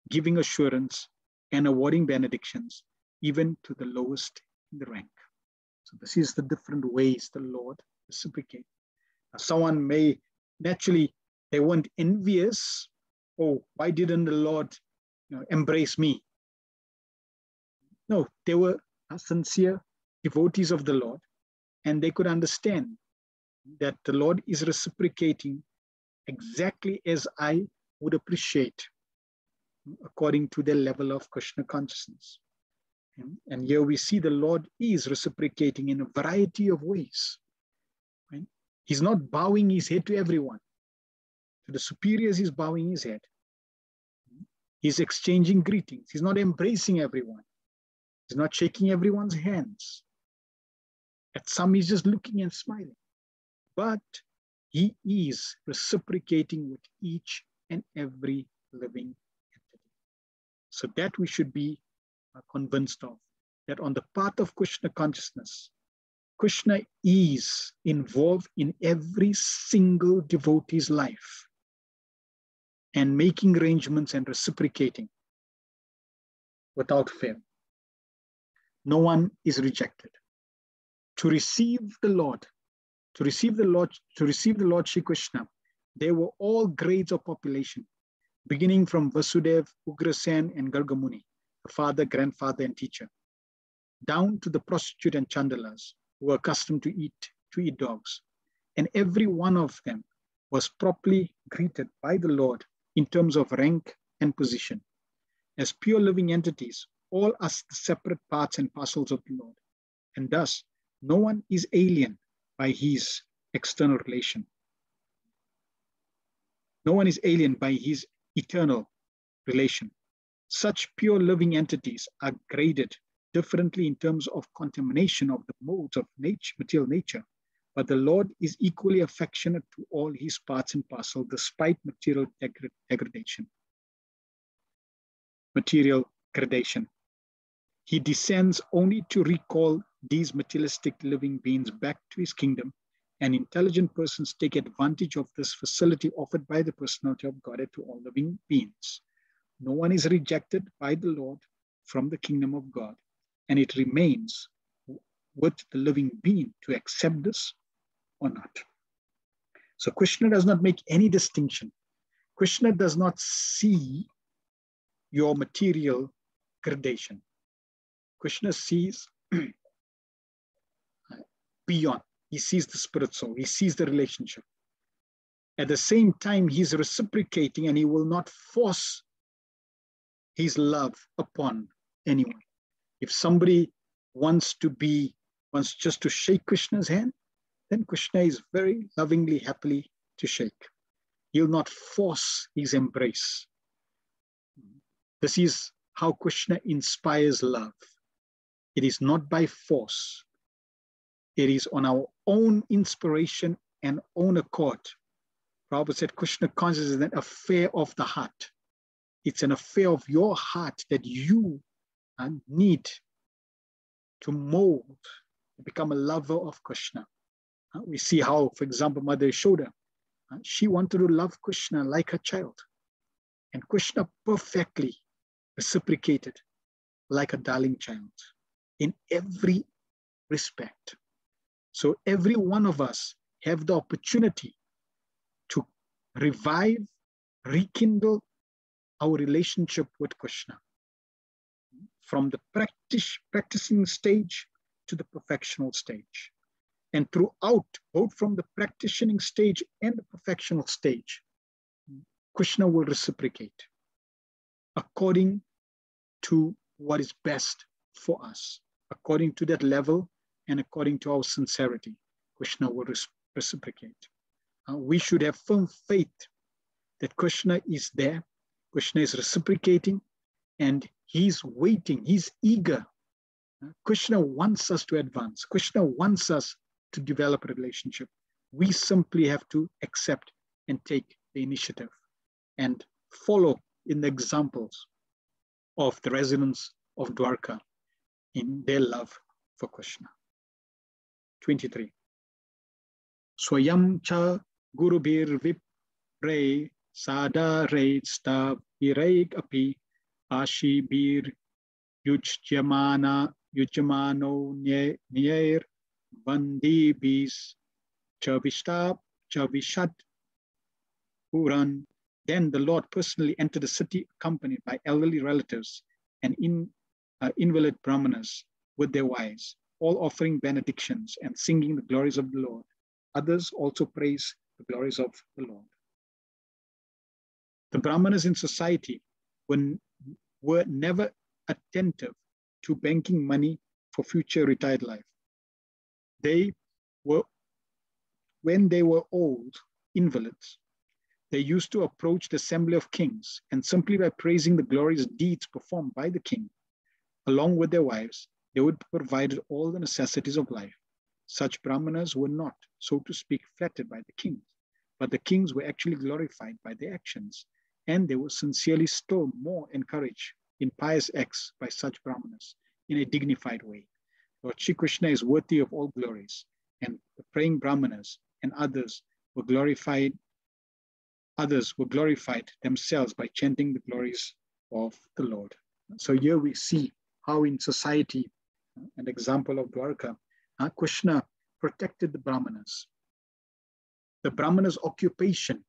giving assurance and awarding benedictions, even to the lowest in the rank. So this is the different ways the Lord reciprocates. Someone may, naturally, they weren't envious. Oh, why didn't the Lord embrace me? No, they were sincere devotees of the Lord, and they could understand that the Lord is reciprocating exactly as I would appreciate, according to their level of Krishna consciousness. And here we see the Lord is reciprocating in a variety of ways. Right? He's not bowing his head to everyone. To the superiors, he's bowing his head. He's exchanging greetings. He's not embracing everyone. He's not shaking everyone's hands. At some, he's just looking and smiling. But he is reciprocating with each and every living entity. So that we should be convinced of, that on the path of Krishna consciousness, Krishna is involved in every single devotee's life and making arrangements and reciprocating without fail. No one is rejected. To receive the Lord Shri Krishna, there were all grades of population, beginning from Vasudev, Ugrasen, and Gargamuni, the father, grandfather, and teacher, down to the prostitute and chandalas, who were accustomed to eat dogs. And every one of them was properly greeted by the Lord in terms of rank and position. As pure living entities, all are the separate parts and parcels of the Lord. And thus, no one is alien by his external relation. No one is alien by his eternal relation. Such pure living entities are graded differently in terms of contamination of the modes of material nature, but the Lord is equally affectionate to all his parts and parcels despite material degradation. Material gradation. He descends only to recall these materialistic living beings back to his kingdom, and intelligent persons take advantage of this facility offered by the personality of Godhead to all living beings. No one is rejected by the Lord from the kingdom of God, and it remains with the living being to accept this or not. So Krishna does not make any distinction. Krishna does not see your material gradation. Krishna sees beyond. He sees the spirit soul. He sees the relationship. At the same time, he's reciprocating, and he will not force his love upon anyone. If somebody wants just to shake Krishna's hand, then Krishna is very lovingly, happily to shake. He'll not force his embrace. This is how Krishna inspires love. It is not by force. It is on our own inspiration and own accord. Prabhupada said Krishna consciousness is an affair of the heart. It's an affair of your heart that you need to mold, to become a lover of Krishna. We see how, for example, Mother Yashoda, she wanted to love Krishna like her child. And Krishna perfectly reciprocated like a darling child in every respect. So every one of us have the opportunity to revive, rekindle our relationship with Krishna from the practicing stage to the perfectional stage. And throughout, both from the practicing stage and the perfectional stage, Krishna will reciprocate according to what is best for us, according to that level and according to our sincerity. Krishna will reciprocate. We should have firm faith that Krishna is there, Krishna is reciprocating, and he's waiting, he's eager. Krishna wants us to advance. Krishna wants us to develop a relationship. We simply have to accept and take the initiative and follow in the examples of the residents of Dwarka in their love for Krishna. 23. Swayam cha gurubhir vipre sadare sta viraik api ashibir yujyamano nyair vandibis chavishat puran. Then the Lord personally entered the city accompanied by elderly relatives and invalid brahmanas with their wives, all offering benedictions and singing the glories of the Lord. Others also praise the glories of the Lord. The brahmanas in society were never attentive to banking money for future retired life. When they were old invalids, they used to approach the assembly of kings, and simply by praising the glorious deeds performed by the king, along with their wives, they would provide all the necessities of life. Such brahmanas were not, so to speak, flattered by the kings, but the kings were actually glorified by their actions, and they were sincerely still more encouraged in pious acts by such brahmanas in a dignified way. Lord Shri Krishna is worthy of all glories, and the praying brahmanas and others were glorified themselves by chanting the glories of the Lord. So here we see how in society, an example of Dwarka, Krishna protected the Brahmanas. The Brahmanas' occupation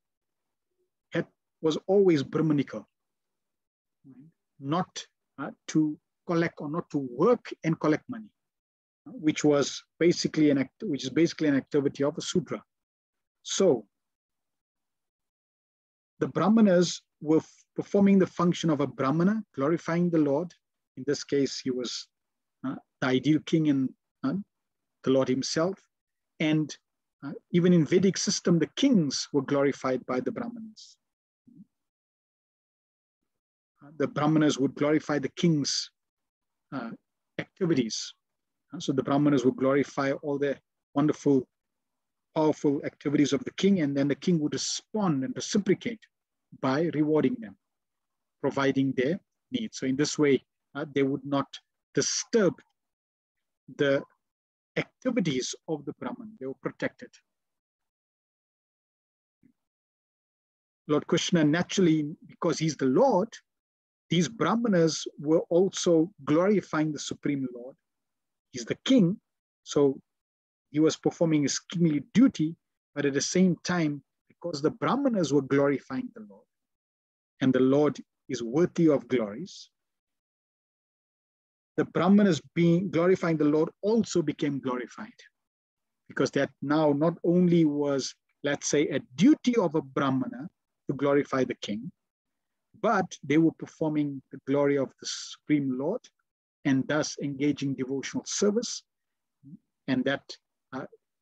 was always Brahmanical, not to collect or not to work and collect money, which is basically an activity of a Sudra. So the Brahmanas were performing the function of a Brahmana, glorifying the Lord. In this case, he was the ideal king and the Lord himself. And even in Vedic system, the kings were glorified by the Brahmanas. The Brahmanas would glorify the king's activities. So the Brahmanas would glorify all the wonderful, powerful activities of the king, and then the king would respond and reciprocate by rewarding them, providing their needs. So in this way, they would not disturb the activities of the Brahman. They were protected. Lord Krishna, naturally, because he's the Lord, these Brahmanas were also glorifying the Supreme Lord. He's the king, so he was performing his kingly duty, but at the same time, because the Brahmanas were glorifying the Lord, and the Lord is worthy of glories, the Brahmanas being glorifying the Lord also became glorified, because that now not only was, let's say, a duty of a Brahmana to glorify the king, but they were performing the glory of the Supreme Lord and thus engaging devotional service. And that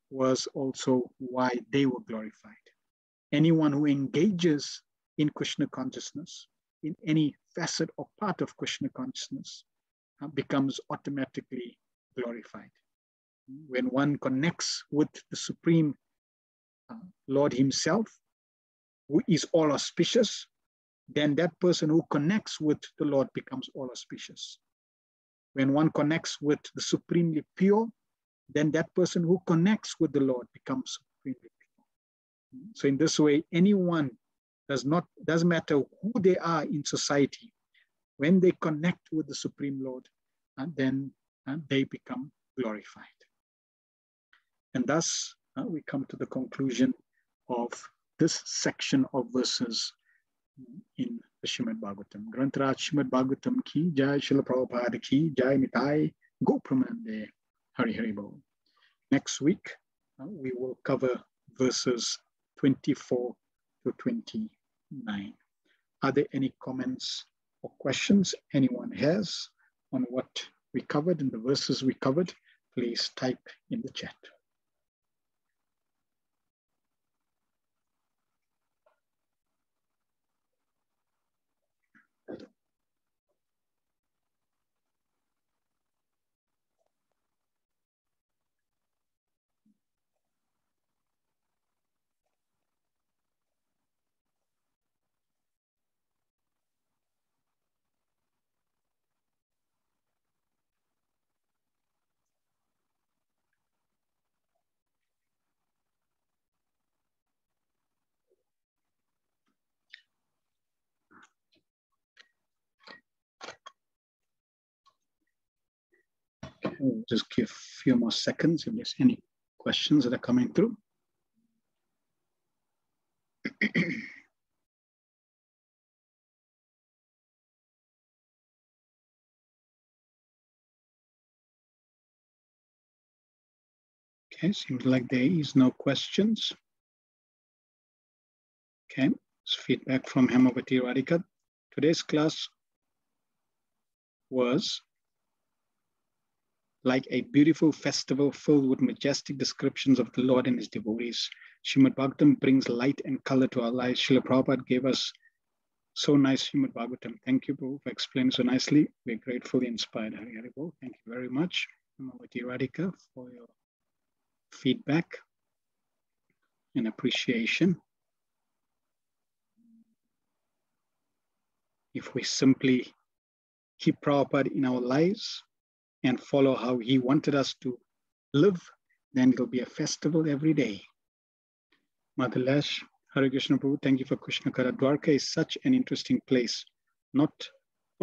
was also why they were glorified. Anyone who engages in Krishna consciousness, in any facet or part of Krishna consciousness, becomes automatically glorified. When one connects with the Supreme Lord himself, who is all auspicious, then that person who connects with the Lord becomes all auspicious. When one connects with the supremely pure, then that person who connects with the Lord becomes supremely pure. So in this way, anyone doesn't matter who they are in society, when they connect with the Supreme Lord, then they become glorified. And thus, we come to the conclusion of this section of verses in the Srimad Bhagavatam. Grantaraj Srimad Bhagavatam ki jai, Srila Prabhupada ki jai, Nitai Go Pramanande, Hari Hari Bol. Next week, we will cover verses 24 to 29. Are there any comments or questions anyone has on what we covered in the verses we covered? Please type in the chat. We'll just give a few more seconds if there's any questions that are coming through. Okay, seems like there is no questions. Okay, it's feedback from Hemavati Radhika. Today's class was like a beautiful festival filled with majestic descriptions of the Lord and his devotees. Srimad Bhagavatam brings light and color to our lives. Srila Prabhupada gave us so nice Srimad Bhagavatam. Thank you, Prabhu, for explaining so nicely. We're gratefully inspired. Hari Hari Bol. Thank you very much, Hemavati Radhika, for your feedback and appreciation. If we simply keep Prabhupada in our lives and follow how he wanted us to live, then it'll be a festival every day. Mother Lash, Hare Krishna Prabhu, thank you for Krishna Kara. Dwarka is such an interesting place, not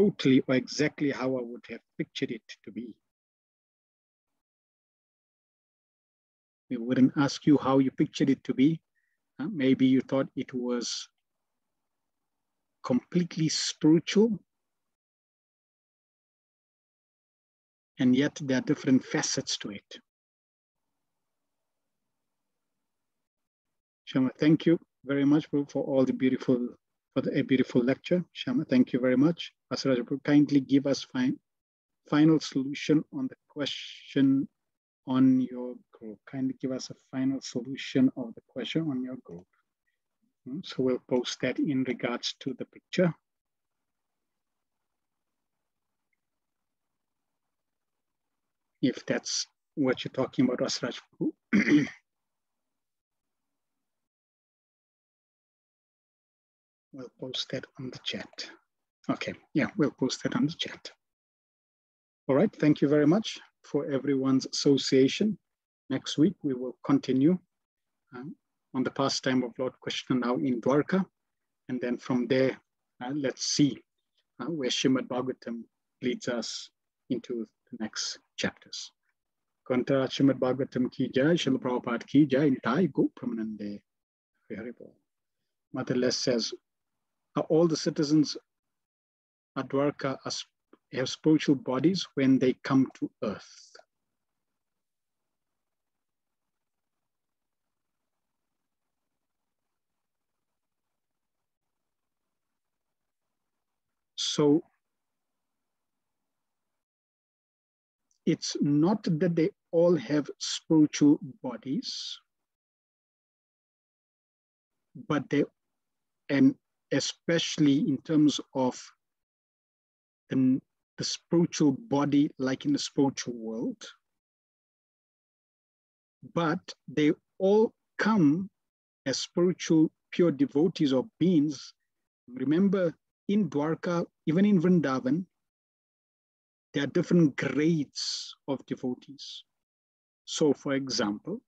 totally or exactly how I would have pictured it to be. We wouldn't ask you how you pictured it to be. Maybe you thought it was completely spiritual, and yet there are different facets to it. Shama, thank you very much for all the beautiful, a beautiful lecture. Shama, thank you very much. Pastor Rajapur, kindly give us final solution on the question on your group. Kindly give us a final solution of the question on your group. So we'll post that in regards to the picture. If that's what you're talking about, Asraj. We'll post that on the chat. Okay, yeah, we'll post that on the chat. All right, thank you very much for everyone's association. Next week, we will continue on the pastime of Lord Krishna now in Dwarka. And then from there, let's see where Srimad Bhagavatam leads us into the next chapters. Kanta Srimad Bhagavatam ki jai, Srila Prabhupada ki jai, Nitai Go Pramanande. Mother Les says, all the citizens at Dwarka have spiritual bodies when they come to earth. So it's not that they all have spiritual bodies, but and especially in terms of the spiritual body, like in the spiritual world, but they all come as spiritual pure devotees or beings. Remember, in Dwarka, even in Vrindavan, there are different grades of devotees. So, for example,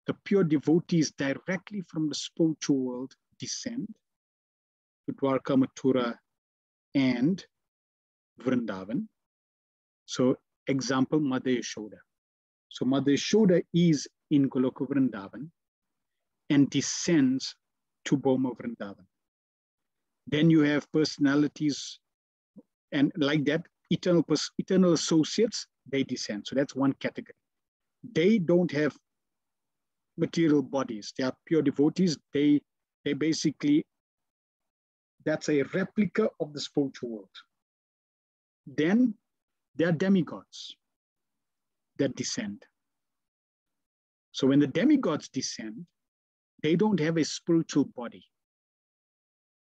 the pure devotees directly from the spiritual world descend to Dwarka, Mathura, and Vrindavan. So, example, Mother Yashoda. So, Mother Yashoda is in Goloka Vrindavan and descends to Boma Vrindavan. Then you have personalities, and like that, eternal associates, they descend. So that's one category. They don't have material bodies. They are pure devotees. They basically, that's a replica of the spiritual world. Then there are demigods that descend. So when the demigods descend, they don't have a spiritual body.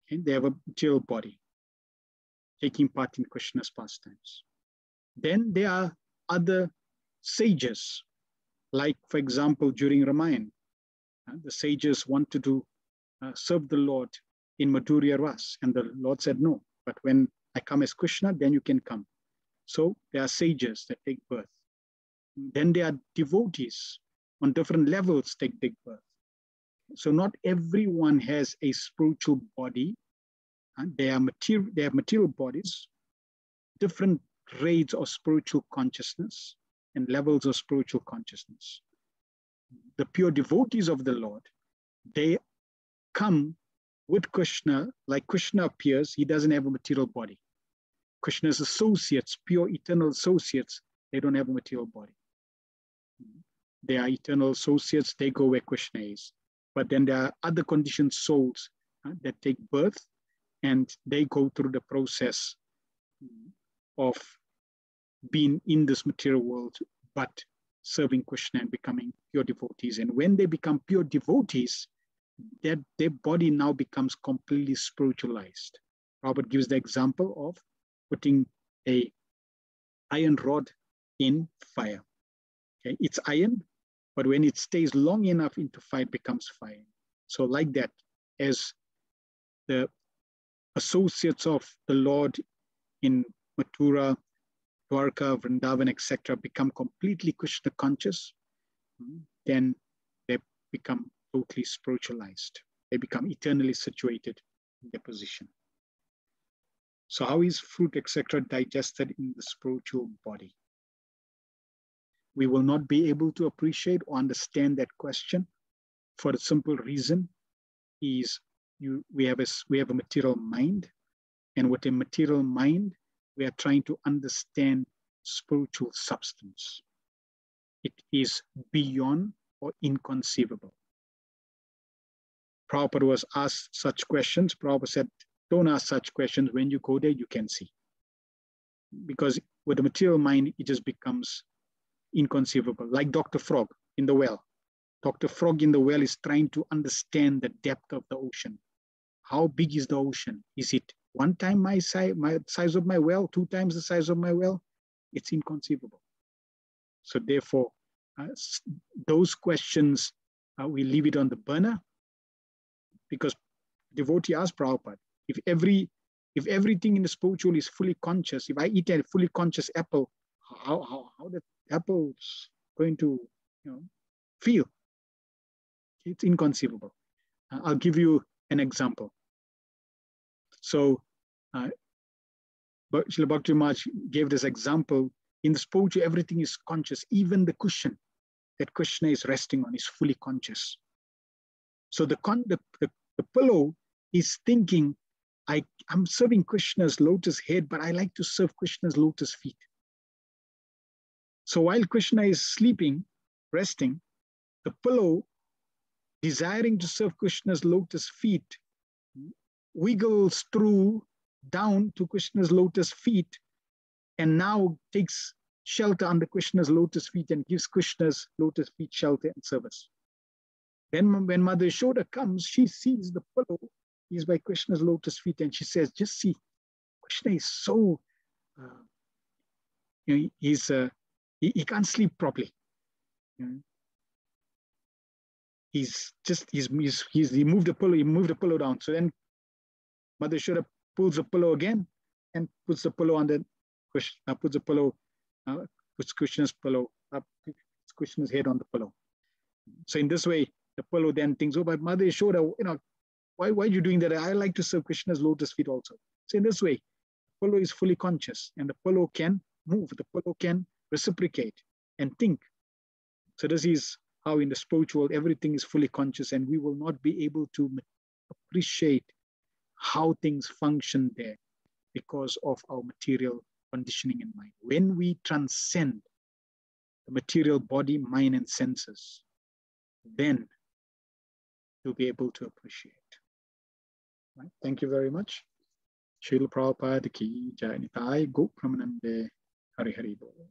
Okay? They have a material body, taking part in Krishna's pastimes. Then there are other sages, like, for example, during Ramayana, the sages wanted to serve the Lord in Madhurya Ras, and the Lord said no. But when I come as Krishna, then you can come. So there are sages that take birth. Then there are devotees on different levels take big birth. So not everyone has a spiritual body. They have material bodies, different grades of spiritual consciousness and levels of spiritual consciousness. The pure devotees of the Lord, they come with Krishna, like Krishna appears, he doesn't have a material body. Krishna's associates, pure eternal associates, they don't have a material body. They are eternal associates, they go where Krishna is. But then there are other conditioned souls that take birth, and they go through the process of being in this material world, but serving Krishna and becoming pure devotees. And when they become pure devotees, their body now becomes completely spiritualized. Robert gives the example of putting an iron rod in fire. Okay? It's iron, but when it stays long enough into fire, it becomes fire. So like that, as the associates of the Lord in Mathura, Dwarka, Vrindavan, etc., become completely Krishna conscious, then they become totally spiritualized. They become eternally situated in their position. So how is fruit, etc., digested in the spiritual body? We will not be able to appreciate or understand that question for the simple reason is we have a material mind, and with a material mind, we are trying to understand spiritual substance. It is beyond or inconceivable. Prabhupada was asked such questions. Prabhupada said, don't ask such questions. When you go there, you can see. Because with the material mind, it just becomes inconceivable. Like Dr. Frog in the well. Dr. Frog in the well is trying to understand the depth of the ocean. How big is the ocean? Is it one time my size of my well, 2 times the size of my well? It's inconceivable. So therefore, those questions, we leave it on the burner, because devotee asked Prabhupada, if everything in the spiritual is fully conscious, if I eat a fully conscious apple, how the apple's going to feel? It's inconceivable. I'll give you an example. So, Srila Bhakti Maharaj gave this example. In the spiritual, everything is conscious. Even the cushion that Krishna is resting on is fully conscious. So the pillow is thinking, I'm serving Krishna's lotus head, but I like to serve Krishna's lotus feet. So while Krishna is sleeping, resting, the pillow, desiring to serve Krishna's lotus feet, wiggles through down to Krishna's lotus feet, and now takes shelter under Krishna's lotus feet and gives Krishna's lotus feet shelter and service. Then when Mother Yashoda comes, she sees the pillow is by Krishna's lotus feet, and she says, just see, Krishna is so, he can't sleep properly. He moved the pillow down. So then Mother Yashoda pulls the pillow again and puts the pillow under Krishna, puts Krishna's pillow up, Krishna's head on the pillow. So in this way, the pillow then thinks, oh, but Mother Yashoda, why are you doing that? I like to serve Krishna's lotus feet also. So in this way, the pillow is fully conscious, and the pillow can move, the pillow can reciprocate and think. So this is how in the spiritual, everything is fully conscious, and we will not be able to appreciate how things function there because of our material conditioning in mind. When we transcend the material body, mind, and senses, then you'll be able to appreciate. Right? Thank you very much. Srila Prabhupada ki jai. Nitai Go Pramanande. Hari Hari Bol.